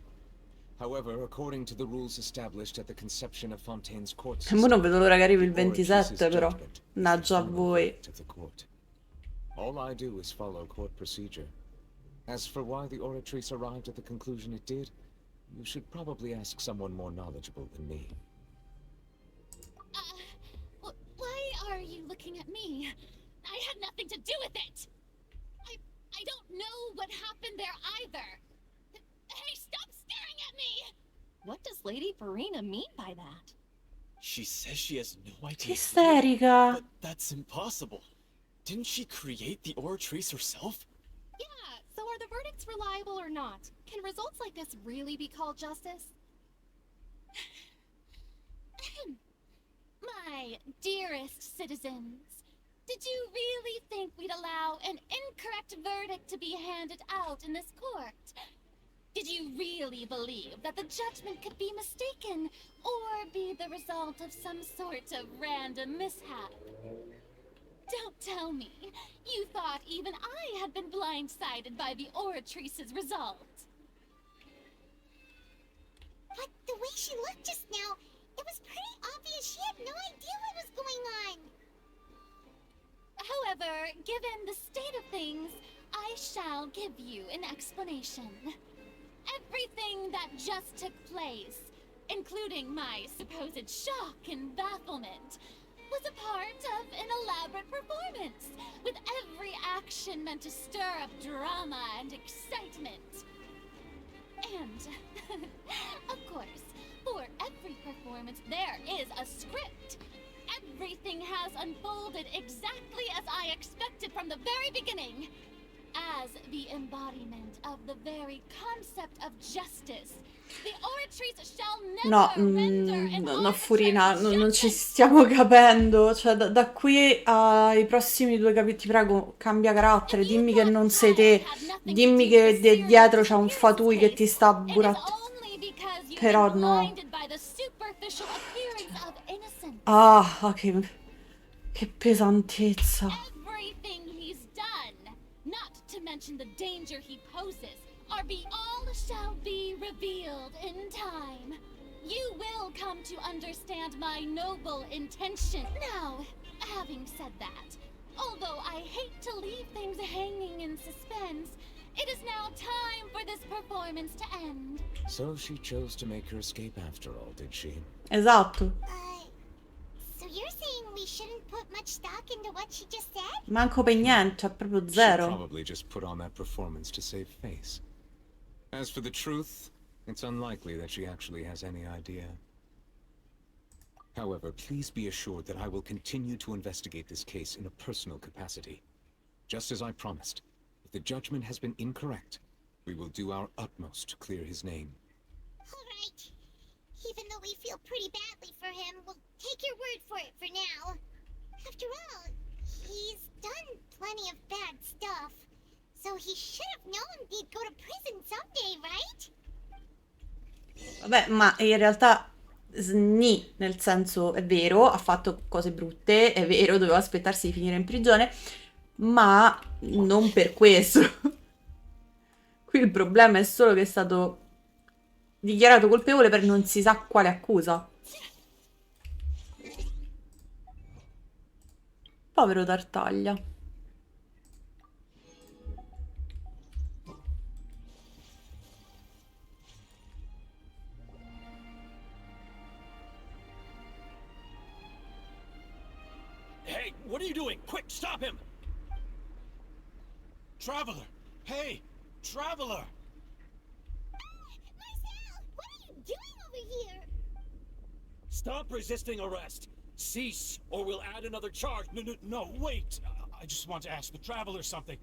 However, according to the rules established at the conception of Fontaine's court E mo non system, vedo l'ora che arrivi il the Oratrice's 27 però. judgment is the Mannaggia a final voi. verdict of the court. All I do is follow court procedure. As for why the Oratrice arrived at the conclusion it did, you should probably ask someone more knowledgeable than me. Why are you looking at me? I had nothing to do with it! I don't know what happened there either! Hey, stop staring at me! What does Lady Farina mean by that? She says she has no Che idea. isterica! But that's impossible. Didn't she create the Oratrice herself? Yeah, so are the verdicts reliable or not? Can results like this really be called justice? My dearest citizens, did you really think we'd allow an incorrect verdict to be handed out in this court? Did you really believe that the judgment could be mistaken or be the result of some sort of random mishap? Don't tell me. You thought even I had been blindsided by the Oratrice's result. But the way she looked just now, it was pretty obvious she had no idea what was going on. However, given the state of things, I shall give you an explanation. Everything that just took place, including my supposed shock and bafflement, was a part of an elaborate performance, with every action meant to stir up drama and excitement. And, of course, for every performance there is a script. Everything has unfolded exactly as I expected from the very beginning. As the embodiment of the very concept of justice, the Oratrice shall No, never render an no, Furina, non ci stiamo capendo. Cioè, da qui ai prossimi 2 capitoli, ti prego, cambia carattere. Dimmi che non sei te. Dimmi che dietro c'è un fatui che ti sta burattando. Però no. Ah, che pesantezza. Everything he's done, not to mention the danger he poses, all shall be revealed in time. You will come to understand my noble intention. Now, having said that, although I hate to leave things hanging in suspense, it is now time for this performance to end. So she chose to make her escape after all, did she? Esatto. So you're saying we shouldn't put much stock into what she just said? Manco per niente, è proprio She zero. probably just put on that performance to save face. As for the truth, it's unlikely that she actually has any idea. However, please be assured that I will continue to investigate this case in a personal capacity. Just as I promised, if the judgment has been incorrect, we will do our utmost to clear his name. All right. Even though we feel pretty badly for him, we'll take your word for it for now. After all, he's done plenty of bad stuff, so he should have known he'd go to prison someday, right? Vabbè, ma in realtà sni, nel senso, è vero, ha fatto cose brutte, è vero, doveva aspettarsi di finire in prigione, ma non per questo. Qui il problema è solo che è stato dichiarato colpevole per non si sa quale accusa. Povero Tartaglia. Hey, what are you doing? Quick, stop him! Traveler! Hey! Traveler! Marcel, what are you doing over here? Stop resisting arrest! Cease, or we'll add another charge. No, wait! I just want to ask the Traveler something.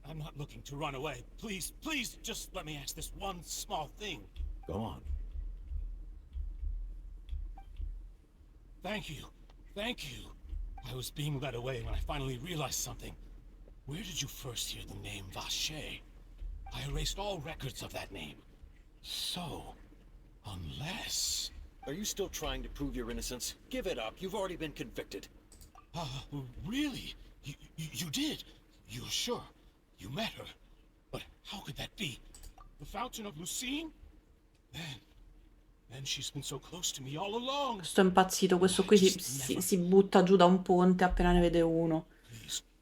I'm not looking to run away. Please, just let me ask this one small thing. Go on. Thank you. I was being led away when I finally realized something. Where did you first hear the name Vache? I erased all records of that name. So, unless... Are you still trying to prove your innocence? Give it up. You've already been convicted. Really? You did? You're sure? You met her? But how could that be? The Fountain of Lucine? Then she's been so close to me all along. Sto impazzito, questo qui si butta giù da un ponte appena ne vede uno.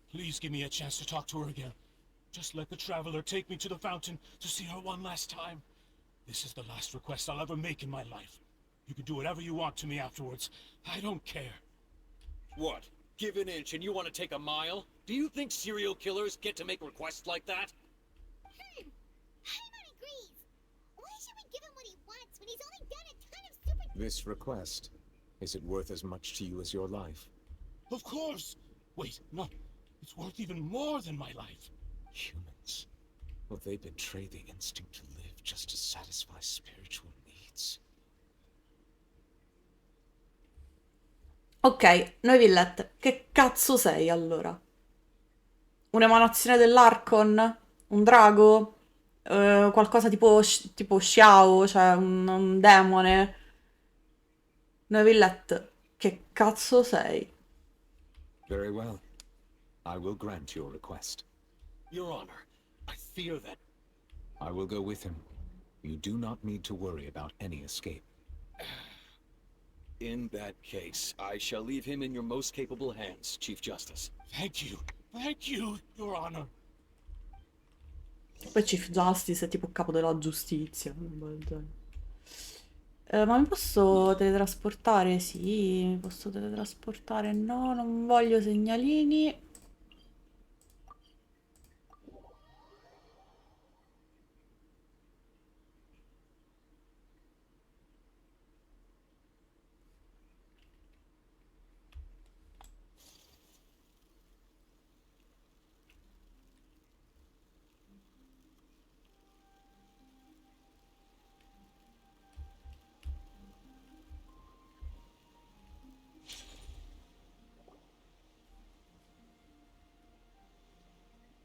Please give me a chance to talk to her again. Just let the Traveler take me to the fountain to see her one last time. This is the last request I'll ever make in my life. You can do whatever you want to me afterwards. I don't care. What? Give an inch and you want to take a mile? Do you think serial killers get to make requests like that? Paimon agrees. Why should we give him what he wants when he's only done a ton of super... This request, is it worth as much to you as your life? Of course! Wait, no. It's worth even more than my life. Humans. Well, they betray the instinct to live just to satisfy spiritual needs. Ok, noi Villette, che cazzo sei allora? Un'emanazione dell'Archon? Un drago? Qualcosa tipo Xiao, cioè un demone? Noi Villette, che cazzo sei? Very well. I will grant your request. Your Honor, I fear that... I will go with him. You do not need to worry about any escape. In that case, I shall leave him in your most capable hands, Chief Justice. Thank you, Your Honor. Poi Chief Justice è tipo capo della giustizia. Ma mi posso teletrasportare? Sì, mi posso teletrasportare. No, non voglio segnalini.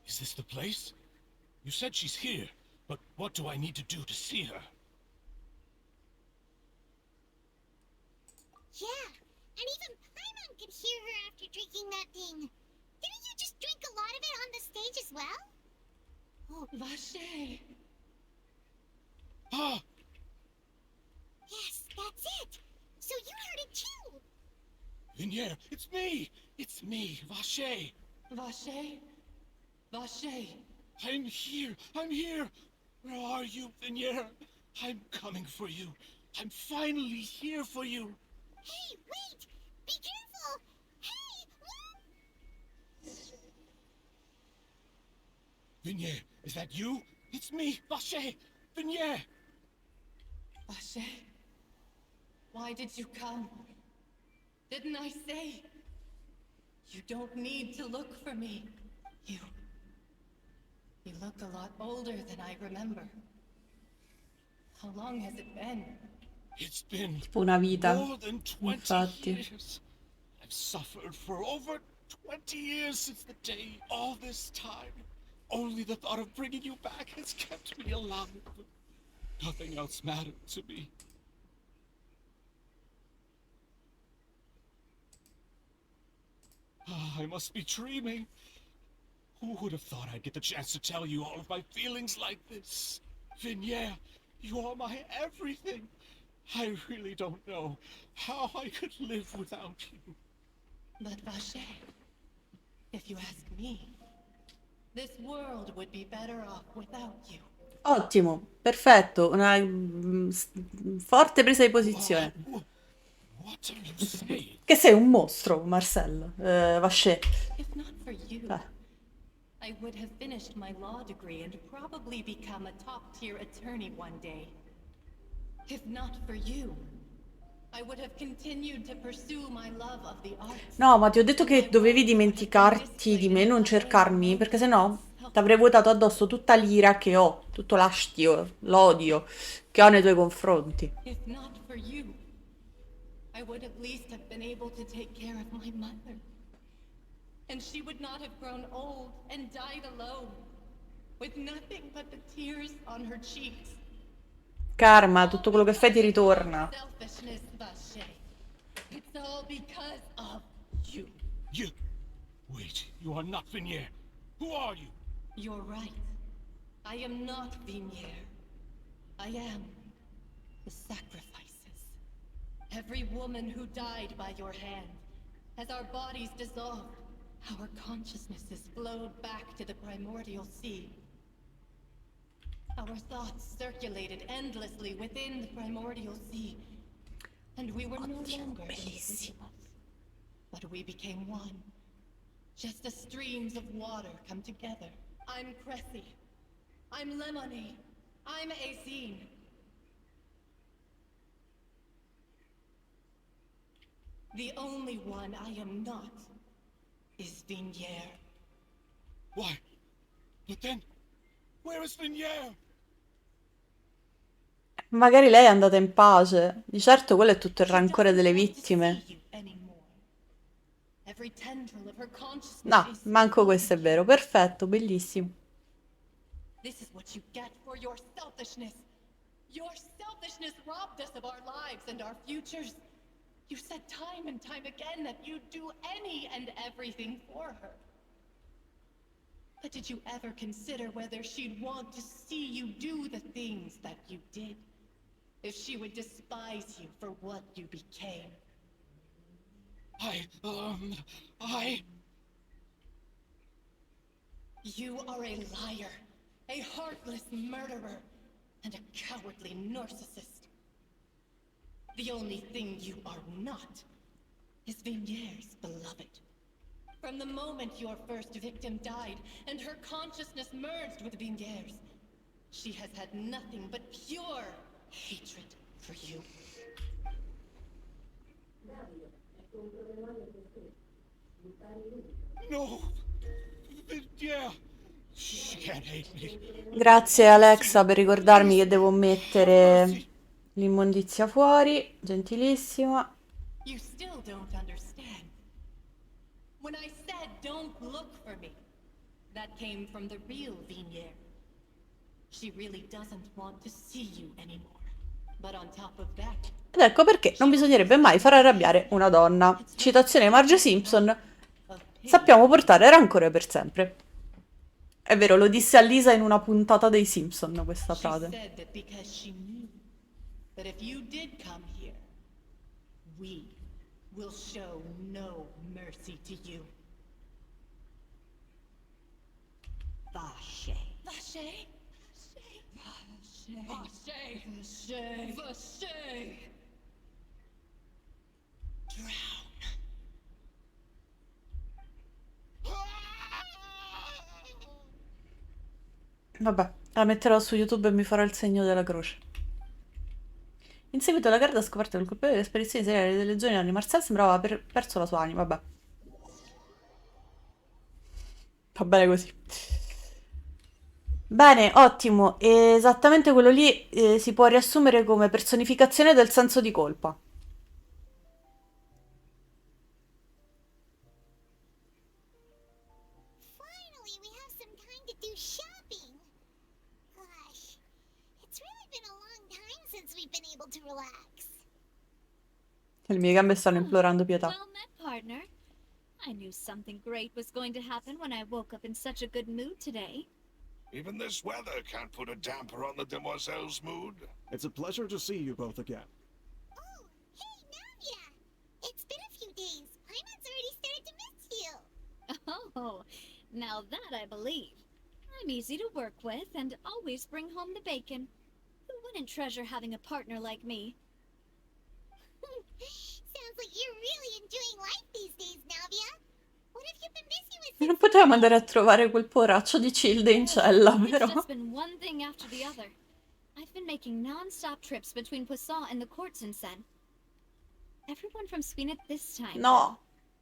Is this the place? You said she's here, but what do I need to do to see her? Yeah, and even Paimon could hear her after drinking that thing. Didn't you just drink a lot of it on the stage as well? Oh, Vache. Ah! Yes, that's it. So you heard it too. Vinier, it's me! It's me, Vache! Vache? Vache. I'm here! I'm here! Where are you, Vinier? I'm coming for you. I'm finally here for you. Hey, wait! Be careful! Hey, Vinier, is that you? It's me, Vache! Vinier! Vache? Why did you come? Didn't I say? You don't need to look for me. You look a lot older than I remember. How long has it been? It's been Tipo una vita, more than 20 infatti. years. I've suffered for over 20 years since the day. All this time, only the thought of bringing you back has kept me alive. Nothing else mattered to me. I must be dreaming. Who would have thought I'd get the chance to tell you all of my feelings like this? Vinier, you are my everything. I really don't know how I could live without you. But Vache, if you ask me, this world would be better off without you. Ottimo, perfetto, una forte presa di posizione. What are you saying? Che sei un mostro, Marcel. Vaché. If not for you, I would have finished my law degree and probably become a top-tier attorney one day. If not for you, I would have continued to pursue my love of the arts. No, ma ti ho detto che dovevi dimenticarti di me, non cercarmi, perché sennò t'avrei vuotato addosso tutta l'ira che ho, tutto l'astio, l'odio che ho nei tuoi confronti. If not for you, I would at least have been able to take care of my mother. And she would not have grown old and died alone, with nothing but the tears on her cheeks. Karma, tutto quello che fai ti ritorna. Selfishness, Vache. It's all because of you. You? Wait, you are not Vinier. Who are you? You're right. I am not Vinier. I am the sacrifices. Every woman who died by your hand. As our bodies dissolved, our consciousnesses flowed back to the primordial sea. Our thoughts circulated endlessly within the primordial sea, and we were no longer individuals, but we became one. Just as streams of water come together. I'm Cressy. I'm Lemonade. I'm Azine. The only one I am not is Vinier. Why? But then, where is Vinier? Magari lei è andata in pace. Di certo quello è tutto il rancore delle vittime. No, manco questo è vero. Perfetto, bellissimo. This is what you get for your selfishness. Your selfishness robbed us of our lives and our futures. You said time and time again that you'd do any and everything for her. But did you ever consider whether she'd want to see you do the things that you did? If she would despise you for what you became? You are a liar, a heartless murderer, and a cowardly narcissist. The only thing you are not is Vignere's beloved. From the moment your first victim died and her consciousness merged with Vignere's, she has had nothing but pure hatred for you. No! Yeah! She can't hate me. Grazie Alexa per ricordarmi che devo mettere l'immondizia fuori, gentilissima. You still don't understand. When I said don't look for me, that came from the real Vignere. She really doesn't want to see you anymore. But on top of that, Ed ecco perché non bisognerebbe mai far arrabbiare una donna. Citazione Marge Simpson. Sappiamo portare rancore per sempre. È vero, lo disse a Lisa in una puntata dei Simpson questa she frase. said that because she knew that if you did come here, we will show no mercy to you. Vache. Vache? Vache. Vache. Vache. Vabbè, la metterò su YouTube e mi farò il segno della croce. In seguito alla garda ha scoperto che il colpevole delle spedizioni seriali delle legioni di Marcel sembrava aver perso la sua anima. Vabbè. Va bene così. Bene, ottimo. Esattamente quello lì si può riassumere come personificazione del senso di colpa. Finally, we have some time to do shopping. Gosh, it's really been a long time since we've been able to relax. Le mie gambe stanno implorando pietà. Well met, partner. I knew something great was going to happen when I woke up in such a good mood today. Even this weather can't put a damper on the demoiselle's mood. It's a pleasure to see you both again. Oh, hey, Navia! It's been a few days. Paimon's already started to miss you. Oh, now that I believe. I'm easy to work with and always bring home the bacon. Who wouldn't treasure having a partner like me? Sounds like you're really enjoying life these days, Navia. What have you been busy with? Non potevamo andare a trovare quel poraccio di Cilde in cella, It's vero? just been one thing after the other. I've been making non-stop trips between Poisson and the courts in Sen. Everyone from Spina this time. No.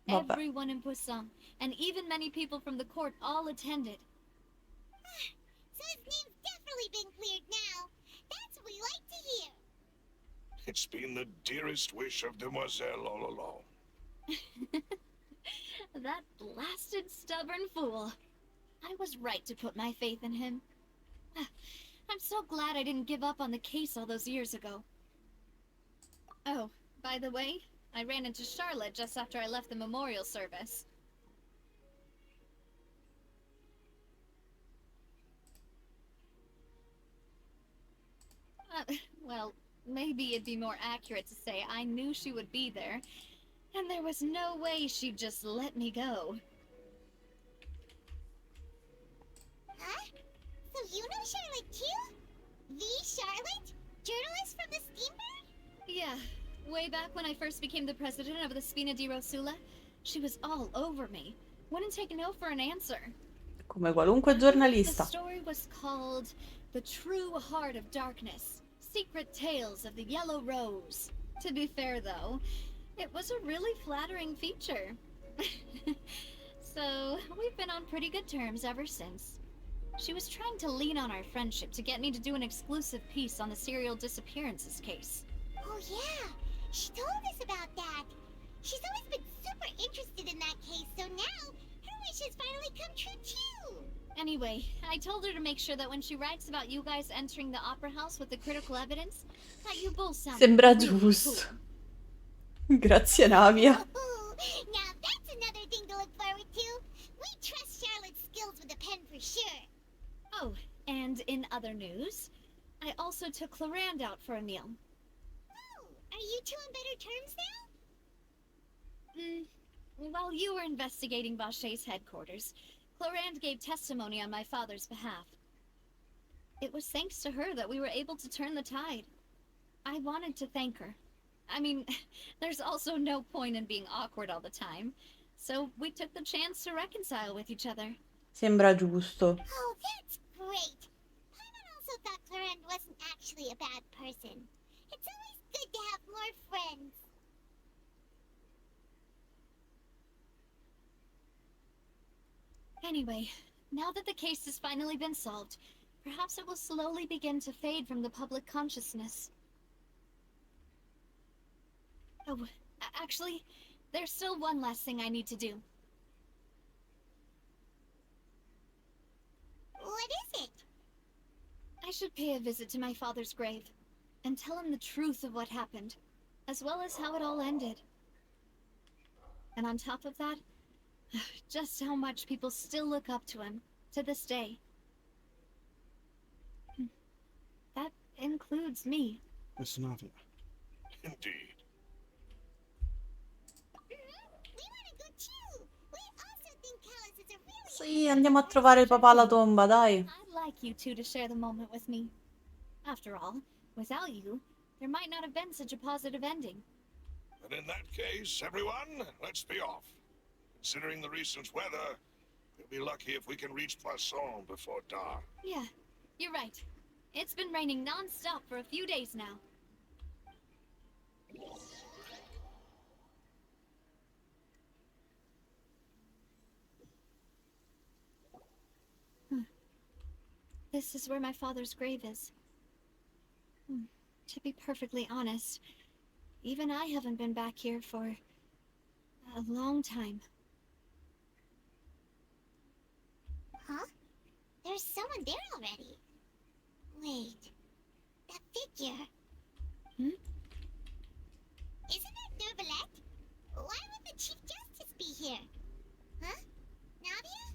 though. Vabbè. Everyone in Poisson, and even many people from the court all attended. So his name's definitely been cleared now. That's what we like to hear. It's been the dearest wish of Demoiselle all along. That blasted stubborn fool. I was right to put my faith in him. I'm so glad I didn't give up on the case all those years ago. Oh, by the way, I ran into Charlotte just after I left the memorial service. Well, maybe it'd be more accurate to say I knew she would be there, and there was no way she'd just let me go. Huh? So you know Charlotte too? The Charlotte? Journalist from the Steambird? Yeah, way back when I first became the president of the Spina di Rosula, she was all over me. Wouldn't take no for an answer. Come qualunque The giornalista. story was called The True Heart of Darkness, Secret Tales of the Yellow Rose. To be fair though, it was a really flattering feature. So, we've been on pretty good terms ever since. She was trying to lean on our friendship to get me to do an exclusive piece on the serial disappearances case. Oh yeah, she told us about that. She's always been super interested in that case, so now her wish has finally come true too. Anyway, I told her to make sure that when she writes about you guys entering the opera house with the critical evidence, that you both sound Sembra really giusto. cool. Grazie Navia. Ooh, now that's another thing to look forward to. We trust Charlotte's skill meals with a pen for sure. Oh, and in other news, I also took Clorand out for a meal. Oh, are you two on better terms now? While you were investigating Vashey's headquarters, Clorand gave testimony on my father's behalf. It was thanks to her that we were able to turn the tide. I wanted to thank her. I mean, there's also no point in being awkward all the time, so we took the chance to reconcile with each other. Sembra giusto. Oh, that's great. Paimon also thought Clorand wasn't actually a bad person. It's always good to have more friends. Anyway, now that the case has finally been solved, perhaps it will slowly begin to fade from the public consciousness. Oh, actually, there's still one last thing I need to do. What is it? I should pay a visit to my father's grave, and tell him the truth of what happened, as well as how it all ended. And on top of that, just how much people still look up to him, to this day. That includes me. Miss Navia. Indeed. Sì, andiamo a trovare il papà alla tomba, dai. I'd like you two to share the moment with me. After all, without you, there might not have been such a positive ending. But in that case, everyone, let's be off. Considering the recent weather, we'll be lucky if we can reach Poisson before dark. Yeah, you're right. It's been raining non-stop for a few days now. This is where my father's grave is. To be perfectly honest, even I haven't been back here for a long time. Huh? There's someone there already. Wait, that figure. Isn't it Neuvillette? Why would the Chief Justice be here? Huh? Navia?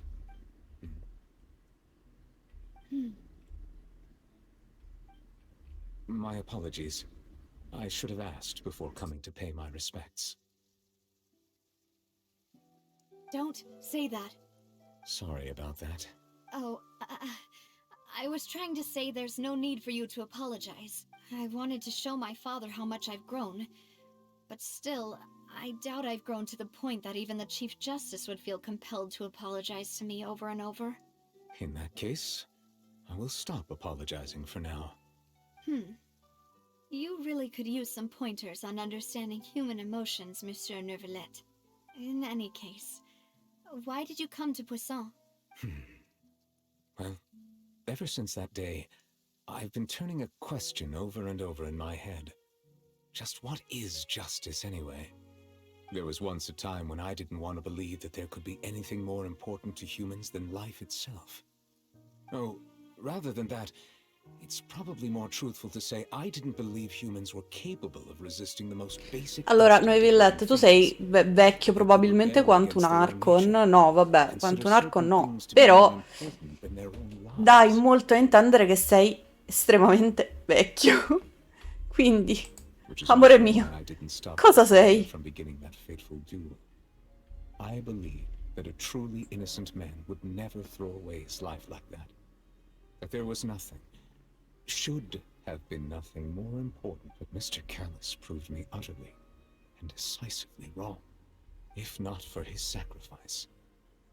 My apologies. I should have asked before coming to pay my respects. Don't say that. Sorry about that. Oh, I was trying to say there's no need for you to apologize. I wanted to show my father how much I've grown. But still, I doubt I've grown to the point that even the Chief Justice would feel compelled to apologize to me over and over. In that case, I will stop apologizing for now. You really could use some pointers on understanding human emotions, Monsieur Neuvillette. In any case, why did you come to Poisson? Well, ever since that day, I've been turning a question over and over in my head. Just what is justice anyway? There was once a time when I didn't want to believe that there could be anything more important to humans than life itself. Oh, rather than that, it's probably more truthful to say I didn't believe humans were capable of resisting the most basic. Allora, Neuvillette, tu sei vecchio probabilmente quanto un Archon. No, vabbè, quanto un Archon no. Però dai molto a intendere che sei estremamente vecchio. Quindi, amore mio, cosa sei? I believe that a truly innocent man would never throw away his life like that. That there was nothing, should have been nothing more important, but Mr. Callus proved me utterly and decisively wrong. If not for his sacrifice,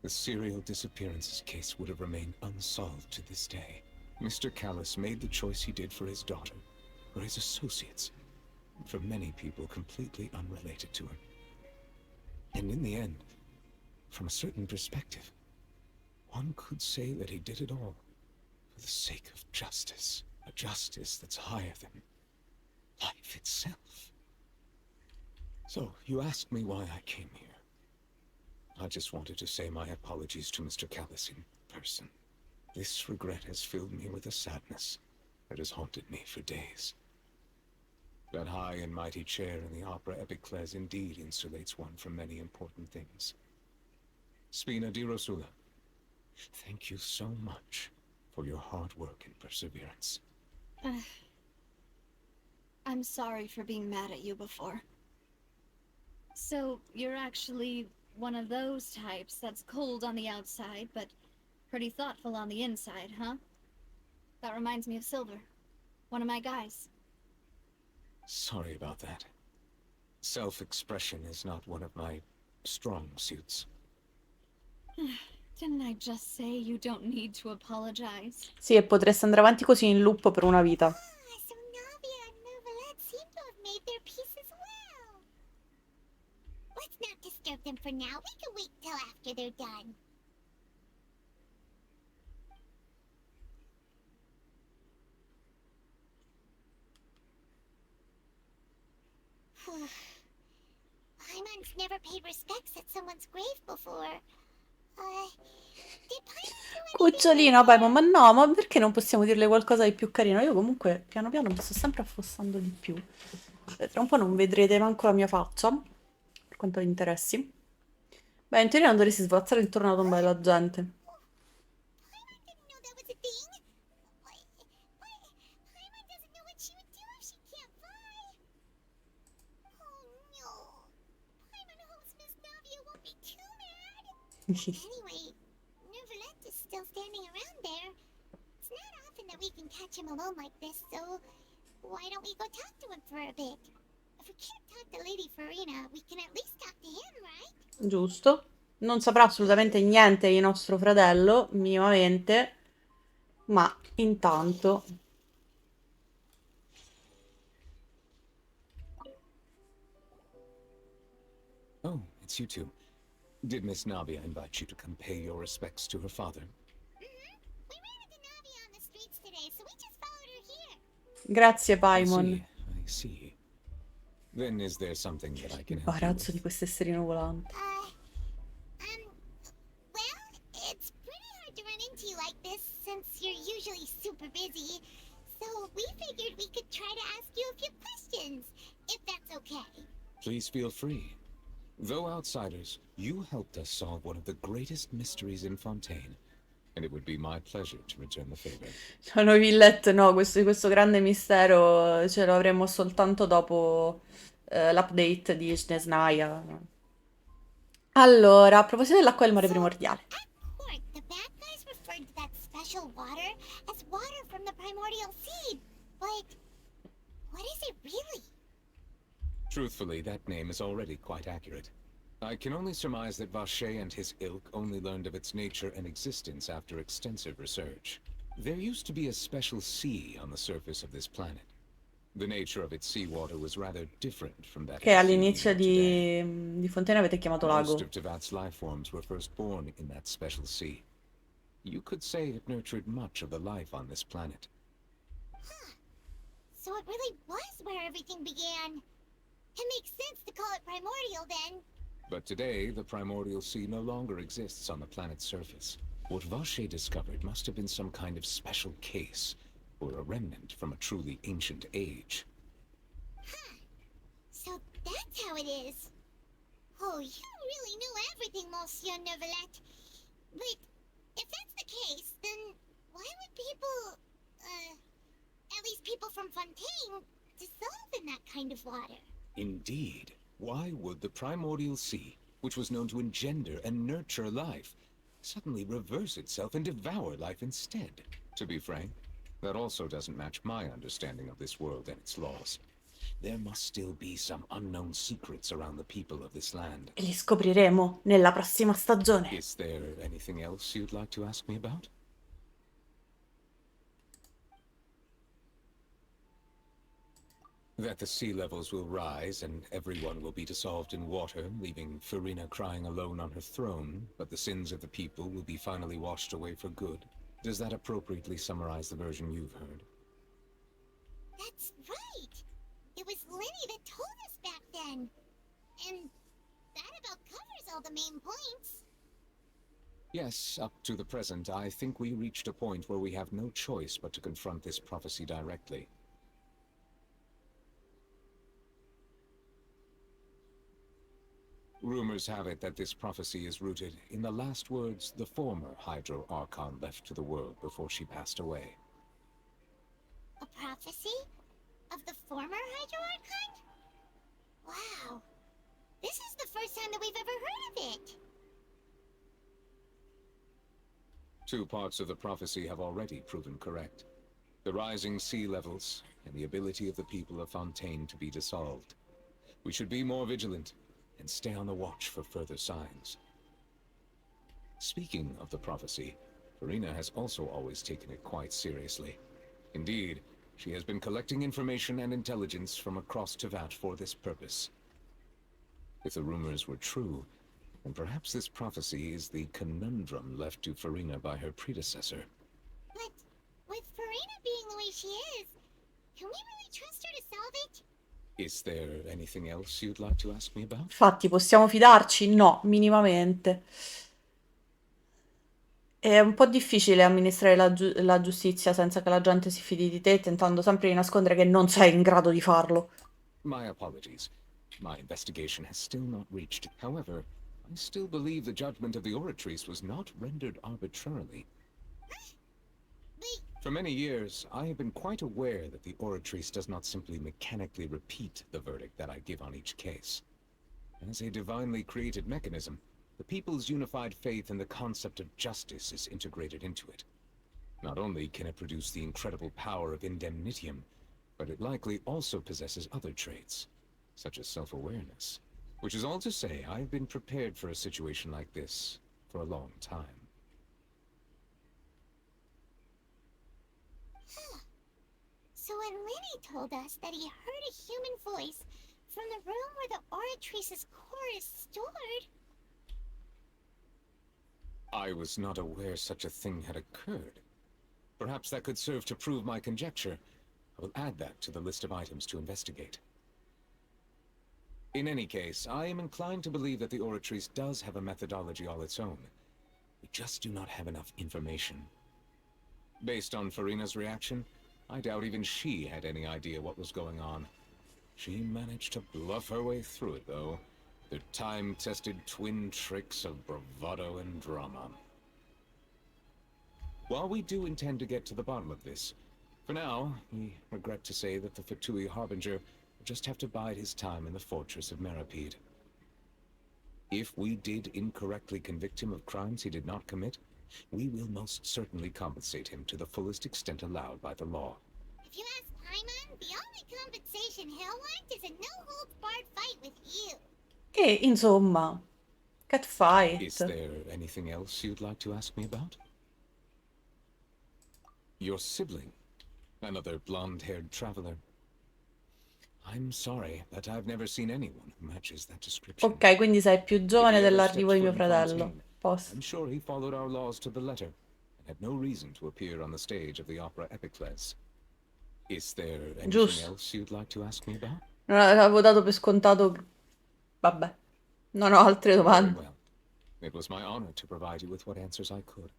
the serial disappearances case would have remained unsolved to this day. Mr. Callus made the choice he did for his daughter, for his associates, and for many people completely unrelated to him. And in the end, from a certain perspective, one could say that he did it all for the sake of justice. A justice that's higher than life itself. So, you asked me why I came here. I just wanted to say my apologies to Mr. Callus in person. This regret has filled me with a sadness that has haunted me for days. That high and mighty chair in the Opera Epiclese indeed insulates one from many important things. Spina di Rosula. Thank you so much for your hard work and perseverance. I'm sorry for being mad at you before. So, you're actually one of those types that's cold on the outside, but pretty thoughtful on the inside, huh? That reminds me of Silver, one of my guys. Sorry about that. Self-expression is not one of my strong suits. Didn't I just say you don't need to apologize? Sì, e potresti andare avanti così in loop per una vita. So Navia and Neuvillette seem to have made their peace as well. Let's not disturb them for now. We can wait till after they're done. Paimon's never paid respects at someone's grave before. Did Paimon do anything? Cucciolino, Paimon, ma no, ma perché non possiamo dirle qualcosa di più carino? Io comunque piano piano mi sto sempre affossando di più. Tra un po' non vedrete manco la mia faccia, per quanto vi interessi. Beh, in teoria non dovresti svoltare intorno alla tomba della gente. Paimon didn't know that was a thing. Paimon doesn't know what she would do if she can't fly. Oh no. Paimon hopes Miss Navia won't be too mad. Anyway, Neuvillette is still standing around there. It's not often that we can catch him alone like this, so why don't we go talk to him for a bit? If we can't talk to Lady Farina, we can at least talk to him, right? Giusto. Non saprà assolutamente niente di nostro fratello, minimamente, ma intanto... Oh, it's you two. Did Miss Navia invite you to come pay your respects to her father? We ran into Navia on the streets today, so we just followed her here. Grazie, Paimon. I see. Then is there something that I can help you Imbarazzo with? di questo esserino volante. Well, it's pretty hard to run into you like this since you're usually super busy. So we figured we could try to ask you a few questions, if that's okay. Please feel free. Though outsiders, you helped us solve one of the greatest mysteries in Fontaine, and it would be my pleasure to return the favor. No, Villette, no, questo grande mistero ce lo avremo soltanto dopo l'update di Snesnaya. Allora, a proposito dell'acqua del mare primordiale. At court, the bad guys referred to that special water as water from the primordial seed. But what is it really? Truthfully, that name is already quite accurate. I can only surmise that Vacher and his ilk only learned of its nature and existence after extensive research. There used to be a special sea on the surface of this planet. The nature of its seawater was rather different from that Che of the sea we all'inizio know today. di Fontaine avete chiamato lago. Most of Tevat's life forms were first born in that special sea. You could say it nurtured much of the life on this planet. Huh. So it really was where everything began. It makes sense to call it primordial then. But today, the primordial sea no longer exists on the planet's surface. What Vacher discovered must have been some kind of special case, or a remnant from a truly ancient age. Huh. So that's how it is. Oh, you really knew everything, Monsieur Neuvillette. But if that's the case, then why would people, at least people from Fontaine, dissolve in that kind of water? Indeed. Why would the primordial sea, which was known to engender and nurture life, suddenly reverse itself and devour life instead? To be frank, that also doesn't match my understanding of this world and its laws. There must still be some unknown secrets around the people of this land. E li scopriremo nella prossima stagione. Is there anything else you'd like to ask me about? That the sea levels will rise and everyone will be dissolved in water, leaving Farina crying alone on her throne, but the sins of the people will be finally washed away for good. Does that appropriately summarize the version you've heard? That's right! It was Lenny that told us back then. And that about covers all the main points. Yes, up to the present, I think we reached a point where we have no choice but to confront this prophecy directly. Rumors have it that this prophecy is rooted in the last words the former Hydro Archon left to the world before she passed away. A prophecy? Of the former Hydro Archon? Wow. This is the first time that we've ever heard of it. Two parts of the prophecy have already proven correct. The rising sea levels, and the ability of the people of Fontaine to be dissolved. We should be more vigilant, and stay on the watch for further signs. Speaking of the prophecy, Farina has also always taken it quite seriously. Indeed, she has been collecting information and intelligence from across Tevat for this purpose. If the rumors were true, then perhaps this prophecy is the conundrum left to Farina by her predecessor. But with Farina being the way she is, can we really trust her to solve it? Is there anything else you'd like to ask me about? Infatti, possiamo fidarci? No, minimamente. È un po' difficile amministrare la giustizia senza che la gente si fidi di te, tentando sempre di nascondere che non sei in grado di farlo. My apologies. My investigation has still not reached. However, I still believe the judgment of the Oratrice was not rendered arbitrarily. For many years, I have been quite aware that the Oratrice does not simply mechanically repeat the verdict that I give on each case. As a divinely created mechanism, the people's unified faith in the concept of justice is integrated into it. Not only can it produce the incredible power of indemnitium, but it likely also possesses other traits, such as self-awareness. Which is all to say, I've been prepared for a situation like this for a long time. So when Lenny told us that he heard a human voice from the room where the Oratrice's core is stored... I was not aware such a thing had occurred. Perhaps that could serve to prove my conjecture. I will add that to the list of items to investigate. In any case, I am inclined to believe that the Oratrice does have a methodology all its own. We just do not have enough information. Based on Farina's reaction, I doubt even she had any idea what was going on. She managed to bluff her way through it, though. The time-tested twin tricks of bravado and drama. While we do intend to get to the bottom of this, for now, we regret to say that the Fatui Harbinger will just have to bide his time in the fortress of Meripede. If we did incorrectly convict him of crimes he did not commit, we will most certainly compensate him to the fullest extent allowed by the law. If you ask Paimon, the only compensation he'll want is a no-holds-barred fight with you. E, insomma, catfight. Is there anything else you'd like to ask me about? Your sibling, another blonde-haired traveler. I'm sorry, but I've never seen anyone who matches that description. Ok, quindi sei più giovane dell'arrivo di mio fratello. Posso. I'm sure he followed our laws to the letter and had no reason to appear on the stage of the opera Epicles. Is there anything else you'd like to ask me about? Non avevo dato per scontato. Vabbè, non ho altre domande. Very well. It was my honor to provide you with what answers I could.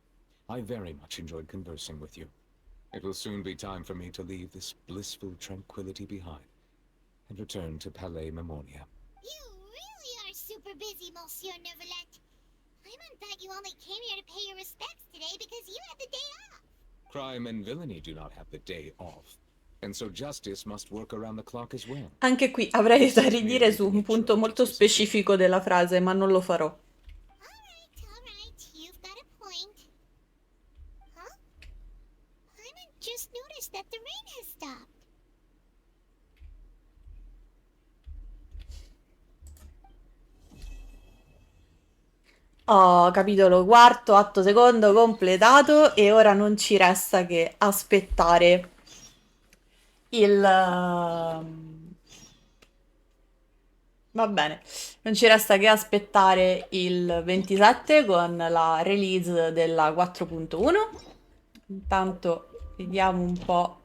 I very much enjoyed conversing with you. It will soon be time for me to leave this blissful tranquility behind and return to Palais Memoria. You really are super busy, Monsieur Neuvillette. Paimon thought you only came here to pay your respects today because you had the day off. Crime and villainy do not have the day off, and so justice must work around the clock as well. Anche qui avrei da ridire su un punto molto specifico della frase, ma non lo farò. Alright, you've got a point. Huh? Paimon just noticed that the rain has stopped. Oh, capitolo quarto, atto secondo completato e ora non ci resta che aspettare il... Va bene, non ci resta che aspettare il 27 con la release della 4.1. Intanto vediamo un po'.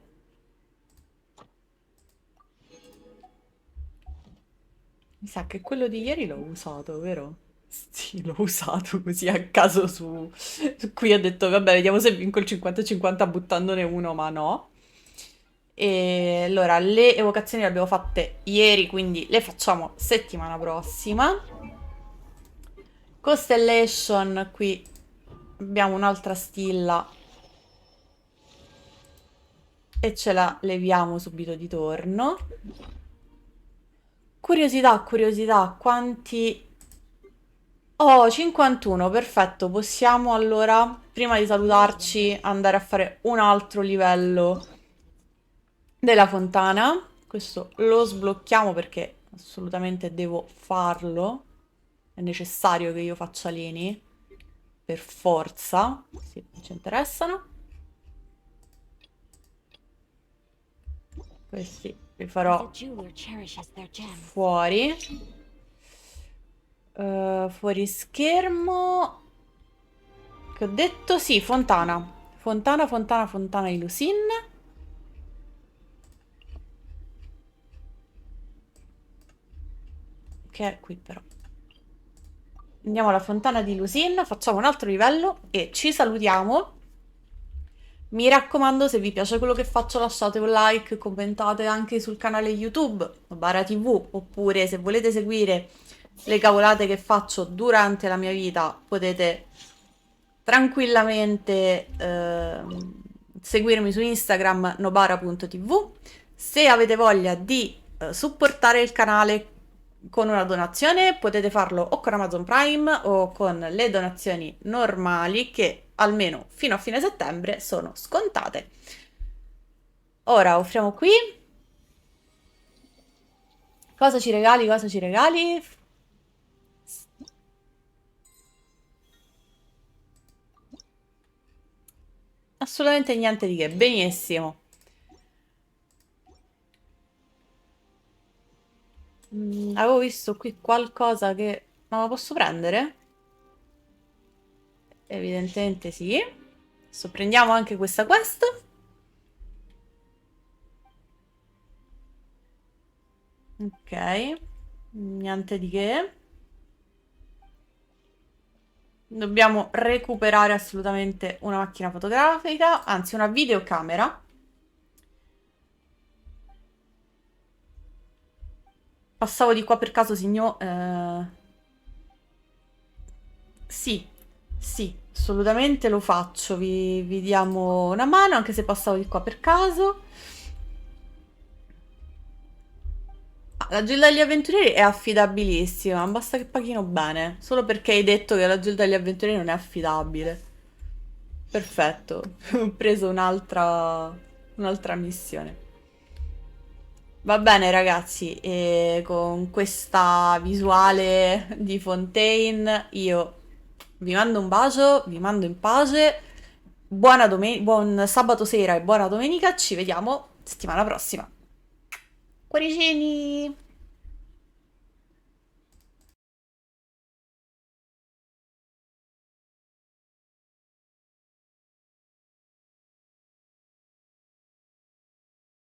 Mi sa che quello di ieri l'ho usato, vero? Sì, l'ho usato così a caso su cui ho detto vabbè, vediamo se vinco il 50-50 buttandone uno, ma no. E allora le evocazioni le abbiamo fatte ieri, quindi le facciamo settimana prossima. Constellation, qui abbiamo un'altra stilla e ce la leviamo subito di torno. Curiosità, curiosità, quanti... Oh, 51, perfetto. Possiamo allora, prima di salutarci, andare a fare un altro livello della fontana. Questo lo sblocchiamo perché assolutamente devo farlo. È necessario che io faccia leni. Per forza. Sì, non ci interessano. Questi li farò fuori. Fuori schermo. Che ho detto? Sì, fontana. Fontana, fontana, fontana di Lusin. Che è qui però. Andiamo alla fontana di Lusin, facciamo un altro livello e ci salutiamo. Mi raccomando, se vi piace quello che faccio lasciate un like, commentate anche sul canale YouTube Nobara TV, oppure se volete seguire le cavolate che faccio durante la mia vita potete tranquillamente seguirmi su Instagram nobara.tv. Se avete voglia di supportare il canale con una donazione potete farlo o con Amazon Prime o con le donazioni normali che almeno fino a fine settembre sono scontate. Ora offriamo qui. Cosa ci regali? Cosa ci regali? Assolutamente niente di che, benissimo. Avevo visto qui qualcosa che... Non lo posso prendere? Evidentemente sì. Adesso prendiamo anche questa quest. Ok. Niente di che. Dobbiamo recuperare assolutamente una macchina fotografica, anzi una videocamera. Passavo di qua per caso, signor... Sì, sì, assolutamente lo faccio. Vi diamo una mano, anche se passavo di qua per caso. La Gilda degli Avventurieri è affidabilissima, basta che paghino bene. Solo perché hai detto che la Gilda degli Avventurieri non è affidabile. Perfetto, ho preso un'altra missione. Va bene ragazzi, e con questa visuale di Fontaine io vi mando un bacio, vi mando in pace, buon sabato sera e buona domenica, ci vediamo settimana prossima. Cuoricini!